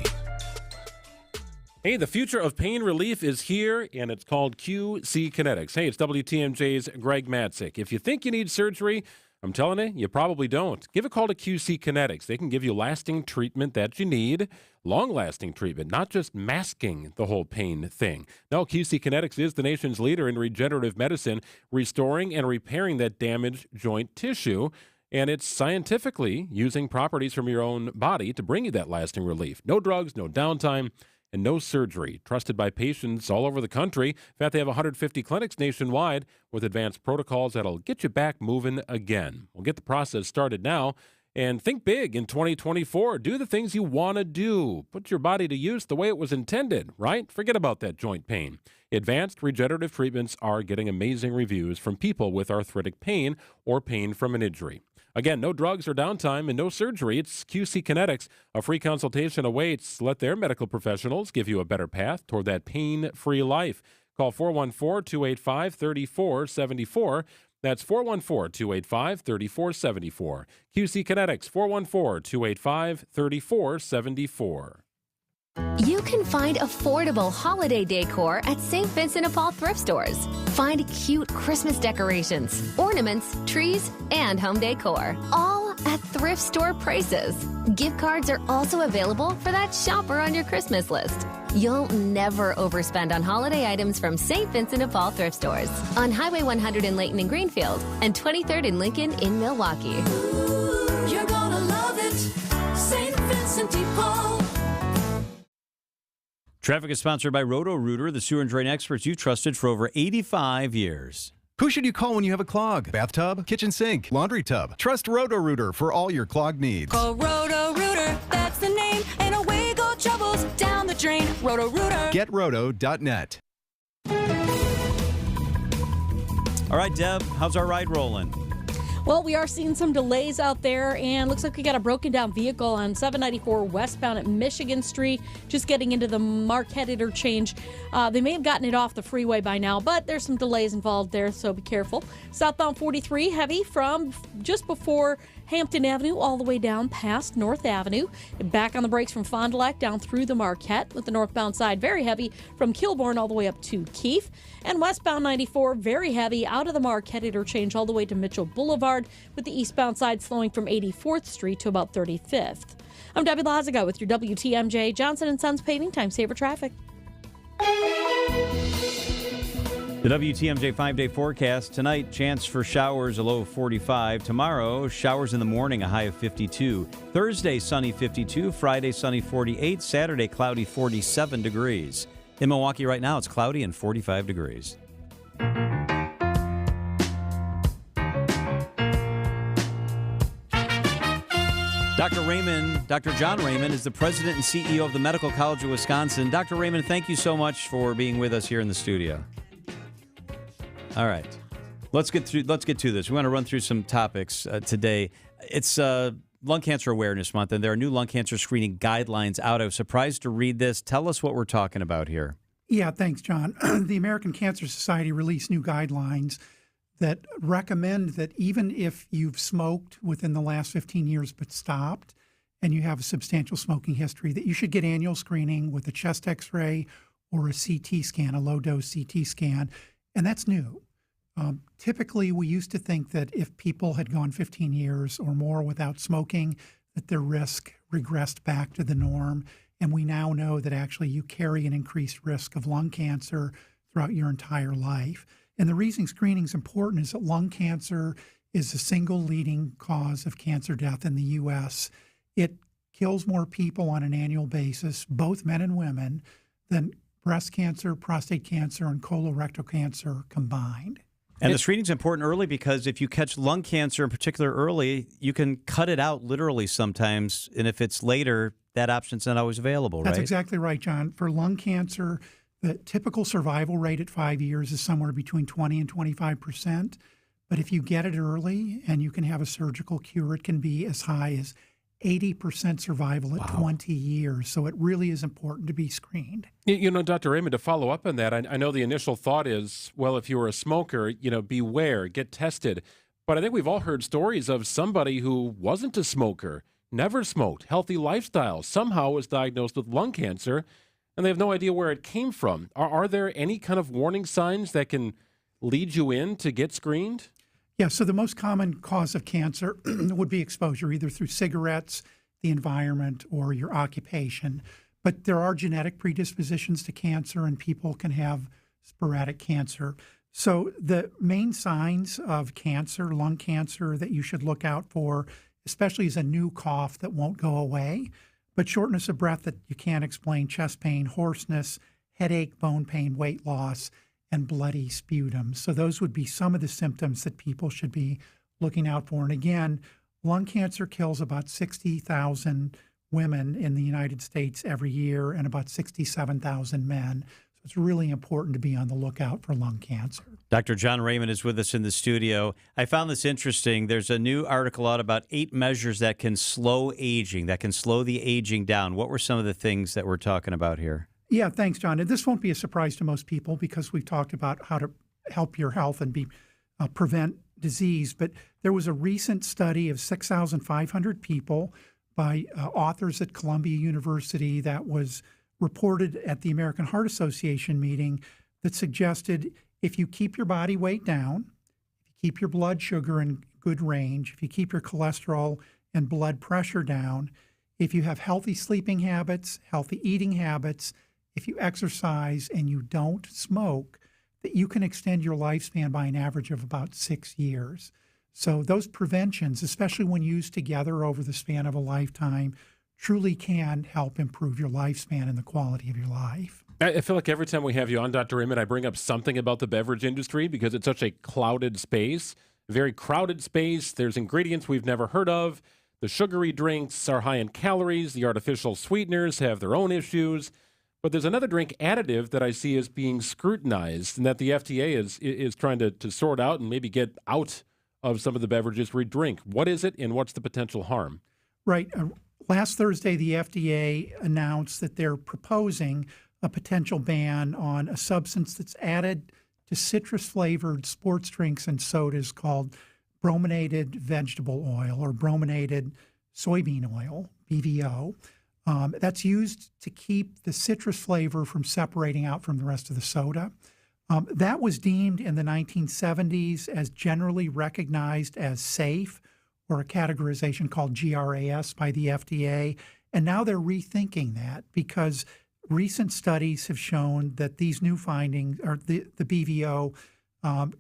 Hey, the future of pain relief is here, and it's called QC Kinetics. Hey, it's WTMJ's Greg Matzik. If you think you need surgery, I'm telling you, you probably don't. Give a call to QC Kinetics. They can give you lasting treatment that you need, long-lasting treatment, not just masking the whole pain thing. No, QC Kinetics is the nation's leader in regenerative medicine, restoring and repairing that damaged joint tissue. And it's scientifically using properties from your own body to bring you that lasting relief. No drugs, no downtime, and no surgery. Trusted by patients all over the country. In fact, they have 150 clinics nationwide with advanced protocols that'll get you back moving again. We'll get the process started now. And think big in 2024. Do the things you want to do. Put your body to use the way it was intended, right? Forget about that joint pain. Advanced regenerative treatments are getting amazing reviews from people with arthritic pain or pain from an injury. Again, no drugs or downtime and no surgery. It's QC Kinetics. A free consultation awaits. Let their medical professionals give you a better path toward that pain-free life. Call 414-285-3474. That's 414-285-3474. QC Kinetics, 414-285-3474. You can find affordable holiday decor at St. Vincent de Paul thrift stores. Find cute Christmas decorations, ornaments, trees, and home decor, all at thrift store prices. Gift cards are also available for that shopper on your Christmas list. You'll never overspend on holiday items from St. Vincent de Paul thrift stores on Highway 100 in Layton and Greenfield and 23rd in Lincoln in Milwaukee. Ooh, you're gonna love it. St. Vincent de Paul. Traffic is sponsored by Roto-Rooter, the sewer and drain experts you've trusted for over 85 years. Who should you call when you have a clog? Bathtub, kitchen sink, laundry tub. Trust Roto-Rooter for all your clog needs. Call Roto-Rooter, that's the name, and away go troubles down the drain. Roto-Rooter. GetRoto.net. All right, Deb, how's our ride rolling? Well, we are seeing some delays out there, and looks like we got a broken down vehicle on 794 westbound at Michigan Street, just getting into the Marquette interchange. They may have gotten it off the freeway by now, but there's some delays involved there, so be careful. Southbound 43, heavy from just before Hampton Avenue all the way down past North Avenue. Back on the brakes from Fond du Lac down through the Marquette, with the northbound side very heavy from Kilbourne all the way up to Keefe. And westbound 94 very heavy out of the Marquette interchange all the way to Mitchell Boulevard, with the eastbound side slowing from 84th Street to about 35th. I'm Debbie Lazaga with your WTMJ Johnson & Sons Paving Time Saver Traffic. The WTMJ 5-day forecast. Tonight, chance for showers, a low of 45. Tomorrow, showers in the morning, a high of 52. Thursday, sunny 52. Friday, sunny 48. Saturday, cloudy 47 degrees. In Milwaukee right now, it's cloudy and 45 degrees. Dr. John Raymond is the president and CEO of the Medical College of Wisconsin. Dr. Raymond, thank you so much for being with us here in the studio. All right, let's get to this. We want to run through some topics today. It's Lung Cancer Awareness Month, and there are new lung cancer screening guidelines out. I was surprised to read this. Tell us what we're talking about here. Yeah, thanks, John. The American Cancer Society released new guidelines that recommend that even if you've smoked within the last 15 years but stopped and you have a substantial smoking history, that you should get annual screening with a chest x-ray or a CT scan, a low-dose CT scan, and that's new. Typically, we used to think that if people had gone 15 years or more without smoking, that their risk regressed back to the norm, and we now know that actually you carry an increased risk of lung cancer throughout your entire life. And the reason screening is important is that lung cancer is the single leading cause of cancer death in the U.S. It kills more people on an annual basis, both men and women, than breast cancer, prostate cancer, and colorectal cancer combined. And the screening is important early because if you catch lung cancer in particular early, you can cut it out literally sometimes. And if it's later, that option's not always available, right? That's exactly right, John. For lung cancer, the typical survival rate at 5 years is somewhere between 20 and 25%. But if you get it early and you can have a surgical cure, it can be as high as 80% survival at 20 years. So it really is important to be screened. You know, Dr. Raymond, to follow up on that, I know the initial thought is, well, if you were a smoker, beware, get tested. But I think we've all heard stories of somebody who wasn't a smoker, never smoked, healthy lifestyle, somehow was diagnosed with lung cancer, and they have no idea where it came from. Are there any kind of warning signs that can lead you in to get screened? Yeah, so the most common cause of cancer would be exposure, either through cigarettes, the environment, or your occupation. But there are genetic predispositions to cancer, and people can have sporadic cancer. So the main signs of cancer, lung cancer, that you should look out for, especially is a new cough that won't go away, but shortness of breath that you can't explain, chest pain, hoarseness, headache, bone pain, weight loss, and bloody sputum. So those would be some of the symptoms that people should be looking out for. And again, lung cancer kills about 60,000 women in the United States every year and about 67,000 men. So it's really important to be on the lookout for lung cancer. Dr. John Raymond is with us in the studio. I found this interesting. There's a new article out about 8 measures that can slow aging, that can slow the aging down. What were some of the things that we're talking about here? Yeah, thanks, John. And this won't be a surprise to most people because we've talked about how to help your health and prevent disease. But there was a recent study of 6,500 people by authors at Columbia University that was reported at the American Heart Association meeting that suggested if you keep your body weight down, if you keep your blood sugar in good range, if you keep your cholesterol and blood pressure down, if you have healthy sleeping habits, healthy eating habits, if you exercise and you don't smoke, that you can extend your lifespan by an average of about 6 years. So those preventions, especially when used together over the span of a lifetime, truly can help improve your lifespan and the quality of your life. I feel like every time we have you on, Dr. Raymond, I bring up something about the beverage industry because it's such a clouded space, very crowded space. There's ingredients we've never heard of. The sugary drinks are high in calories. The artificial sweeteners have their own issues. But there's another drink additive that I see as being scrutinized and that the FDA is trying to sort out and maybe get out of some of the beverages we drink. What is it and what's the potential harm? Right. Last Thursday, the FDA announced that they're proposing a potential ban on a substance that's added to citrus-flavored sports drinks and sodas called brominated vegetable oil or brominated soybean oil, BVO. That's used to keep the citrus flavor from separating out from the rest of the soda. That was deemed in the 1970s as generally recognized as safe, or a categorization called GRAS by the FDA. And now they're rethinking that because recent studies have shown that these new findings, or the BVO,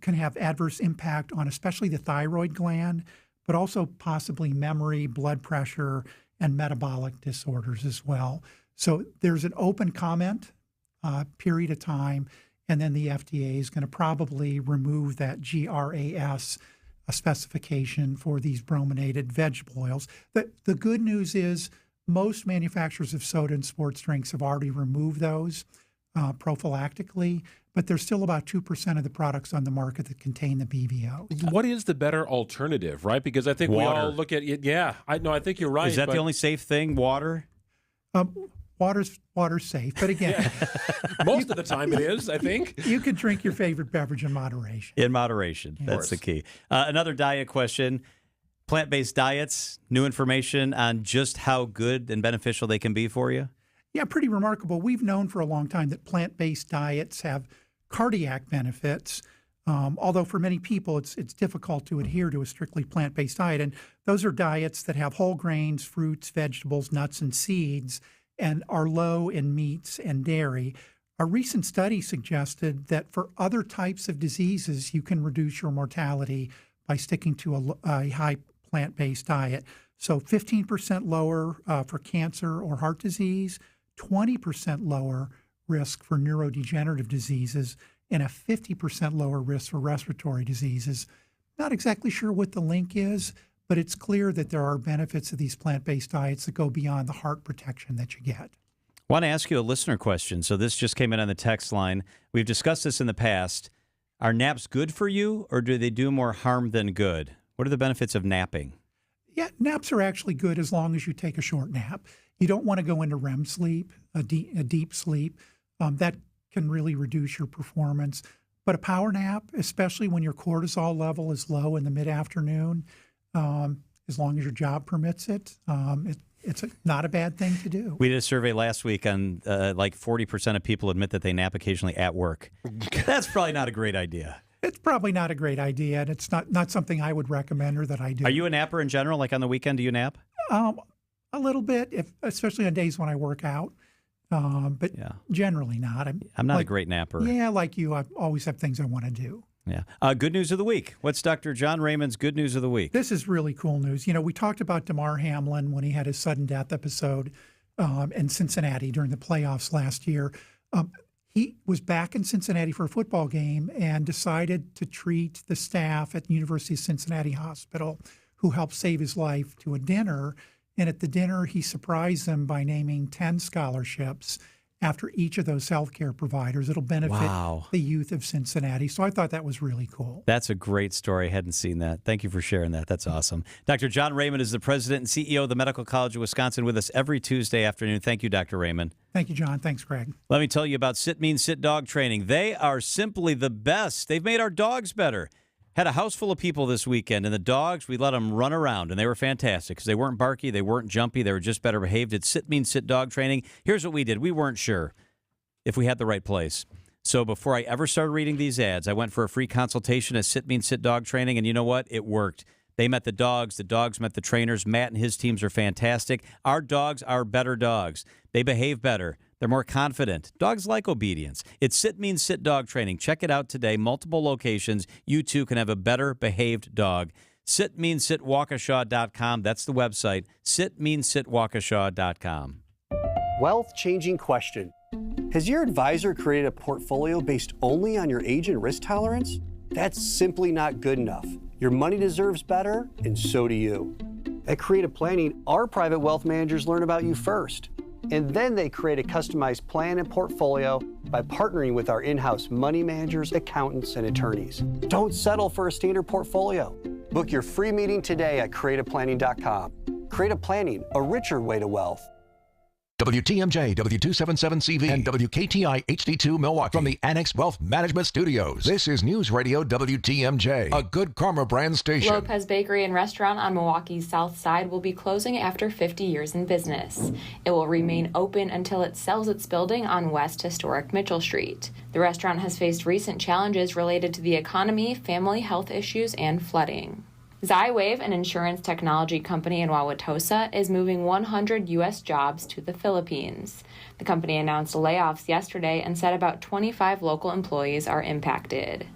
can have adverse impact on especially the thyroid gland, but also possibly memory, blood pressure, and metabolic disorders as well. So there's an open comment period of time, and then the FDA is going to probably remove that GRAS specification for these brominated vegetable oils. The good news is most manufacturers of soda and sports drinks have already removed those prophylactically, but there's still about 2% of the products on the market that contain the BVO. What is the better alternative, right? Because I think we all look at it. Yeah, I think you're right. Is that the only safe thing, water? Water's safe, but again, most of the time it is, I think. You could drink your favorite beverage in moderation. In moderation, that's the key. Another diet question. Plant-based diets, new information on just how good and beneficial they can be for you? Yeah, pretty remarkable. We've known for a long time that plant-based diets have cardiac benefits, although for many people it's difficult to adhere to a strictly plant-based diet. And those are diets that have whole grains, fruits, vegetables, nuts, and seeds, and are low in meats and dairy. A recent study suggested that for other types of diseases, you can reduce your mortality by sticking to a high plant-based diet. So 15% lower for cancer or heart disease, 20% lower risk for neurodegenerative diseases, and a 50% lower risk for respiratory diseases. Not exactly sure what the link is, but it's clear that there are benefits of these plant-based diets that go beyond the heart protection that you get. I want to ask you a listener question. So this just came in on the text line. We've discussed this in the past. Are naps good for you, or do they do more harm than good? What are the benefits of napping? Yeah, naps are actually good as long as you take a short nap. You don't want to go into REM sleep, a deep sleep. That can really reduce your performance. But a power nap, especially when your cortisol level is low in the mid-afternoon, as long as your job permits it, it's not a bad thing to do. We did a survey last week on like 40% of people admit that they nap occasionally at work. That's probably not a great idea. It's probably not a great idea, and it's not something I would recommend or that I do. Are you a napper in general? Like on the weekend, do you nap? A little bit, especially on days when I work out, but generally not. I'm not a great napper. Yeah, like you, I always have things I want to do. Yeah. Good news of the week. What's Dr. John Raymond's good news of the week? This is really cool news. You know, we talked about Damar Hamlin when he had his sudden death episode in Cincinnati during the playoffs last year. He was back in Cincinnati for a football game and decided to treat the staff at the University of Cincinnati Hospital, who helped save his life, to a dinner. And at the dinner, he surprised them by naming 10 scholarships after each of those healthcare providers. It'll benefit the youth of Cincinnati. So I thought that was really cool. That's a great story. I hadn't seen that. Thank you for sharing that. That's awesome. Dr. John Raymond is the president and CEO of the Medical College of Wisconsin, with us every Tuesday afternoon. Thank you, Dr. Raymond. Thank you, John. Thanks, Greg. Let me tell you about Sit Mean Sit Dog Training. They are simply the best. They've made our dogs better. Had a house full of people this weekend, and the dogs, we let them run around, and they were fantastic because they weren't barky, they weren't jumpy, they were just better behaved. It's Sit Mean Sit Dog Training. Here's what we did. We weren't sure if we had the right place. So before I ever started reading these ads, I went for a free consultation at Sit Mean Sit Dog Training, and you know what? It worked. They met the dogs met the trainers. Matt and his teams are fantastic. Our dogs are better dogs. They behave better. They're more confident. Dogs like obedience. It's Sit Mean Sit Dog Training. Check it out today. Multiple locations. You too can have a better behaved dog. SitMeanSitWaukesha.com. That's the website. SitMeanSitWaukesha.com. Wealth-changing question. Has your advisor created a portfolio based only on your age and risk tolerance? That's simply not good enough. Your money deserves better, and so do you. At Creative Planning, our private wealth managers learn about you first. And then they create a customized plan and portfolio by partnering with our in-house money managers, accountants, and attorneys. Don't settle for a standard portfolio. Book your free meeting today at creativeplanning.com. Creative Planning, a richer way to wealth. WTMJ, W277CV, and WKTI HD2 Milwaukee. From the Annex Wealth Management Studios, this is News Radio WTMJ, a Good Karma brand station. Lopez Bakery and Restaurant on Milwaukee's South Side will be closing after 50 years in business. It will remain open until it sells its building on West Historic Mitchell Street. The restaurant has faced recent challenges related to the economy, family health issues, and flooding. Zywave, an insurance technology company in Wauwatosa, is moving 100 U.S. jobs to the Philippines. The company announced layoffs yesterday and said about 25 local employees are impacted.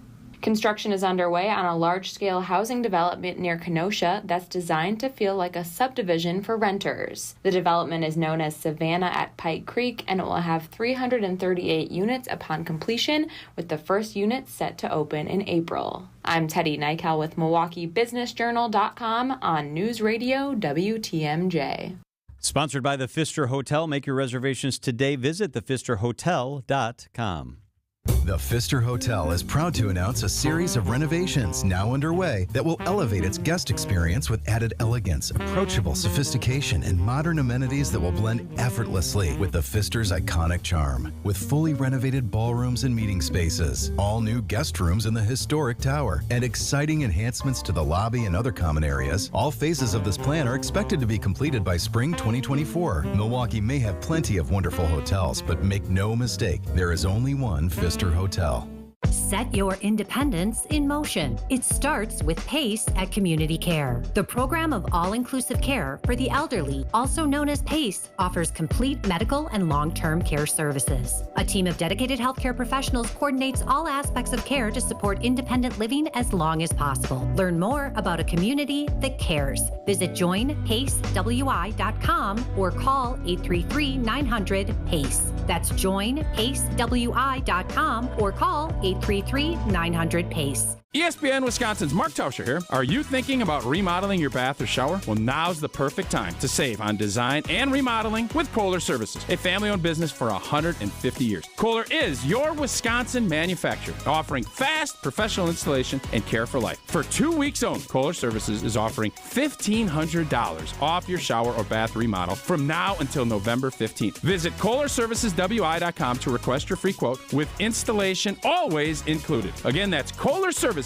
Construction is underway on a large-scale housing development near Kenosha that's designed to feel like a subdivision for renters. The development is known as Savannah at Pike Creek, and it will have 338 units upon completion, with the first unit set to open in April. I'm Teddy Nykel with MilwaukeeBusinessJournal.com on News Radio WTMJ. Sponsored by the Pfister Hotel. Make your reservations today. Visit thepfisterhotel.com. The Pfister Hotel is proud to announce a series of renovations now underway that will elevate its guest experience with added elegance, approachable sophistication, and modern amenities that will blend effortlessly with the Pfister's iconic charm. With fully renovated ballrooms and meeting spaces, all new guest rooms in the historic tower, and exciting enhancements to the lobby and other common areas, all phases of this plan are expected to be completed by spring 2024. Milwaukee may have plenty of wonderful hotels, but make no mistake, there is only one Pfister Hotel. Set your independence in motion. It starts with PACE at Community Care. The program of all-inclusive care for the elderly, also known as PACE, offers complete medical and long-term care services. A team of dedicated healthcare professionals coordinates all aspects of care to support independent living as long as possible. Learn more about a community that cares. Visit joinpacewi.com or call 833-900-PACE. That's joinpacewi.com or call 833-900-PACE. ESPN Wisconsin's Mark Tauscher here. Are you thinking about remodeling your bath or shower? Well, now's the perfect time to save on design and remodeling with Kohler Services, a family-owned business for 150 years. Kohler is your Wisconsin manufacturer, offering fast professional installation and care for life. For 2 weeks only, Kohler Services is offering $1,500 off your shower or bath remodel from now until November 15th. Visit KohlerServicesWI.com to request your free quote with installation always included. Again, that's KohlerServicesWI.com.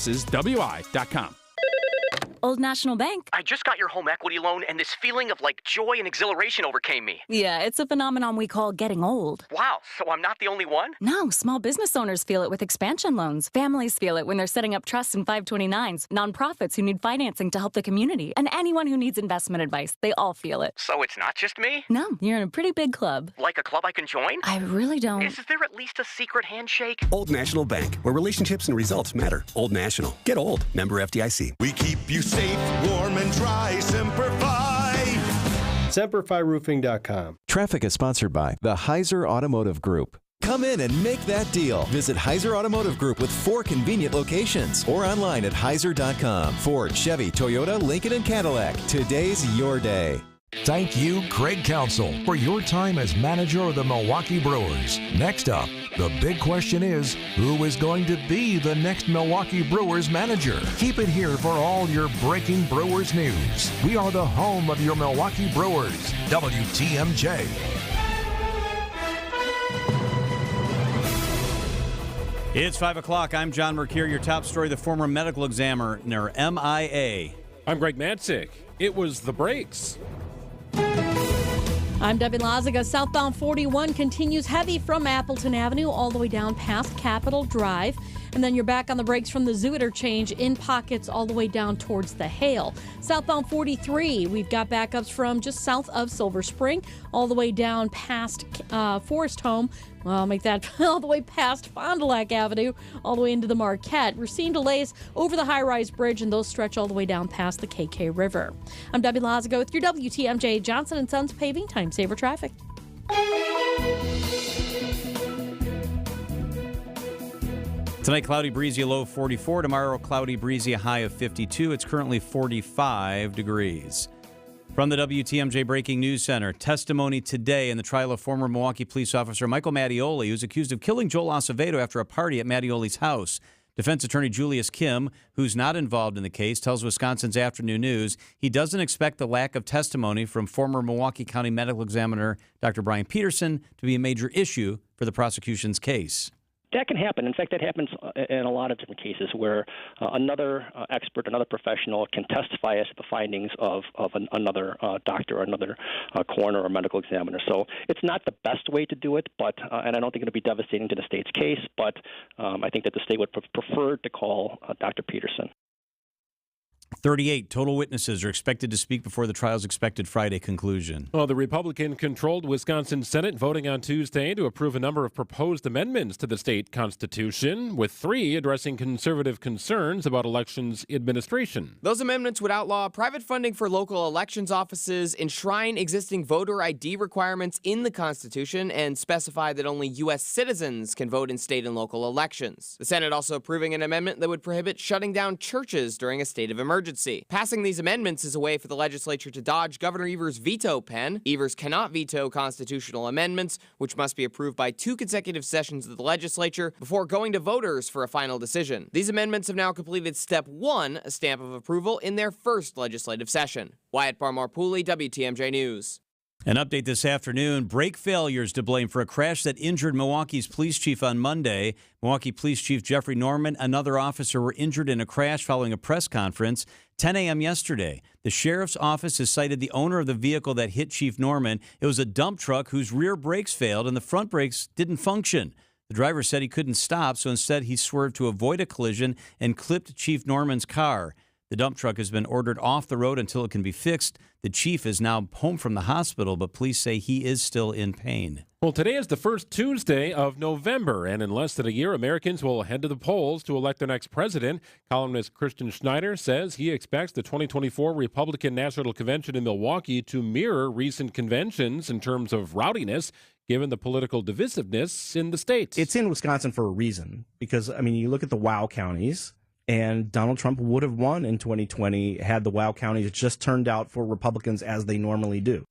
Old National Bank. I just got your home equity loan, and this feeling of joy and exhilaration overcame me. Yeah, it's a phenomenon we call getting old. Wow, so I'm not the only one? No, small business owners feel it with expansion loans. Families feel it when they're setting up trusts and 529s. Nonprofits who need financing to help the community. And anyone who needs investment advice, they all feel it. So it's not just me? No, you're in a pretty big club. Like a club I can join? I really don't. Is there at least a secret handshake? Old National Bank, where relationships and results matter. Old National. Get old. Member FDIC. We keep you safe, warm, and dry. Semper-Fi. SemperFiRoofing.com. Traffic is sponsored by the Heiser Automotive Group. Come in and make that deal. Visit Heiser Automotive Group with 4 convenient locations or online at heiser.com. Ford, Chevy, Toyota, Lincoln, and Cadillac. Today's your day. Thank you, Craig Counsell, for your time as manager of the Milwaukee Brewers. Next up, the big question is, who is going to be the next Milwaukee Brewers manager? Keep it here for all your breaking Brewers news. We are the home of your Milwaukee Brewers, WTMJ. It's 5 o'clock. I'm John Mercure. Your top story, the former medical examiner, MIA. I'm Greg Madsick. It was the brakes. I'm Debbie Lazaga. Southbound 41 continues heavy from Appleton Avenue all the way down past Capitol Drive. And then you're back on the brakes from the Zoo Interchange in pockets all the way down towards the Hale. Southbound 43, we've got backups from just south of Silver Spring all the way down past Forest Home. Well, I'll make that all the way past Fond du Lac Avenue, all the way into the Marquette. We're seeing delays over the high-rise bridge, and those stretch all the way down past the KK River. I'm Debbie Lazaga with your WTMJ Johnson & Sons Paving Time Saver Traffic. Tonight, cloudy, breezy, a low of 44. Tomorrow, cloudy, breezy, a high of 52. It's currently 45 degrees. From the WTMJ Breaking News Center, testimony today in the trial of former Milwaukee police officer Michael Mattioli, who's accused of killing Joel Acevedo after a party at Mattioli's house. Defense attorney Julius Kim, who's not involved in the case, tells Wisconsin's Afternoon News he doesn't expect the lack of testimony from former Milwaukee County medical examiner Dr. Brian Peterson to be a major issue for the prosecution's case. That can happen. In fact, that happens in a lot of different cases where another expert, another professional can testify as to the findings of another doctor or another coroner or medical examiner. So it's not the best way to do it, but and I don't think it'll be devastating to the state's case, but I think that the state would prefer to call Dr. Peterson. 38 total witnesses are expected to speak before the trial's expected Friday conclusion. Well, the Republican-controlled Wisconsin Senate voting on Tuesday to approve a number of proposed amendments to the state constitution, with 3 addressing conservative concerns about elections administration. Those amendments would outlaw private funding for local elections offices, enshrine existing voter ID requirements in the Constitution, and specify that only U.S. citizens can vote in state and local elections. The Senate also approving an amendment that would prohibit shutting down churches during a state of emergency. Passing these amendments is a way for the legislature to dodge Governor Evers' veto pen. Evers cannot veto constitutional amendments, which must be approved by 2 consecutive sessions of the legislature before going to voters for a final decision. These amendments have now completed step 1, a stamp of approval, in their first legislative session. Wyatt Barmore-Pooley, WTMJ News. An update this afternoon, brake failures to blame for a crash that injured Milwaukee's police chief on Monday. Milwaukee Police Chief Jeffrey Norman, another officer, were injured in a crash following a press conference 10 a.m. yesterday. The sheriff's office has cited the owner of the vehicle that hit Chief Norman. It was a dump truck whose rear brakes failed and the front brakes didn't function. The driver said he couldn't stop, so instead he swerved to avoid a collision and clipped Chief Norman's car. The dump truck has been ordered off the road until it can be fixed. The chief is now home from the hospital, but police say he is still in pain. Well, today is the first Tuesday of November, and in less than a year, Americans will head to the polls to elect their next president. Columnist Christian Schneider says he expects the 2024 Republican National Convention in Milwaukee to mirror recent conventions in terms of rowdiness, given the political divisiveness in the state. It's in Wisconsin for a reason, because, I mean, you look at the WOW counties, and Donald Trump would have won in 2020 had the WOW counties just turned out for Republicans as they normally do.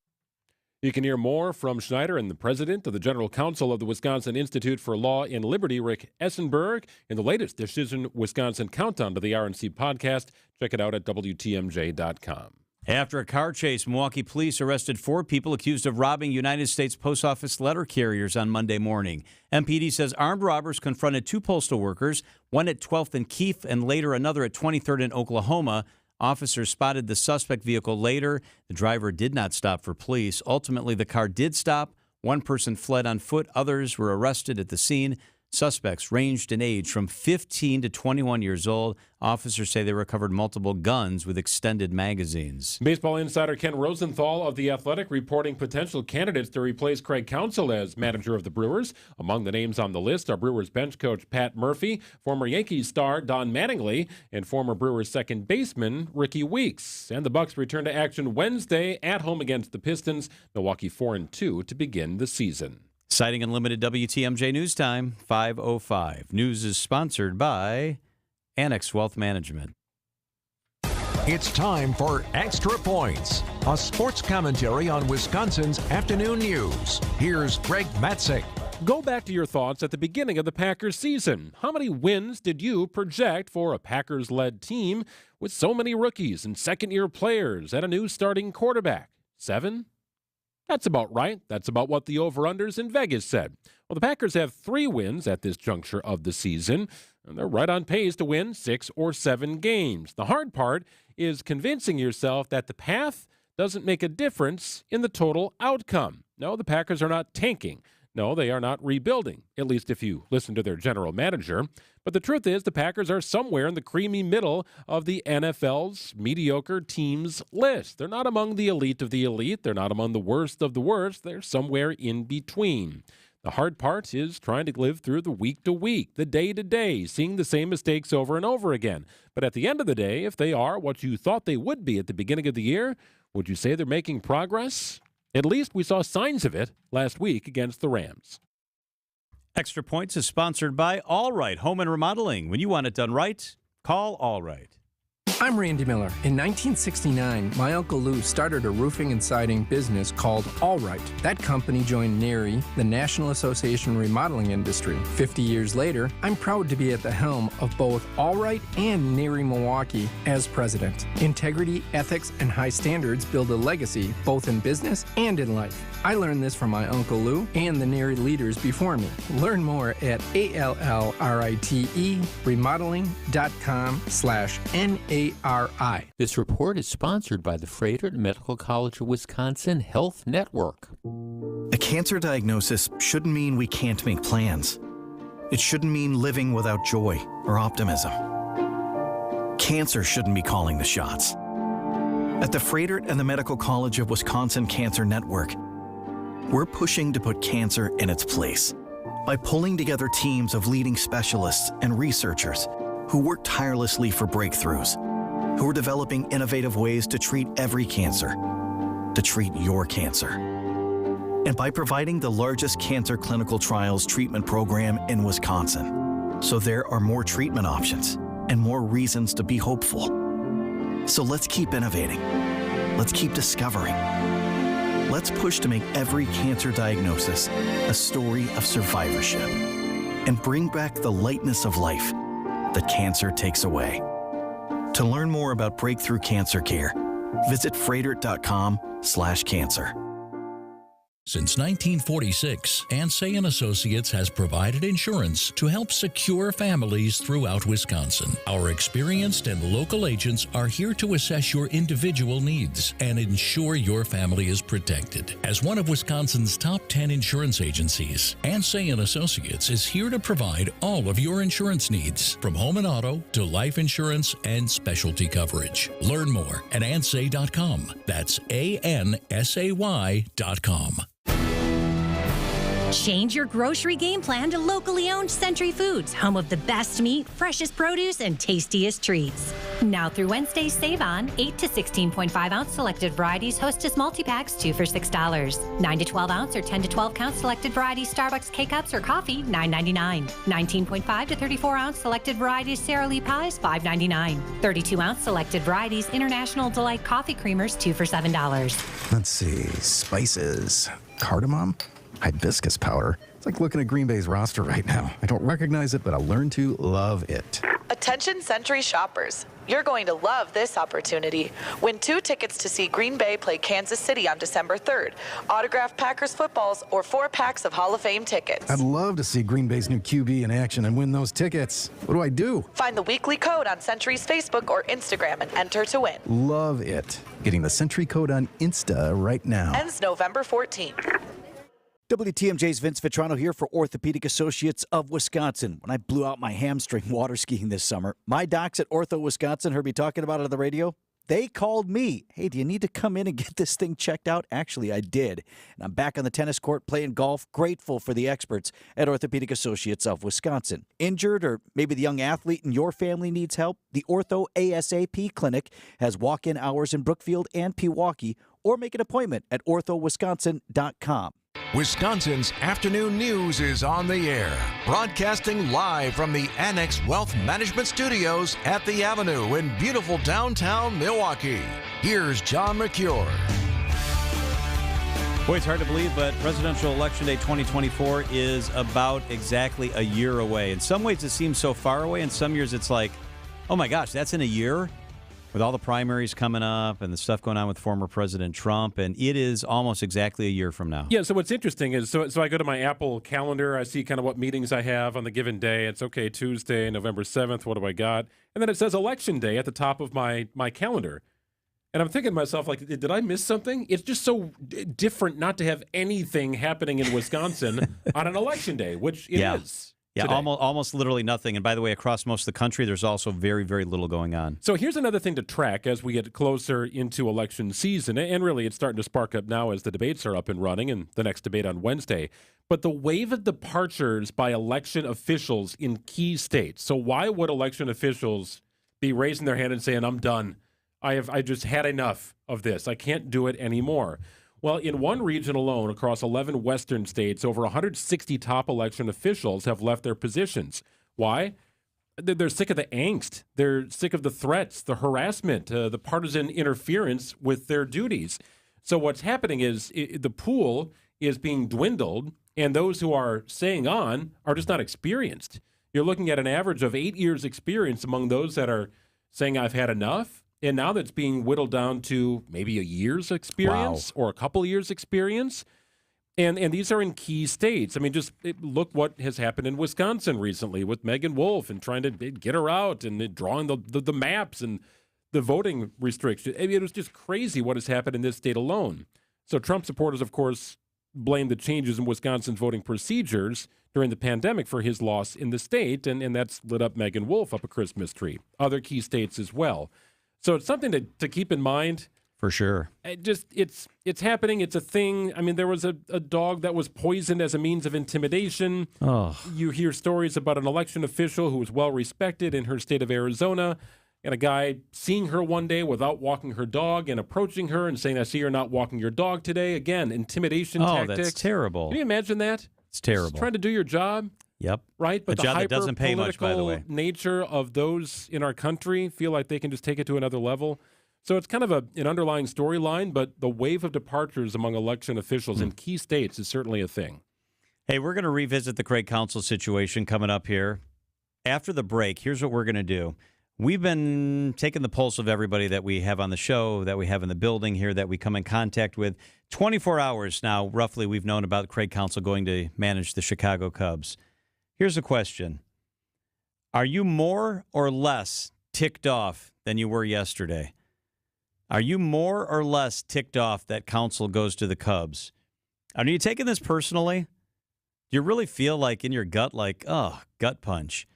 You can hear more from Schneider and the president of the General Counsel of the Wisconsin Institute for Law and Liberty, Rick Essenberg, in the latest Decision Wisconsin Countdown to the RNC podcast. Check it out at WTMJ.com. After a car chase, Milwaukee police arrested 4 people accused of robbing United States Post Office letter carriers on Monday morning. MPD says armed robbers confronted 2 postal workers, one at 12th and Keefe and later another at 23rd in Oklahoma. Officers spotted the suspect vehicle later. The driver did not stop for police. Ultimately, the car did stop. One person fled on foot. Others were arrested at the scene. Suspects ranged in age from 15 to 21 years old. Officers say they recovered multiple guns with extended magazines. Baseball insider Ken Rosenthal of The Athletic reporting potential candidates to replace Craig Counsell as manager of the Brewers. Among the names on the list are Brewers bench coach Pat Murphy, former Yankees star Don Mattingly, and former Brewers second baseman Ricky Weeks. And the Bucks return to action Wednesday at home against the Pistons. Milwaukee 4-2 to begin the season. Citing Unlimited WTMJ News Time, 5:05. News is sponsored by Annex Wealth Management. It's time for Extra Points, a sports commentary on Wisconsin's afternoon news. Here's Greg Matzik. Go back to your thoughts at the beginning of the Packers season. How many wins did you project for a Packers-led team with so many rookies and second-year players and a new starting quarterback? 7? That's about right. That's about what the over-unders in Vegas said. Well, the Packers have 3 wins at this juncture of the season, and they're right on pace to win 6 or 7 games. The hard part is convincing yourself that the path doesn't make a difference in the total outcome. No, the Packers are not tanking. No, they are not rebuilding, at least if you listen to their general manager. But the truth is the Packers are somewhere in the creamy middle of the NFL's mediocre teams list. They're not among the elite of the elite. They're not among the worst of the worst. They're somewhere in between. The hard part is trying to live through the week to week, the day to day, seeing the same mistakes over and over again. But at the end of the day, if they are what you thought they would be at the beginning of the year, would you say they're making progress? At least we saw signs of it last week against the Rams. Extra Points is sponsored by All Right Home and Remodeling. When you want it done right, call All Right. I'm Randy Miller. In 1969, my Uncle Lou started a roofing and siding business called All Right. That company joined NARI, the National Association Remodeling Industry. 50 years later, I'm proud to be at the helm of both All Right and NARI Milwaukee as president. Integrity, ethics, and high standards build a legacy both in business and in life. I learned this from my Uncle Lou and the NARI leaders before me. Learn more at ALLRITE remodeling.com/NARI. This report is sponsored by the Froedtert Medical College of Wisconsin Health Network. A cancer diagnosis shouldn't mean we can't make plans. It shouldn't mean living without joy or optimism. Cancer shouldn't be calling the shots. At the Froedtert and the Medical College of Wisconsin Cancer Network, we're pushing to put cancer in its place by pulling together teams of leading specialists and researchers who work tirelessly for breakthroughs, who are developing innovative ways to treat every cancer, to treat your cancer. And by providing the largest cancer clinical trials treatment program in Wisconsin, so there are more treatment options and more reasons to be hopeful. So let's keep innovating. Let's keep discovering. Let's push to make every cancer diagnosis a story of survivorship and bring back the lightness of life that cancer takes away. To learn more about breakthrough cancer care, visit Froedtert.com/cancer. Since 1946, Ansay & Associates has provided insurance to help secure families throughout Wisconsin. Our experienced and local agents are here to assess your individual needs and ensure your family is protected. As one of Wisconsin's top 10 insurance agencies, Ansay & Associates is here to provide all of your insurance needs, from home and auto to life insurance and specialty coverage. Learn more at ansay.com. That's ANSAY.com. Change your grocery game plan to locally owned Century Foods, home of the best meat, freshest produce, and tastiest treats. Now through Wednesday, save on 8 to 16.5 ounce selected varieties Hostess multi-packs, 2 for $6. 9 to 12 ounce or 10 to 12 count selected varieties Starbucks K-Cups or coffee, $9.99. 19.5 to 34 ounce selected varieties Sara Lee pies, $5.99. 32 ounce selected varieties International Delight coffee creamers, 2 for $7. Let's see, spices, cardamom, hibiscus powder. It's like looking at Green Bay's roster right now. I don't recognize it, but I'll learn to love it. Attention Century shoppers. You're going to love this opportunity. Win 2 tickets to see Green Bay play Kansas City on December 3rd, autographed Packers footballs, or 4 packs of Hall of Fame tickets. I'd love to see Green Bay's new QB in action and win those tickets. What do I do? Find the weekly code on Century's Facebook or Instagram and enter to win. Love it. Getting the Century code on Insta right now. Ends November 14th. WTMJ's Vince Vitrano here for Orthopedic Associates of Wisconsin. When I blew out my hamstring water skiing this summer, my docs at Ortho Wisconsin heard me talking about it on the radio. They called me. Hey, do you need to come in and get this thing checked out? Actually, I did. And I'm back on the tennis court playing golf, grateful for the experts at Orthopedic Associates of Wisconsin. Injured, or maybe the young athlete in your family needs help? The Ortho ASAP Clinic has walk-in hours in Brookfield and Pewaukee, or make an appointment at orthowisconsin.com. Wisconsin's afternoon news is on the air, broadcasting live from the Annex Wealth Management Studios at the Avenue in beautiful downtown Milwaukee. Here's John McCure. Boy, it's hard to believe, but Presidential Election Day 2024 is about exactly a year away. In some ways, it seems so far away. In some years, it's like, oh my gosh, that's in a year? With all the primaries coming up and the stuff going on with former President Trump, and it is almost exactly a year from now. Yeah, so what's interesting is, so I go to my Apple calendar, I see kind of what meetings I have on the given day. It's, okay, Tuesday, November 7th, what do I got? And then it says Election Day at the top of my calendar. And I'm thinking to myself, like, did I miss something? It's just so different not to have anything happening in Wisconsin on an Election Day, which it is. Yeah, almost literally nothing. And by the way, across most of the country, there's also very, very little going on. So here's another thing to track as we get closer into election season. And really, it's starting to spark up now as the debates are up and running, and the next debate on Wednesday. But the wave of departures by election officials in key states. So why would election officials be raising their hand and saying, I'm done. I just had enough of this. I can't do it anymore. Well, in one region alone, across 11 western states, over 160 top election officials have left their positions. Why? They're sick of the angst. They're sick of the threats, the harassment, the partisan interference with their duties. So what's happening is the pool is being dwindled, and those who are staying on are just not experienced. You're looking at an average of 8 years experience among those that are saying, I've had enough. And now that's being whittled down to maybe a year's experience or a couple years experience. And these are in key states. I mean, just look what has happened in Wisconsin recently with Megan Wolf and trying to get her out and drawing the maps and the voting restrictions. I mean, it was just crazy what has happened in this state alone. So Trump supporters, of course, blame the changes in Wisconsin's voting procedures during the pandemic for his loss in the state, and that's lit up Megan Wolf up a Christmas tree. Other key states as well. So it's something to keep in mind. For sure. It's happening. It's a thing. I mean, there was a dog that was poisoned as a means of intimidation. Oh. You hear stories about an election official who was well respected in her state of Arizona, and a guy seeing her one day without walking her dog and approaching her and saying, I see you're not walking your dog today. Again, intimidation tactics. That's terrible. Can you imagine that? It's terrible. Just trying to do your job. Yep. Right? But a job that doesn't pay much, by the way. Nature of those in our country feel like they can just take it to another level. So it's kind of an underlying storyline, but the wave of departures among election officials in key states is certainly a thing. Hey, we're going to revisit the Craig Council situation coming up here. After the break, here's what we're going to do. We've been taking the pulse of everybody that we have on the show, that we have in the building here, that we come in contact with. 24 hours now, roughly, we've known about Craig Council going to manage the Chicago Cubs. Here's a question. Are you more or less ticked off than you were yesterday? Are you more or less ticked off that Council goes to the Cubs? Are you taking this personally? Do you really feel like in your gut, like, oh, gut punch?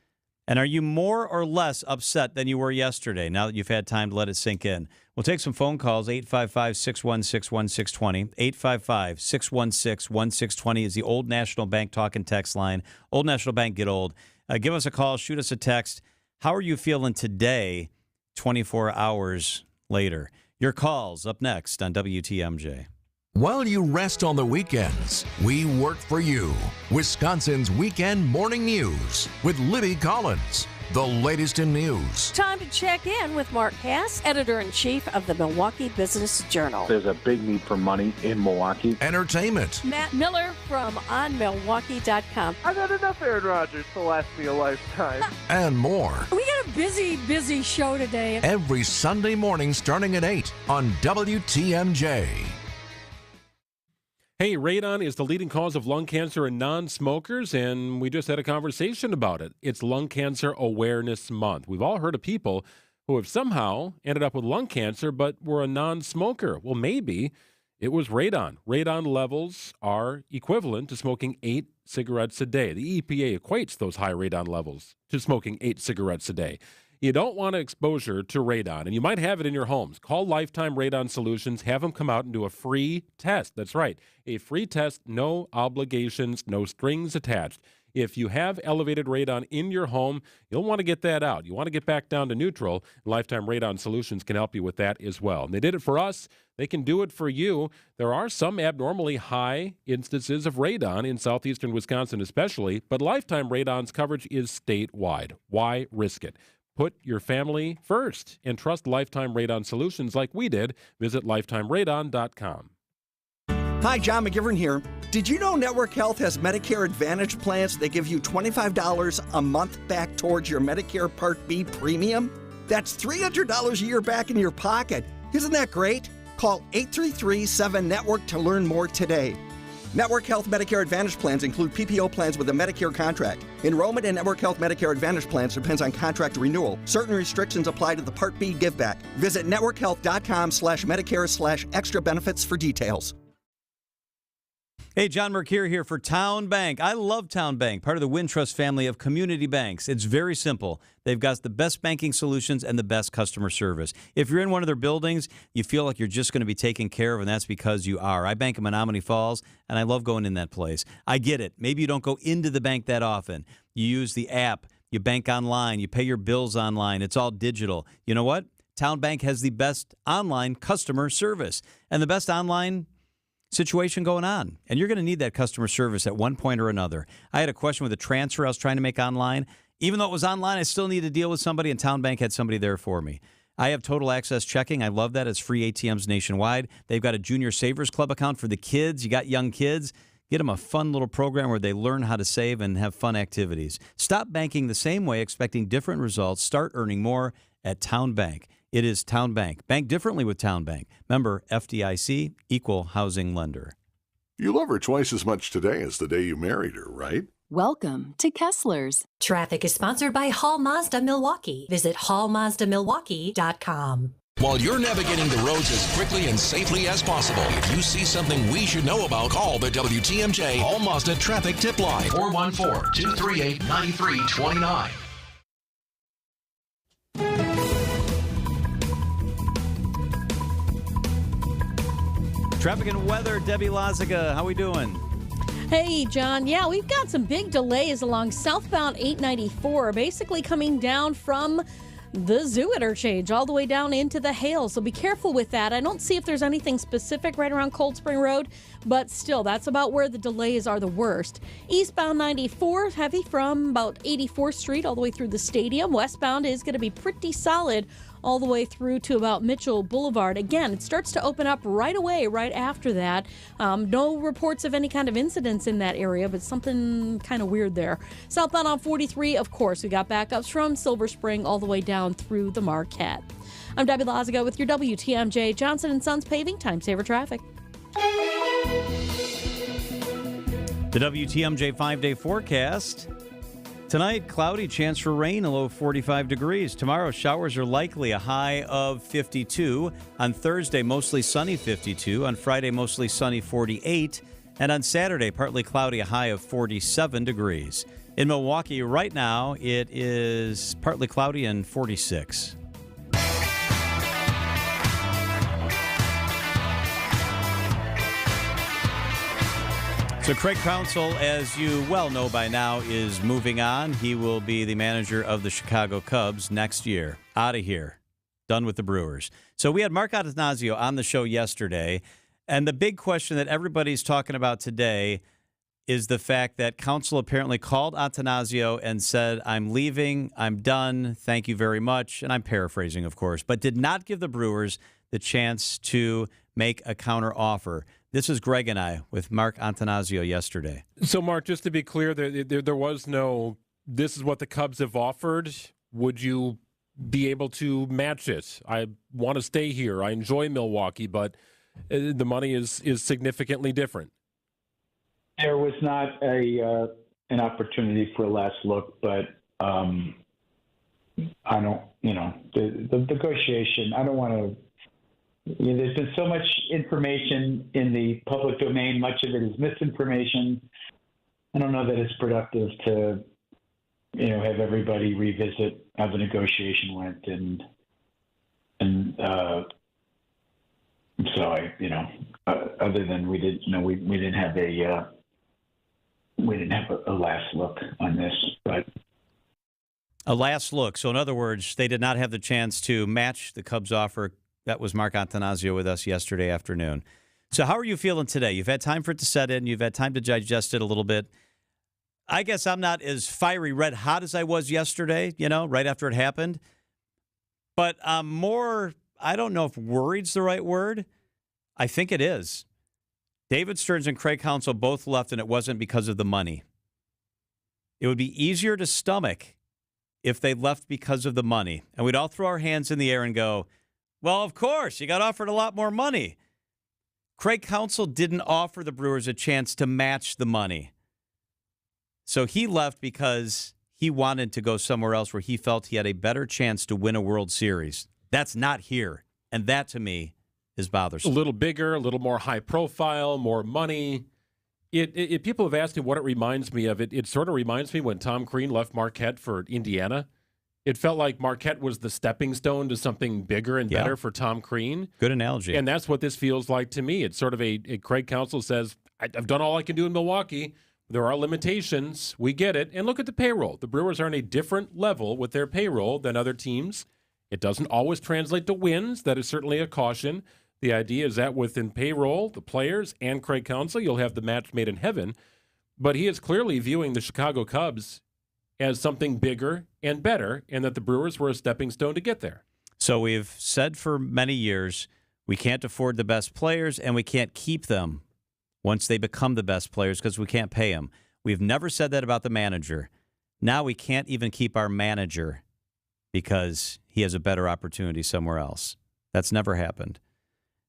And are you more or less upset than you were yesterday, now that you've had time to let it sink in? We'll take some phone calls. 855-616-1620. 855-616-1620 is the Old National Bank talk and text line. Old National Bank, get old. Give us a call. Shoot us a text. How are you feeling today, 24 hours later? Your calls up next on WTMJ. While you rest on the weekends, we work for you. Wisconsin's Weekend Morning News with Libby Collins. The latest in news. Time to check in with Mark Hass, editor-in-chief of the Milwaukee Business Journal. There's a big need for money in Milwaukee. Entertainment. Matt Miller from OnMilwaukee.com. I've had enough Aaron Rodgers to last me a lifetime. And more. We got a busy show today. Every Sunday morning starting at 8 on WTMJ. Hey, radon is the leading cause of lung cancer in non-smokers, and we just had a conversation about it. It's Lung Cancer Awareness Month. We've all heard of people who have somehow ended up with lung cancer but were a non-smoker. Well, maybe it was radon. Radon levels are equivalent to smoking 8 cigarettes a day. The EPA equates those high radon levels to smoking 8 cigarettes a day. You don't want exposure to radon, and you might have it in your homes. Call Lifetime Radon Solutions. Have them come out and do a free test. That's right, a free test, no obligations, no strings attached. If you have elevated radon in your home, you'll want to get that out. You want to get back down to neutral. Lifetime Radon Solutions can help you with that as well. And they did it for us. They can do it for you. There are some abnormally high instances of radon in southeastern Wisconsin especially, but Lifetime Radon's coverage is statewide. Why risk it? Put your family first and trust Lifetime Radon Solutions like we did. Visit lifetimeradon.com. Hi, John McGivern here. Did you know Network Health has Medicare Advantage plans that give you $25 a month back towards your Medicare Part B premium? That's $300 a year back in your pocket. Isn't that great? Call 833-7-NETWORK to learn more today. Network Health Medicare Advantage plans include PPO plans with a Medicare contract. Enrollment in Network Health Medicare Advantage plans depends on contract renewal. Certain restrictions apply to the Part B giveback. Visit networkhealth.com/Medicare/extra benefits for details. Hey, John Mercure here for Town Bank. I love Town Bank, part of the Wintrust family of community banks. It's very simple. They've got the best banking solutions and the best customer service. If you're in one of their buildings, you feel like you're just going to be taken care of, and that's because you are. I bank in Menominee Falls, and I love going in that place. I get it. Maybe you don't go into the bank that often. You use the app. You bank online. You pay your bills online. It's all digital. You know what? Town Bank has the best online customer service and the best online situation going on. And you're going to need that customer service at one point or another. I had a question with a transfer I was trying to make online. Even though it was online, I still need to deal with somebody, and Town Bank had somebody there for me. I have total access checking. I love that. It's free ATMs nationwide. They've got a junior savers club account for the kids. You got young kids. Get them a fun little program where they learn how to save and have fun activities. Stop banking the same way, expecting different results. Start earning more at Town Bank. It is Town Bank. Bank differently with Town Bank. Member FDIC, equal housing lender. You love her twice as much today as the day you married her, right? Welcome to Kessler's. Traffic is sponsored by Hall Mazda Milwaukee. Visit hallmazdamilwaukee.com. While you're navigating the roads as quickly and safely as possible, if you see something we should know about, call the WTMJ All Mazda Traffic Tip Line, 414-238-9329. Traffic and weather, Debbie Lazaga. How we doing? Hey, John. Yeah, we've got some big delays along southbound 894, basically coming down from the zoo interchange all the way down into the Hale. So be careful with that. I don't see if there's anything specific right around Cold Spring Road, but still, that's about where the delays are the worst. Eastbound 94, heavy from about 84th Street all the way through the stadium. Westbound is going to be pretty solid all the way through to about Mitchell Boulevard. Again, it starts to open up right away, right after that. No reports of any kind of incidents in that area, but something kind of weird there. Southbound on 43, of course, we got backups from Silver Spring all the way down through the Marquette. I'm Debbie Lazaga with your WTMJ Johnson & Sons Paving Time Saver Traffic. The WTMJ 5-day forecast. Tonight, cloudy, chance for rain, a low of 45 degrees. Tomorrow, showers are likely, a high of 52. On Thursday, mostly sunny, 52. On Friday, mostly sunny, 48. And on Saturday, partly cloudy, a high of 47 degrees. In Milwaukee right now, it is partly cloudy and 46. So Craig Counsell, as you well know by now, is moving on. He will be the manager of the Chicago Cubs next year. Out of here. Done with the Brewers. So we had Mark Attanasio on the show yesterday, and the big question that everybody's talking about today is the fact that Counsell apparently called Attanasio and said, I'm leaving, I'm done, thank you very much, and I'm paraphrasing, of course, but did not give the Brewers the chance to make a counter offer. This is Greg and I with Mark Attanasio yesterday. So, Mark, just to be clear, there was no, this is what the Cubs have offered. Would you be able to match it? I want to stay here. I enjoy Milwaukee, but the money is significantly different. There was not an opportunity for a last look, but I don't, the negotiation, I don't want to. There's been so much information in the public domain. Much of it is misinformation. I don't know that it's productive to, have everybody revisit how the negotiation went, and so other than we didn't have a last look on this, but. A last look. So in other words, they did not have the chance to match the Cubs offer. That was Mark Attanasio with us yesterday afternoon. So how are you feeling today? You've had time for it to set in. You've had time to digest it a little bit. I guess I'm not as fiery red hot as I was yesterday, right after it happened. But I'm more, I don't know if worried's the right word. I think it is. David Stearns and Craig Counsell both left, and it wasn't because of the money. It would be easier to stomach if they left because of the money. And we'd all throw our hands in the air and go, well, of course, you got offered a lot more money. Craig Counsell didn't offer the Brewers a chance to match the money. So he left because he wanted to go somewhere else where he felt he had a better chance to win a World Series. That's not here. And that, to me, is bothersome. A little bigger, a little more high profile, more money. It people have asked me what it reminds me of. It sort of reminds me when Tom Crean left Marquette for Indiana. It felt like Marquette was the stepping stone to something bigger and better for Tom Crean. Good analogy. And that's what this feels like to me. It's sort of a Craig Counsell says, I've done all I can do in Milwaukee. There are limitations. We get it. And look at the payroll. The Brewers are on a different level with their payroll than other teams. It doesn't always translate to wins. That is certainly a caution. The idea is that within payroll, the players, and Craig Counsell, you'll have the match made in heaven. But he is clearly viewing the Chicago Cubs as something bigger and better, and that the Brewers were a stepping stone to get there. So we've said for many years we can't afford the best players and we can't keep them once they become the best players because we can't pay them. We've never said that about the manager. Now we can't even keep our manager because he has a better opportunity somewhere else. That's never happened.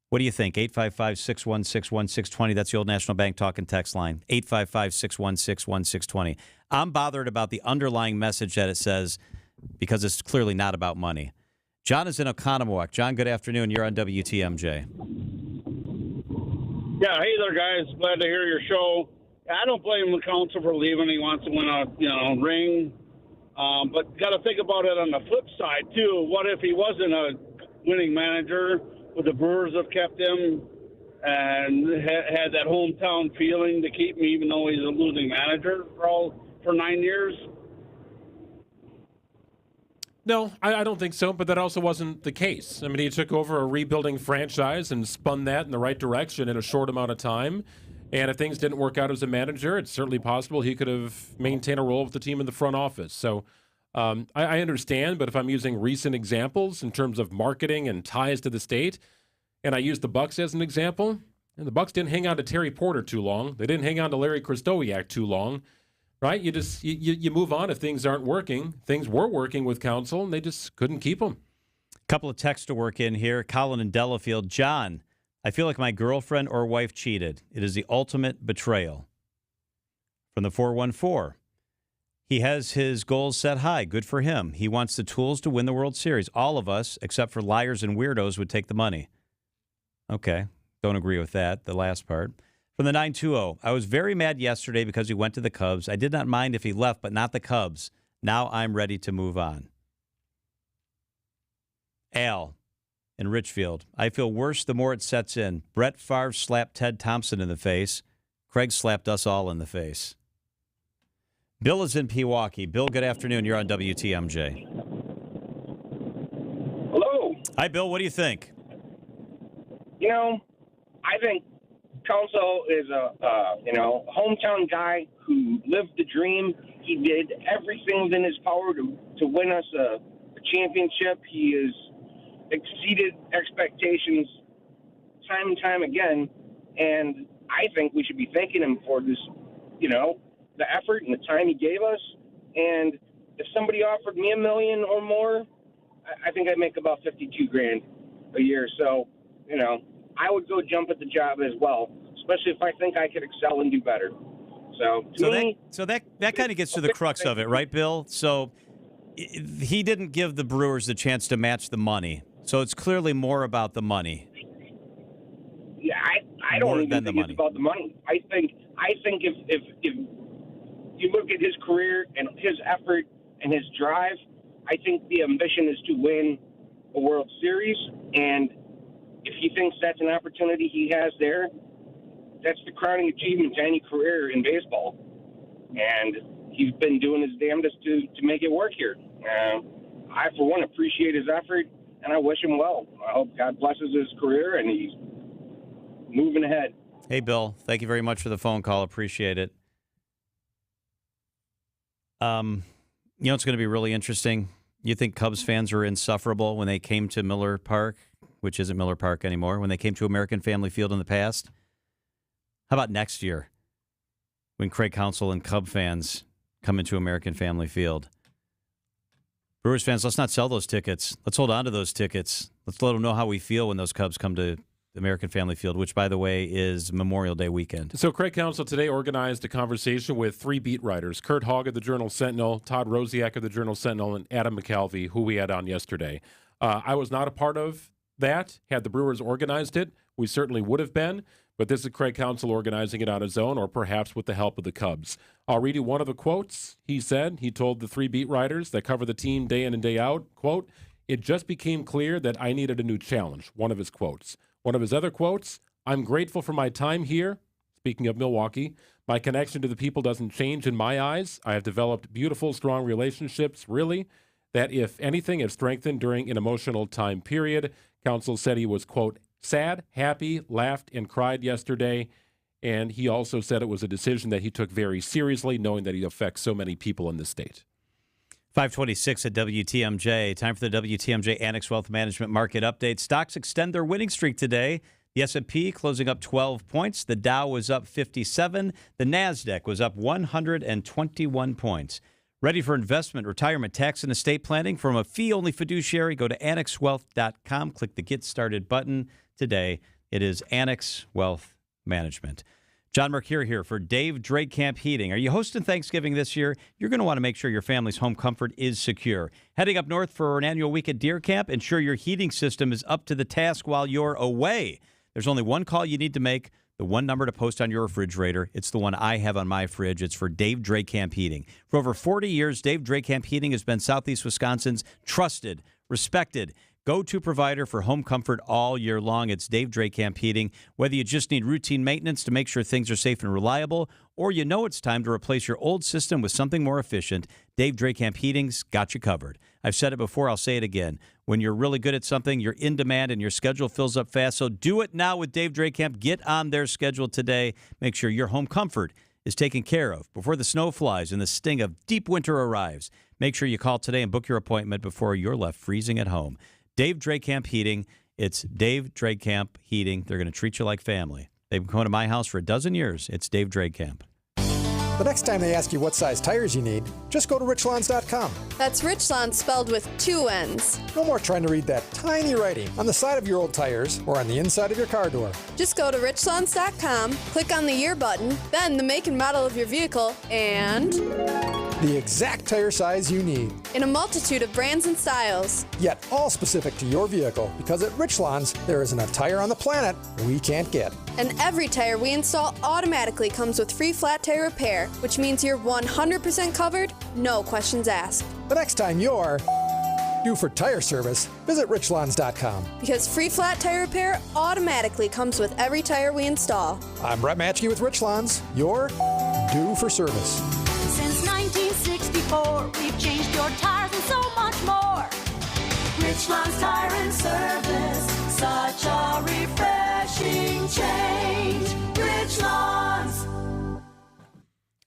What do you think? 855-616-1620. That's the Old National Bank talk and text line. 855-616-1620. I'm bothered about the underlying message that it says because it's clearly not about money. John is in Oconomowoc. John, good afternoon. You're on WTMJ. Yeah, hey there, guys. Glad to hear your show. I don't blame the council for leaving. He wants to win a ring. But got to think about it on the flip side, too. What if he wasn't a winning manager? Would the Brewers have kept him and had that hometown feeling to keep him even though he's a losing manager for 9 years? No, I don't think so, but that also wasn't the case. I mean, he took over a rebuilding franchise and spun that in the right direction in a short amount of time. And if things didn't work out as a manager, it's certainly possible he could have maintained a role with the team in the front office. So I understand, but if I'm using recent examples in terms of marketing and ties to the state, and I use the Bucks as an example, and the Bucks didn't hang on to Terry Porter too long. They didn't hang on to Larry Krystowiak too long. Right? You move on if things aren't working. Things were working with council, and they just couldn't keep them. A couple of texts to work in here. Colin in Delafield. John, I feel like my girlfriend or wife cheated. It is the ultimate betrayal. From the 414. He has his goals set high. Good for him. He wants the tools to win the World Series. All of us, except for liars and weirdos, would take the money. Okay. Don't agree with that, the last part. From the 920, I was very mad yesterday because he went to the Cubs. I did not mind if he left, but not the Cubs. Now I'm ready to move on. Al in Richfield, I feel worse the more it sets in. Brett Favre slapped Ted Thompson in the face. Craig slapped us all in the face. Bill is in Pewaukee. Bill, good afternoon. You're on WTMJ. Hello. Hi, Bill. What do you think? I think Council is a hometown guy who lived the dream. He did everything within his power to win us a championship. He has exceeded expectations time and time again, and I think we should be thanking him for this, the effort and the time he gave us. And if somebody offered me $1 million or more, I think I'd make about $52,000 a year. So, I would go jump at the job as well, especially if I think I could excel and do better. So that kind of gets to the crux of it, right, Bill? So he didn't give the Brewers the chance to match the money. So it's clearly more about the money. Yeah, I don't even think it's about the money. I think if you look at his career and his effort and his drive, I think the ambition is to win a World Series, and if he thinks that's an opportunity he has there, that's the crowning achievement to any career in baseball. And he's been doing his damnedest to make it work here. I, for one, appreciate his effort, and I wish him well. I hope God blesses his career, and he's moving ahead. Hey, Bill, thank you very much for the phone call. Appreciate it. It's going to be really interesting. You think Cubs fans are insufferable when they came to Miller Park, which isn't Miller Park anymore, when they came to American Family Field in the past? How about next year when Craig Counsell and Cub fans come into American Family Field? Brewers fans, let's not sell those tickets. Let's hold on to those tickets. Let's let them know how we feel when those Cubs come to American Family Field, which, by the way, is Memorial Day weekend. So Craig Counsell today organized a conversation with 3 beat writers, Kurt Hogg of the Journal-Sentinel, Todd Rosiak of the Journal-Sentinel, and Adam McCalvey, who we had on yesterday. I was not a part of that. Had the Brewers organized it, we certainly would have been. But this is Craig Counsell organizing it on his own, or perhaps with the help of the Cubs. I'll read you one of the quotes he said. He told the 3 beat writers that cover the team day in and day out, quote, "It just became clear that I needed a new challenge," one of his quotes. One of his other quotes, "I'm grateful for my time here," speaking of Milwaukee. "My connection to the people doesn't change in my eyes. I have developed beautiful, strong relationships, really, that, if anything, have strengthened during an emotional time period." Counsell said he was, quote, "sad, happy, laughed, and cried yesterday." And he also said it was a decision that he took very seriously, knowing that he affects so many people in the state. 526 at WTMJ. Time for the WTMJ Annex Wealth Management Market Update. Stocks extend their winning streak today. The S&P closing up 12 points. The Dow was up 57. The NASDAQ was up 121 points. Ready for investment, retirement, tax, and estate planning from a fee-only fiduciary? Go to annexwealth.com. Click the Get Started button today. It is Annex Wealth Management. John Mercure here for Dave Drakamp Heating. Are you hosting Thanksgiving this year? You're going to want to make sure your family's home comfort is secure. Heading up north for an annual week at Deer Camp, ensure your heating system is up to the task while you're away. There's only one call you need to make, the one number to post on your refrigerator. It's the one I have on my fridge. It's for Dave Drakamp Heating. For over 40 years, Dave Drakamp Heating has been Southeast Wisconsin's trusted, respected, go-to provider for home comfort all year long. It's Dave Drakamp Heating. Whether you just need routine maintenance to make sure things are safe and reliable, or you know it's time to replace your old system with something more efficient, Dave Drakamp Heating's got you covered. I've said it before, I'll say it again. When you're really good at something, you're in demand and your schedule fills up fast. So do it now with Dave Drakamp. Get on their schedule today. Make sure your home comfort is taken care of before the snow flies and the sting of deep winter arrives. Make sure you call today and book your appointment before you're left freezing at home. Dave Drakamp Heating. It's Dave Drakamp Heating. They're going to treat you like family. They've been coming to my house for a dozen years. It's Dave Drakamp. The next time they ask you what size tires you need, just go to richlawns.com. That's Richlawns spelled with 2 N's. No more trying to read that tiny writing on the side of your old tires or on the inside of your car door. Just go to richlawns.com, click on the year button, then the make and model of your vehicle, and the exact tire size you need. In a multitude of brands and styles. Yet all specific to your vehicle, because at Richlawns, there isn't a tire on the planet we can't get. And every tire we install automatically comes with free flat tire repair, which means you're 100% covered, no questions asked. The next time you're due for tire service, visit richlawns.com. Because free flat tire repair automatically comes with every tire we install. I'm Brett Matchke with Richlawns. You're due for service. Since 1964, we've changed your tires and so much more. Richlawns Tire and Service, such a refreshing change. Richlawns.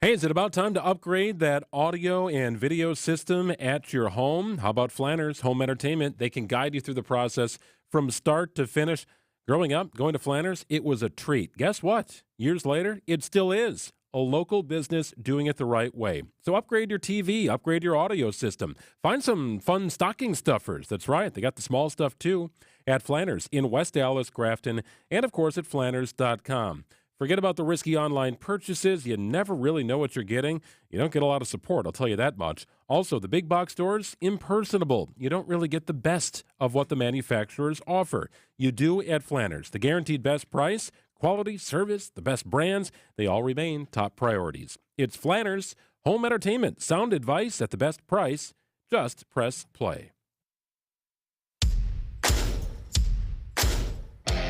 Hey, is it about time to upgrade that audio and video system at your home? How about Flanners Home Entertainment? They can guide you through the process from start to finish. Growing up, going to Flanners, it was a treat. Guess what? Years later, it still is. A local business doing it the right way. So upgrade your TV, upgrade your audio system. Find some fun stocking stuffers. That's right, they got the small stuff too at Flanners in West Dallas, Grafton, and of course at flanners.com. Forget about the risky online purchases. You never really know what you're getting. You don't get a lot of support, I'll tell you that much. Also, the big box stores, impersonable. You don't really get the best of what the manufacturers offer. You do at Flanners. The guaranteed best price, quality, service, the best brands, they all remain top priorities. It's Flanners Home Entertainment. Sound advice at the best price. Just press play.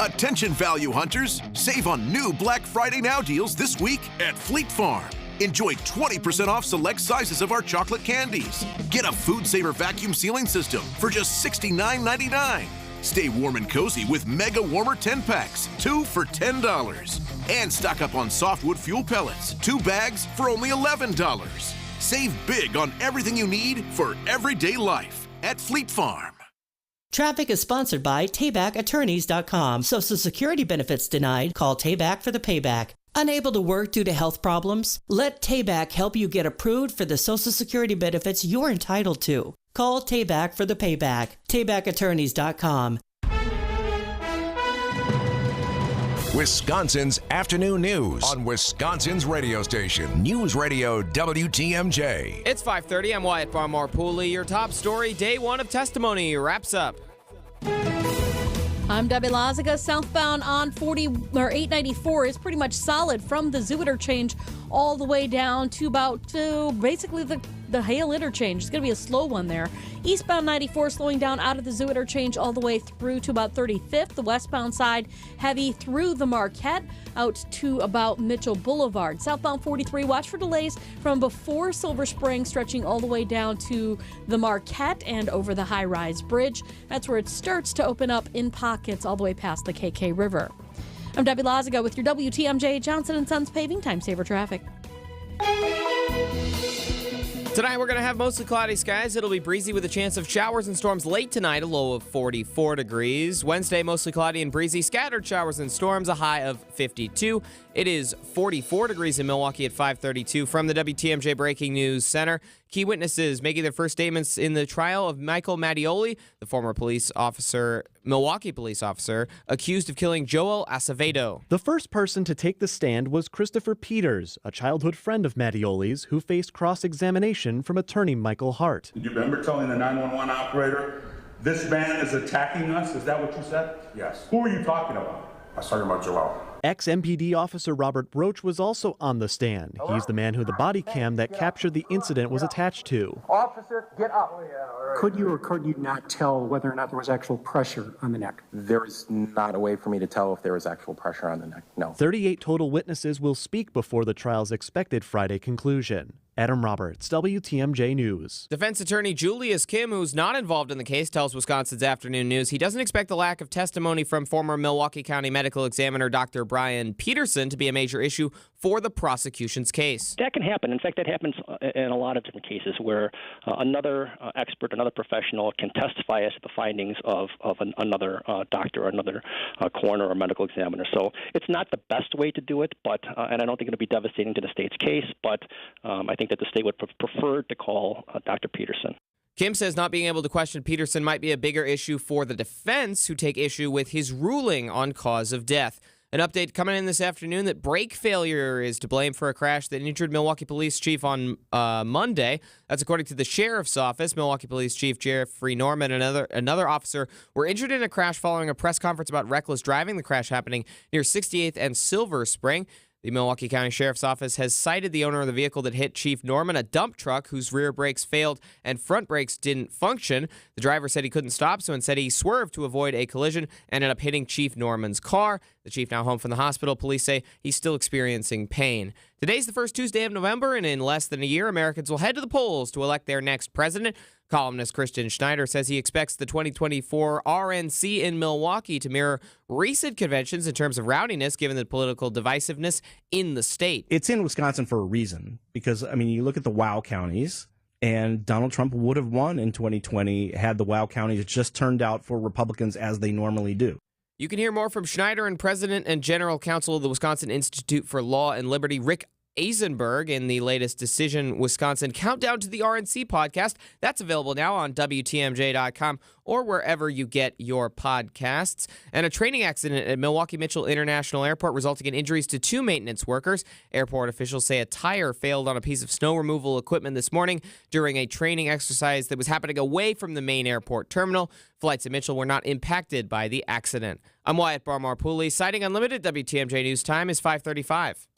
Attention value hunters, save on new Black Friday Now deals this week at Fleet Farm. Enjoy 20% off select sizes of our chocolate candies. Get a Food Saver vacuum sealing system for just $69.99. Stay warm and cozy with Mega Warmer 10-packs, 2 for $10. And stock up on softwood fuel pellets, 2 bags for only $11. Save big on everything you need for everyday life at Fleet Farm. Traffic is sponsored by TaybackAttorneys.com. Social Security benefits denied? Call Tayback for the payback. Unable to work due to health problems? Let Tayback help you get approved for the Social Security benefits you're entitled to. Call Tayback for the payback. TaybackAttorneys.com. Wisconsin's afternoon news on Wisconsin's radio station, News Radio WTMJ. It's 5:30. I'm Wyatt Barmore-Pooley. Your top story, day one of testimony wraps up. I'm Debbie Lazaga. Southbound on 894 is pretty much solid from the Zoo Interchange all the way down to basically the Hale Interchange. It's going to be a slow one there. Eastbound 94 slowing down out of the Zoo Interchange all the way through to about 35th. The westbound side heavy through the Marquette out to about Mitchell Boulevard. Southbound 43, watch for delays from before Silver Spring stretching all the way down to the Marquette and over the high-rise bridge. That's where it starts to open up in pockets all the way past the KK River. I'm Debbie Lazaga with your WTMJ Johnson & Sons Paving Time Saver Traffic. Tonight, we're going to have mostly cloudy skies. It'll be breezy with a chance of showers and storms late tonight, a low of 44 degrees. Wednesday, mostly cloudy and breezy, scattered showers and storms, a high of 52. It is 44 degrees in Milwaukee at 5:32. From the WTMJ Breaking News Center, key witnesses making their first statements in the trial of Michael Mattioli, the former Milwaukee police officer, accused of killing Joel Acevedo. The first person to take the stand was Christopher Peters, a childhood friend of Mattioli's, who faced cross-examination from attorney Michael Hart. Did you remember telling the 911 operator, this man is attacking us? Is that what you said? Yes. Who are you talking about? I was talking about Joel. Ex-MPD officer Robert Roach was also on the stand. He's the man who the body cam that captured the incident was attached to. Officer, get up. Could you or could you not tell whether or not there was actual pressure on the neck? There is not a way for me to tell if there was actual pressure on the neck, no. 38 total witnesses will speak before the trial's expected Friday conclusion. Adam Roberts, WTMJ News. Defense attorney Julius Kim, who's not involved in the case, tells Wisconsin's Afternoon News he doesn't expect the lack of testimony from former Milwaukee County medical examiner Dr. Brian Peterson to be a major issue for the prosecution's case. That can happen. In fact, that happens in a lot of different cases where another expert, another professional can testify as to the findings of another doctor or another coroner or medical examiner. So it's not the best way to do it, but and I don't think it'll be devastating to the state's case, but I think that the state would prefer to call Dr. Peterson. Kim says not being able to question Peterson might be a bigger issue for the defense, who take issue with his ruling on cause of death. An update coming in this afternoon that brake failure is to blame for a crash that injured Milwaukee Police Chief on Monday. That's according to the Sheriff's Office. Milwaukee Police Chief Jeffrey Norman and another officer were injured in a crash following a press conference about reckless driving. The crash happening near 68th and Silver Spring. The Milwaukee County Sheriff's Office has cited the owner of the vehicle that hit Chief Norman, a dump truck whose rear brakes failed and front brakes didn't function. The driver said he couldn't stop, so instead he swerved to avoid a collision, ended up hitting Chief Norman's car. The chief now home from the hospital. Police say he's still experiencing pain. Today's the first Tuesday of November, and in less than a year, Americans will head to the polls to elect their next president. Columnist Christian Schneider says he expects the 2024 RNC in Milwaukee to mirror recent conventions in terms of rowdiness, given the political divisiveness in the state. It's in Wisconsin for a reason, because, I mean, you look at the WOW counties, and Donald Trump would have won in 2020 had the WOW counties just turned out for Republicans as they normally do. You can hear more from Schneider and President and General Counsel of the Wisconsin Institute for Law and Liberty, Rick Eisenberg, in the latest Decision Wisconsin Countdown to the RNC podcast. That's available now on WTMJ.com or wherever you get your podcasts. And a training accident at Milwaukee Mitchell International Airport resulting in injuries to 2 maintenance workers. Airport officials say a tire failed on a piece of snow removal equipment this morning during a training exercise that was happening away from the main airport terminal. Flights at Mitchell were not impacted by the accident. I'm Wyatt Barmore-Pooley, citing Unlimited. WTMJ News Time is 5:35.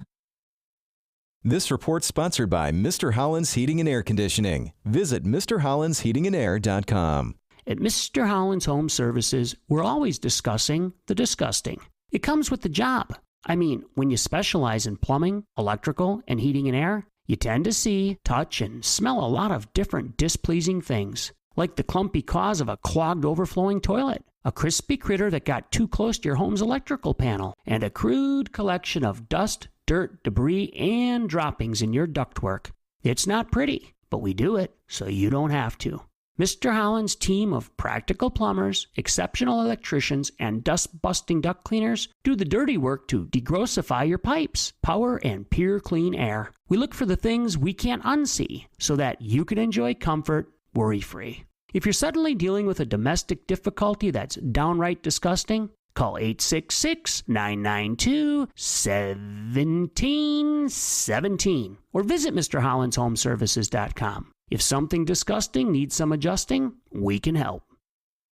This report's sponsored by Mr. Holland's Heating and Air Conditioning. Visit MrHollandsHeatingandAir.com. At Mr. Holland's Home Services, we're always discussing the disgusting. It comes with the job. I mean, when you specialize in plumbing, electrical, and heating and air, you tend to see, touch, and smell a lot of different displeasing things, like the clumpy cause of a clogged overflowing toilet, a crispy critter that got too close to your home's electrical panel, and a crude collection of dust, dirt, debris, and droppings in your ductwork. It's not pretty, but we do it so you don't have to. Mr. Holland's team of practical plumbers, exceptional electricians, and dust-busting duct cleaners do the dirty work to degrossify your pipes, power, and pure clean air. We look for the things we can't unsee so that you can enjoy comfort worry-free. If you're suddenly dealing with a domestic difficulty that's downright disgusting, call 866-992-1717 or visit MrHollandsHomeservices.com. If something disgusting needs some adjusting, we can help.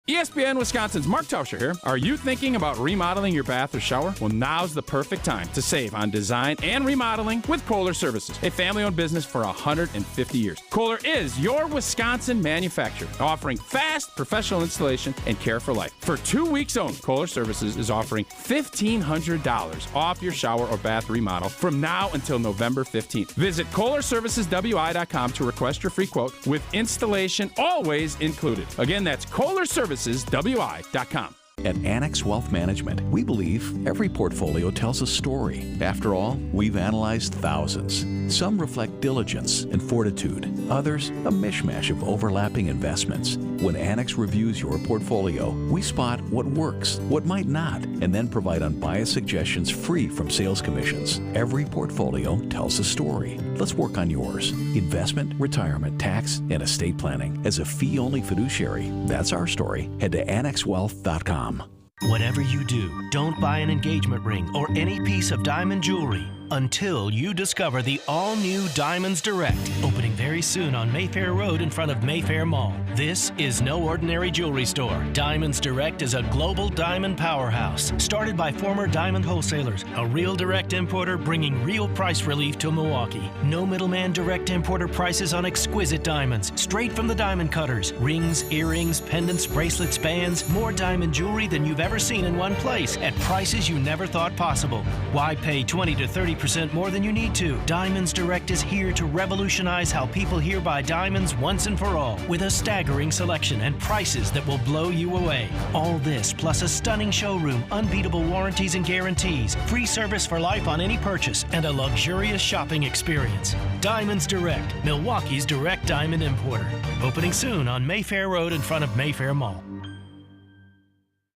ESPN Wisconsin's Mark Tauscher here. Are you thinking about remodeling your bath or shower? Well, now's the perfect time to save on design and remodeling with Kohler Services, a family-owned business for 150 years. Kohler is your Wisconsin manufacturer, offering fast, professional installation and care for life. For 2 weeks only, Kohler Services is offering $1,500 off your shower or bath remodel from now until November 15th. Visit KohlerServicesWI.com to request your free quote with installation always included. Again, that's KohlerServicesWI.com. At Annex Wealth Management, we believe every portfolio tells a story. After all, we've analyzed thousands. Some reflect diligence and fortitude, others a mishmash of overlapping investments. When Annex reviews your portfolio, we spot what works, what might not, and then provide unbiased suggestions free from sales commissions. Every portfolio tells a story. Let's work on yours. Investment, retirement, tax, and estate planning. As a fee-only fiduciary, that's our story. Head to annexwealth.com. Whatever you do, don't buy an engagement ring or any piece of diamond jewelry until you discover the all-new Diamonds Direct, opening very soon on Mayfair Road in front of Mayfair Mall. This is no ordinary jewelry store. Diamonds Direct is a global diamond powerhouse, started by former diamond wholesalers, a real direct importer bringing real price relief to Milwaukee. No middleman direct importer prices on exquisite diamonds, straight from the diamond cutters. Rings, earrings, pendants, bracelets, bands, more diamond jewelry than you've ever seen in one place at prices you never thought possible. Why pay 20 to 30% more than you need to? Diamonds Direct is here to revolutionize how people here buy diamonds once and for all, with a staggering selection and prices that will blow you away. All this plus a stunning showroom, unbeatable warranties and guarantees, free service for life on any purchase, and a luxurious shopping experience. Diamonds Direct, Milwaukee's direct diamond importer. Opening soon on Mayfair Road in front of Mayfair Mall.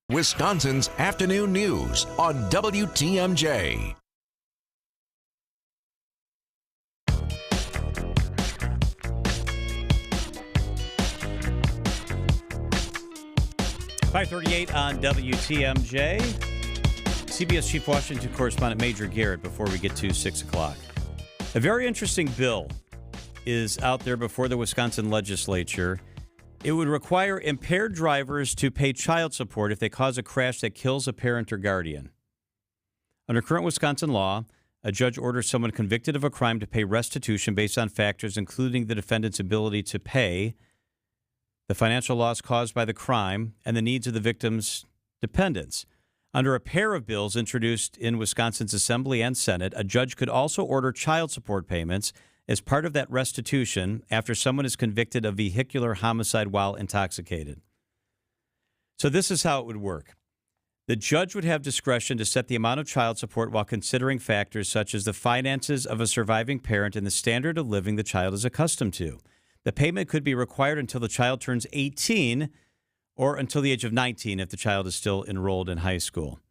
Wisconsin's afternoon news on WTMJ. .538 on WTMJ. CBS Chief Washington correspondent Major Garrett before we get to 6 o'clock. A very interesting bill is out there before the Wisconsin legislature. It would require impaired drivers to pay child support if they cause a crash that kills a parent or guardian. Under current Wisconsin law, a judge orders someone convicted of a crime to pay restitution based on factors including the defendant's ability to pay, the financial loss caused by the crime, and the needs of the victim's dependents. Under a pair of bills introduced in Wisconsin's Assembly and Senate, a judge could also order child support payments as part of that restitution after someone is convicted of vehicular homicide while intoxicated. So this is how it would work. The judge would have discretion to set the amount of child support while considering factors such as the finances of a surviving parent and the standard of living the child is accustomed to. The payment could be required until the child turns 18 or until the age of 19 if the child is still enrolled in high school.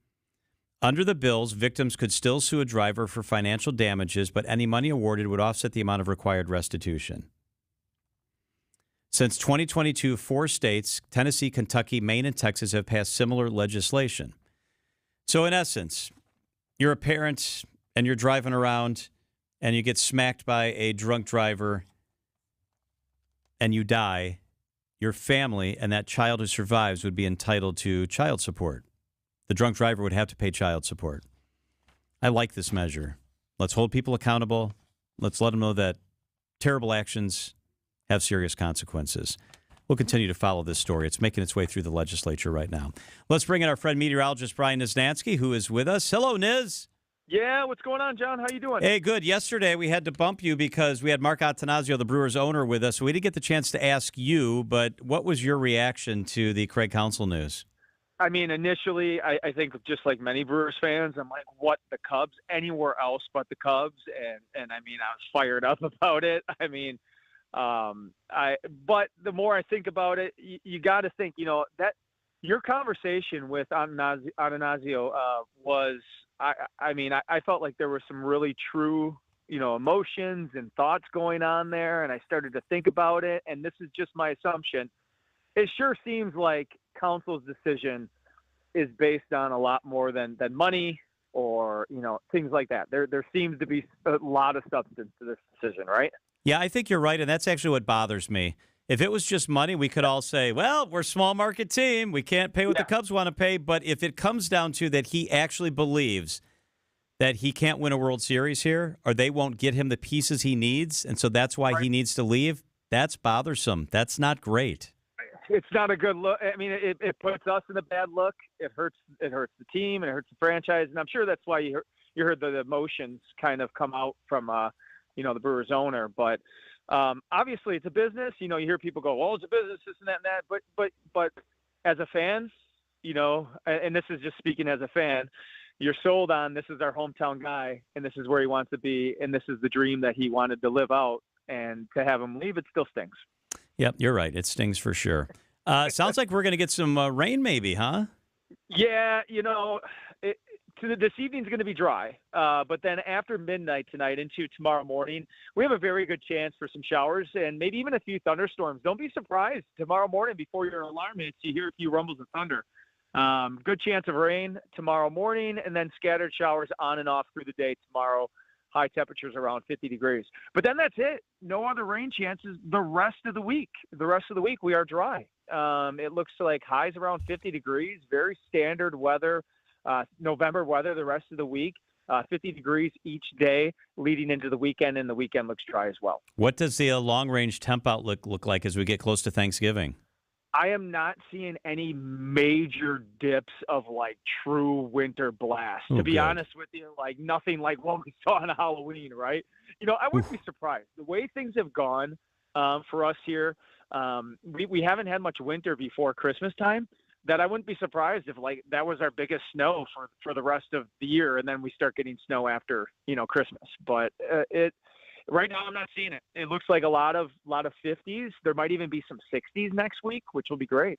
Under the bills, victims could still sue a driver for financial damages, but any money awarded would offset the amount of required restitution. Since 2022, 4 states, Tennessee, Kentucky, Maine, and Texas, have passed similar legislation. So in essence, you're a parent and you're driving around and you get smacked by a drunk driver and you die, your family and that child who survives would be entitled to child support. The drunk driver would have to pay child support. I like this measure. Let's hold people accountable. Let's let them know that terrible actions have serious consequences. We'll continue to follow this story. It's making its way through the legislature right now. Let's bring in our friend meteorologist Brian Niznansky, who is with us. Hello, Niz. Yeah, what's going on, John? How you doing? Hey, good. Yesterday we had to bump you because we had Mark Attanasio, the Brewers owner, with us. So we didn't get the chance to ask you, but what was your reaction to the Craig Counsell news? I mean, initially, I think just like many Brewers fans, I'm like, what, the Cubs? Anywhere else but the Cubs? And I mean, I was fired up about it. I mean, but the more I think about it, you got to think, you know, that your conversation with Attanasio was, I mean, I felt like there were some really true, you know, emotions and thoughts going on there. And I started to think about it. And this is just my assumption. It sure seems like Counsell's decision is based on a lot more than money or, you know, things like that. There seems to be a lot of substance to this decision, right? Yeah, I think you're right. And that's actually what bothers me. If it was just money, we could all say, well, we're a small market team. We can't pay what the Cubs want to pay. But if it comes down to that he actually believes that he can't win a World Series here or they won't get him the pieces he needs, and so that's why he needs to leave, that's bothersome. That's not great. It's not a good look. I mean, it puts us in a bad look. It hurts the team and it hurts the franchise. And I'm sure that's why you heard the emotions kind of come out from, you know, the Brewers owner. But obviously it's a business. You know, you hear people go, well, it's a business, this and that and that. But as a fan, and this is just speaking as a fan, you're sold on this is our hometown guy and this is where he wants to be and this is the dream that he wanted to live out, and to have him leave, it still stings. Yep, you're right. It stings for sure. Sounds like we're going to get some rain maybe, huh? Yeah, this evening's going to be dry, but then after midnight tonight into tomorrow morning, we have a very good chance for some showers and maybe even a few thunderstorms. Don't be surprised tomorrow morning before your alarm hits, you hear a few rumbles of thunder. Good chance of rain tomorrow morning, and then scattered showers on and off through the day tomorrow. High temperatures around 50 degrees. But then that's it. No other rain chances the rest of the week. The rest of the week we are dry. It looks like highs around 50 degrees, very standard weather, November weather the rest of the week, 50 degrees each day leading into the weekend, and the weekend looks dry as well. What does the long-range temp outlook look like as we get close to Thanksgiving? I am not seeing any major dips of true winter blast. To be honest with you, nothing like what we saw on Halloween, right? I wouldn't be surprised. The way things have gone for us here, we haven't had much winter before Christmas time. That I wouldn't be surprised if that was our biggest snow for the rest of the year, and then we start getting snow after Christmas. But right now, I'm not seeing it. It looks like a lot of 50s. There might even be some 60s next week, which will be great.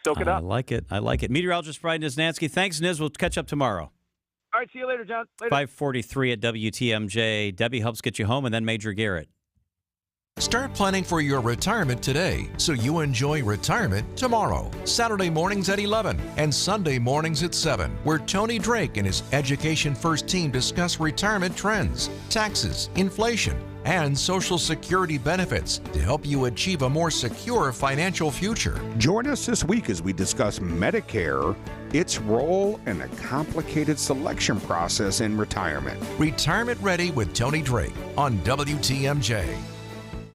Soak it up. I like it. Meteorologist Brian Niznansky. Thanks, Niz. We'll catch up tomorrow. All right, see you later, John. Later. 5:43 at WTMJ. Debbie helps get you home, and then Major Garrett. Start planning for your retirement today so you enjoy retirement tomorrow. Saturday mornings at 11 and Sunday mornings at 7, where Tony Drake and his Education First team discuss retirement trends, taxes, inflation, and Social Security benefits to help you achieve a more secure financial future. Join us this week as we discuss Medicare, its role, and the complicated selection process in retirement. Retirement Ready with Tony Drake on WTMJ.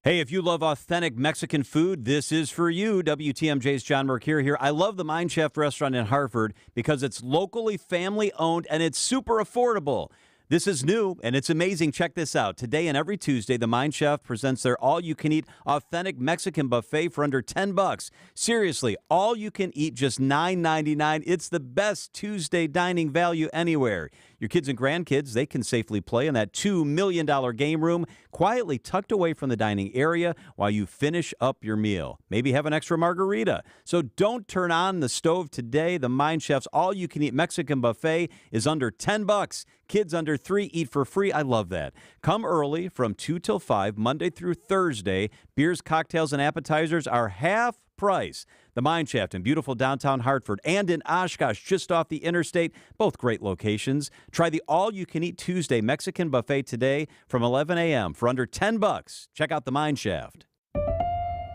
Hey, if you love authentic Mexican food, this is for you. WTMJ's John Mercure here. I love the Mind Chef restaurant in Hartford because it's locally family-owned and it's super affordable. This is new, and it's amazing. Check this out. Today and every Tuesday, the Mind Chef presents their all-you-can-eat authentic Mexican buffet for under $10. Seriously, all you can eat, just $9.99. It's the best Tuesday dining value anywhere. Your kids and grandkids, they can safely play in that $2 million game room, quietly tucked away from the dining area while you finish up your meal. Maybe have an extra margarita. So don't turn on the stove today. The Mind Chef's all-you-can-eat Mexican buffet is under $10. Kids under 3 eat for free. I love that. Come early from 2 till 5, Monday through Thursday. Beers, cocktails, and appetizers are half price. The Mine Shaft in beautiful downtown Hartford and in Oshkosh, just off the interstate. Both great locations. Try the all-you-can-eat Tuesday Mexican buffet today from 11 a.m. for under $10. Check out the Mine Shaft.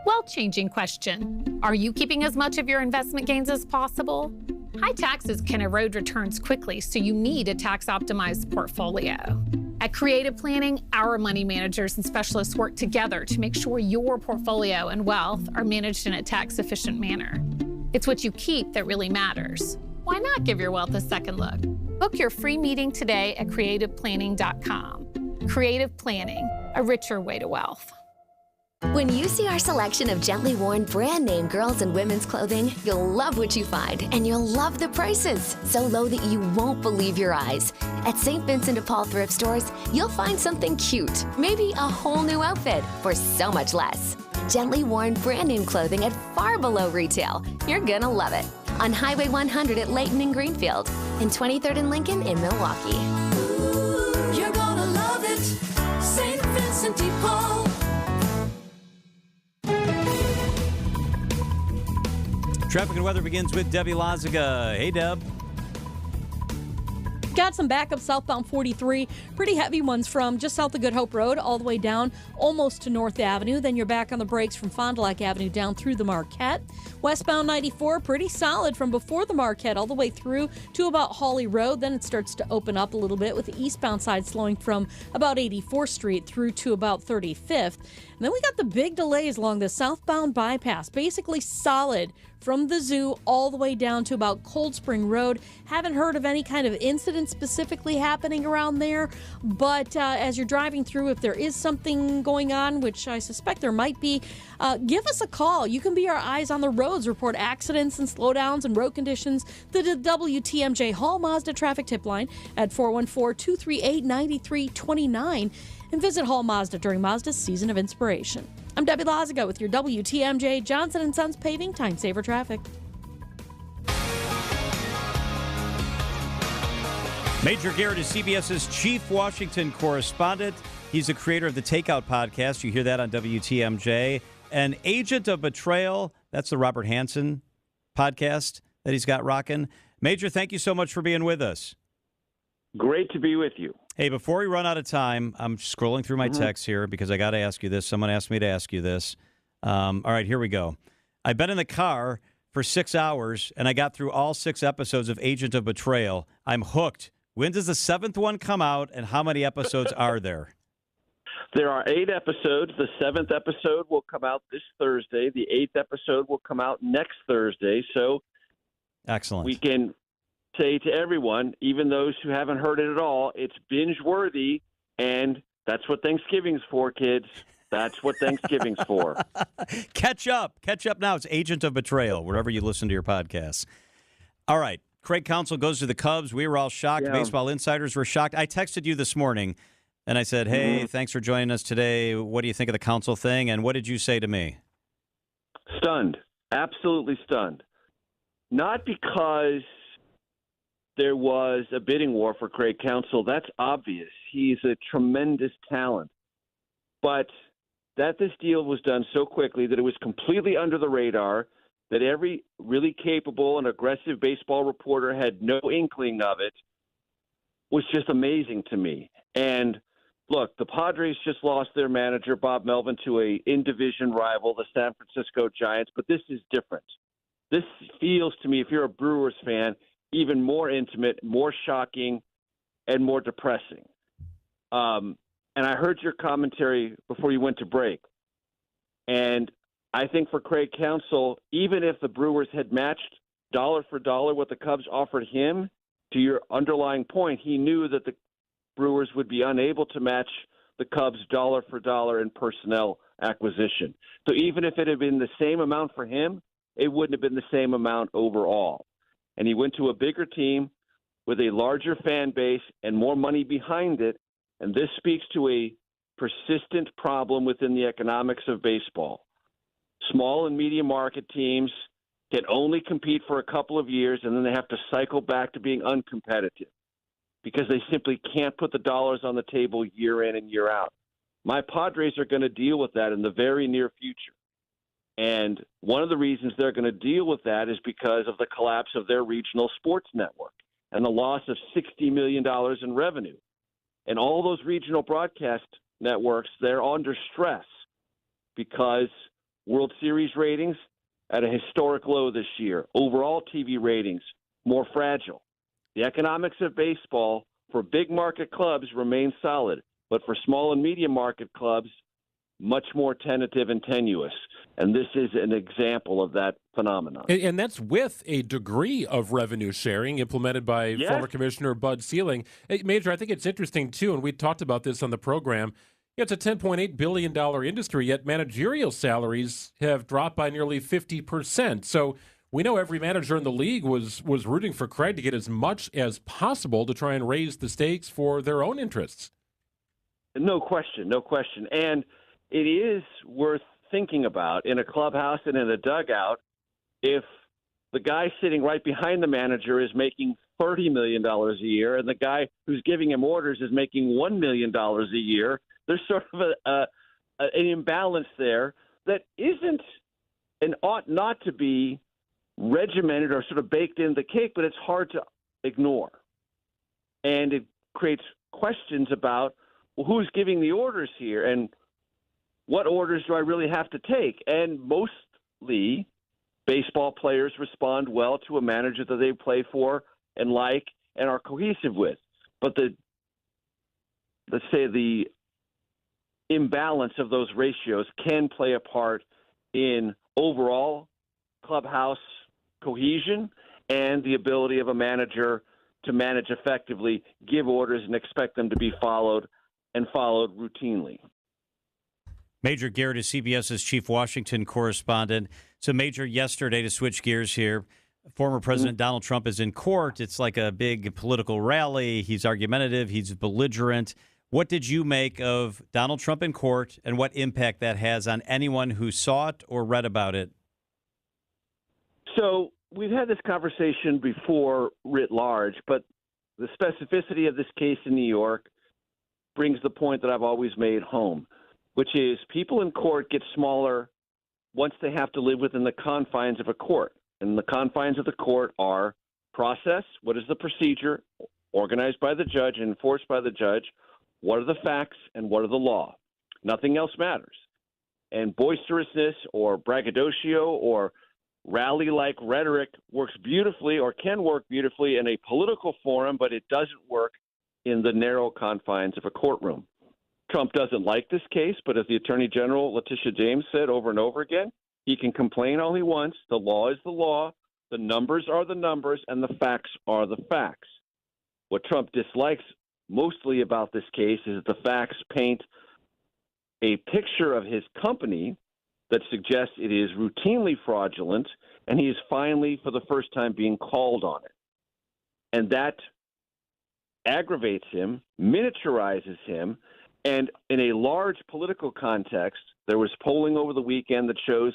World-changing question. Are you keeping as much of your investment gains as possible? High taxes can erode returns quickly, so you need a tax-optimized portfolio. At Creative Planning, our money managers and specialists work together to make sure your portfolio and wealth are managed in a tax-efficient manner. It's what you keep that really matters. Why not give your wealth a second look? Book your free meeting today at creativeplanning.com. Creative Planning, a richer way to wealth. When you see our selection of gently worn brand name girls and women's clothing, you'll love what you find, and you'll love the prices, so low that you won't believe your eyes. At St. Vincent de Paul thrift stores, you'll find something cute, maybe a whole new outfit for so much less. Gently worn brand name clothing at far below retail. You're gonna love it. On Highway 100 at Layton and Greenfield, and 23rd and Lincoln in Milwaukee. Ooh, you're gonna love it. St. Vincent de Paul. Traffic and weather begins with Debbie Lazaga. Hey, Deb. Got some backup southbound 43. Pretty heavy ones from just south of Good Hope Road all the way down almost to North Avenue. Then you're back on the brakes from Fond du Lac Avenue down through the Marquette. Westbound 94, pretty solid from before the Marquette all the way through to about Hawley Road. Then it starts to open up a little bit with the eastbound side slowing from about 84th Street through to about 35th. And then we got the big delays along the southbound bypass, basically solid from the zoo all the way down to about Cold Spring Road. Haven't heard of any kind of incident specifically happening around there, but as you're driving through, if there is something going on, which I suspect there might be, give us a call. You can be our eyes on the roads, report accidents and slowdowns and road conditions. The WTMJ Hall Mazda traffic tip line at 414-238-9329, and visit Hall Mazda during Mazda's Season of Inspiration. I'm Debbie Lazaga with your WTMJ Johnson & Sons Paving Time Saver Traffic. Major Garrett is CBS's chief Washington correspondent. He's the creator of the Takeout podcast. You hear that on WTMJ. An Agent of Betrayal, that's the Robert Hansen podcast that he's got rocking. Major, thank you so much for being with us. Great to be with you. Hey, before we run out of time, I'm scrolling through my texts here because I got to ask you this. Someone asked me to ask you this. All right, here we go. I've been in the car for 6 hours, and I got through all 6 episodes of Agent of Betrayal. I'm hooked. When does the 7th one come out, and how many episodes are there? There are 8 episodes. The 7th episode will come out this Thursday. The 8th episode will come out next Thursday. So excellent. We can say to everyone, even those who haven't heard it at all, it's binge-worthy, and that's what Thanksgiving's for, kids. That's what Thanksgiving's for. Catch up. Catch up now. It's Agent of Betrayal, wherever you listen to your podcasts. All right. Craig Counsell goes to the Cubs. We were all shocked. Yeah. Baseball insiders were shocked. I texted you this morning, and I said, hey, thanks for joining us today. What do you think of the Counsell thing? And what did you say to me? Stunned. Absolutely stunned. Not because there was a bidding war for Craig Counsell. That's obvious. He's a tremendous talent. But that this deal was done so quickly that it was completely under the radar, that every really capable and aggressive baseball reporter had no inkling of it, was just amazing to me. And look, the Padres just lost their manager, Bob Melvin, to a in-division rival, the San Francisco Giants, but this is different. This feels to me, if you're a Brewers fan, even more intimate, more shocking, and more depressing. And I heard your commentary before you went to break. And I think for Craig Counsell, even if the Brewers had matched dollar for dollar what the Cubs offered him, to your underlying point, he knew that the Brewers would be unable to match the Cubs dollar for dollar in personnel acquisition. So even if it had been the same amount for him, it wouldn't have been the same amount overall. And he went to a bigger team with a larger fan base and more money behind it. And this speaks to a persistent problem within the economics of baseball. Small and medium market teams can only compete for a couple of years, and then they have to cycle back to being uncompetitive because they simply can't put the dollars on the table year in and year out. My Padres are going to deal with that in the very near future. And one of the reasons they're going to deal with that is because of the collapse of their regional sports network and the loss of $60 million in revenue. And all those regional broadcast networks, they're under stress because World Series ratings at a historic low this year. Overall TV ratings, more fragile. The economics of baseball for big market clubs remain solid, but for small and medium market clubs, much more tentative and tenuous. And this is an example of that phenomenon. And that's with a degree of revenue sharing implemented by former Commissioner Bud Selig. Hey, Major, I think it's interesting, too, and we talked about this on the program. It's a $10.8 billion industry, yet managerial salaries have dropped by nearly 50%. So we know every manager in the league was rooting for Craig to get as much as possible to try and raise the stakes for their own interests. No question, no question. And it is worth thinking about in a clubhouse and in a dugout if the guy sitting right behind the manager is making $30 million a year and the guy who's giving him orders is making $1 million a year. There's sort of an imbalance there that isn't and ought not to be regimented or sort of baked into the cake, but it's hard to ignore. And it creates questions about, well, who's giving the orders here and what orders do I really have to take? And mostly baseball players respond well to a manager that they play for and like and are cohesive with. But let's say the imbalance of those ratios can play a part in overall clubhouse cohesion and the ability of a manager to manage effectively, give orders, and expect them to be followed and followed routinely. Major Garrett is CBS's chief Washington correspondent. So, Major, yesterday, to switch gears here, former President Donald Trump is in court. It's like a big political rally. He's argumentative. He's belligerent. What did you make of Donald Trump in court and what impact that has on anyone who saw it or read about it? So we've had this conversation before writ large, but the specificity of this case in New York brings the point that I've always made home, which is people in court get smaller once they have to live within the confines of a court. And the confines of the court are process, what is the procedure, organized by the judge and enforced by the judge, what are the facts, and what are the law. Nothing else matters. And boisterousness or braggadocio or rally-like rhetoric works beautifully or can work beautifully in a political forum, but it doesn't work in the narrow confines of a courtroom. Trump doesn't like this case, but as the Attorney General, Letitia James, said over and over again, he can complain all he wants. The law is the law. The numbers are the numbers, and the facts are the facts. What Trump dislikes mostly about this case is that the facts paint a picture of his company that suggests it is routinely fraudulent, and he is finally, for the first time, being called on it. And that aggravates him, miniaturizes him, and in a large political context, there was polling over the weekend that shows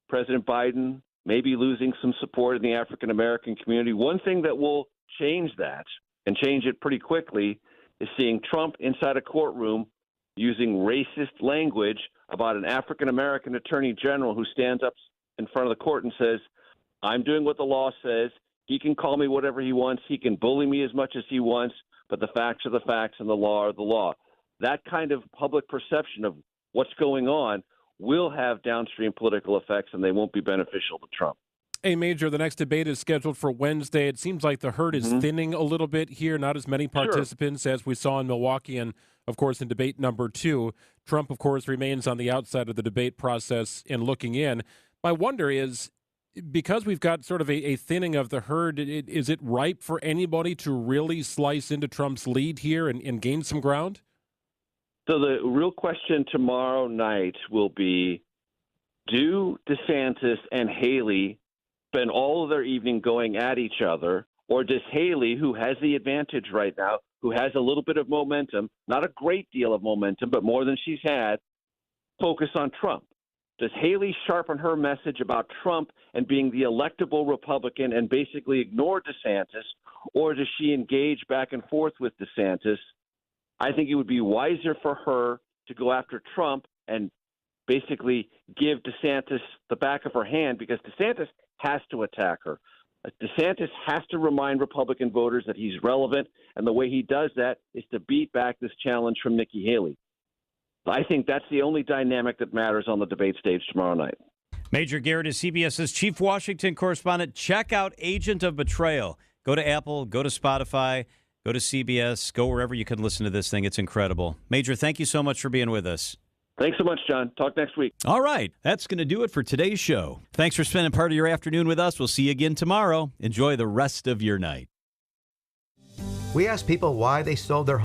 President Biden may be losing some support in the African-American community. One thing that will change that, and change it pretty quickly, is seeing Trump inside a courtroom using racist language about an African-American attorney general who stands up in front of the court and says, I'm doing what the law says. He can call me whatever he wants. He can bully me as much as he wants, but the facts are the facts and the law are the law. That kind of public perception of what's going on will have downstream political effects, and they won't be beneficial to Trump. Hey, Major, the next debate is scheduled for Wednesday. It seems like the herd is thinning a little bit here, not as many participants as we saw in Milwaukee and, of course, in debate number 2. Trump, of course, remains on the outside of the debate process and looking in. My wonder is, because we've got sort of a thinning of the herd, is it ripe for anybody to really slice into Trump's lead here and gain some ground? So the real question tomorrow night will be, do DeSantis and Haley spend all of their evening going at each other, or does Haley, who has the advantage right now, who has a little bit of momentum, not a great deal of momentum, but more than she's had, focus on Trump? Does Haley sharpen her message about Trump and being the electable Republican and basically ignore DeSantis, or does she engage back and forth with DeSantis? I think it would be wiser for her to go after Trump and basically give DeSantis the back of her hand, because DeSantis has to attack her. DeSantis has to remind Republican voters that he's relevant, and the way he does that is to beat back this challenge from Nikki Haley. I think that's the only dynamic that matters on the debate stage tomorrow night. Major Garrett is CBS's chief Washington correspondent. Check out Agent of Betrayal. Go to Apple, go to Spotify, go to CBS, go wherever you can listen to this thing. It's incredible. Major, thank you so much for being with us. Thanks so much, John. Talk next week. All right. That's going to do it for today's show. Thanks for spending part of your afternoon with us. We'll see you again tomorrow. Enjoy the rest of your night. We asked people why they sold their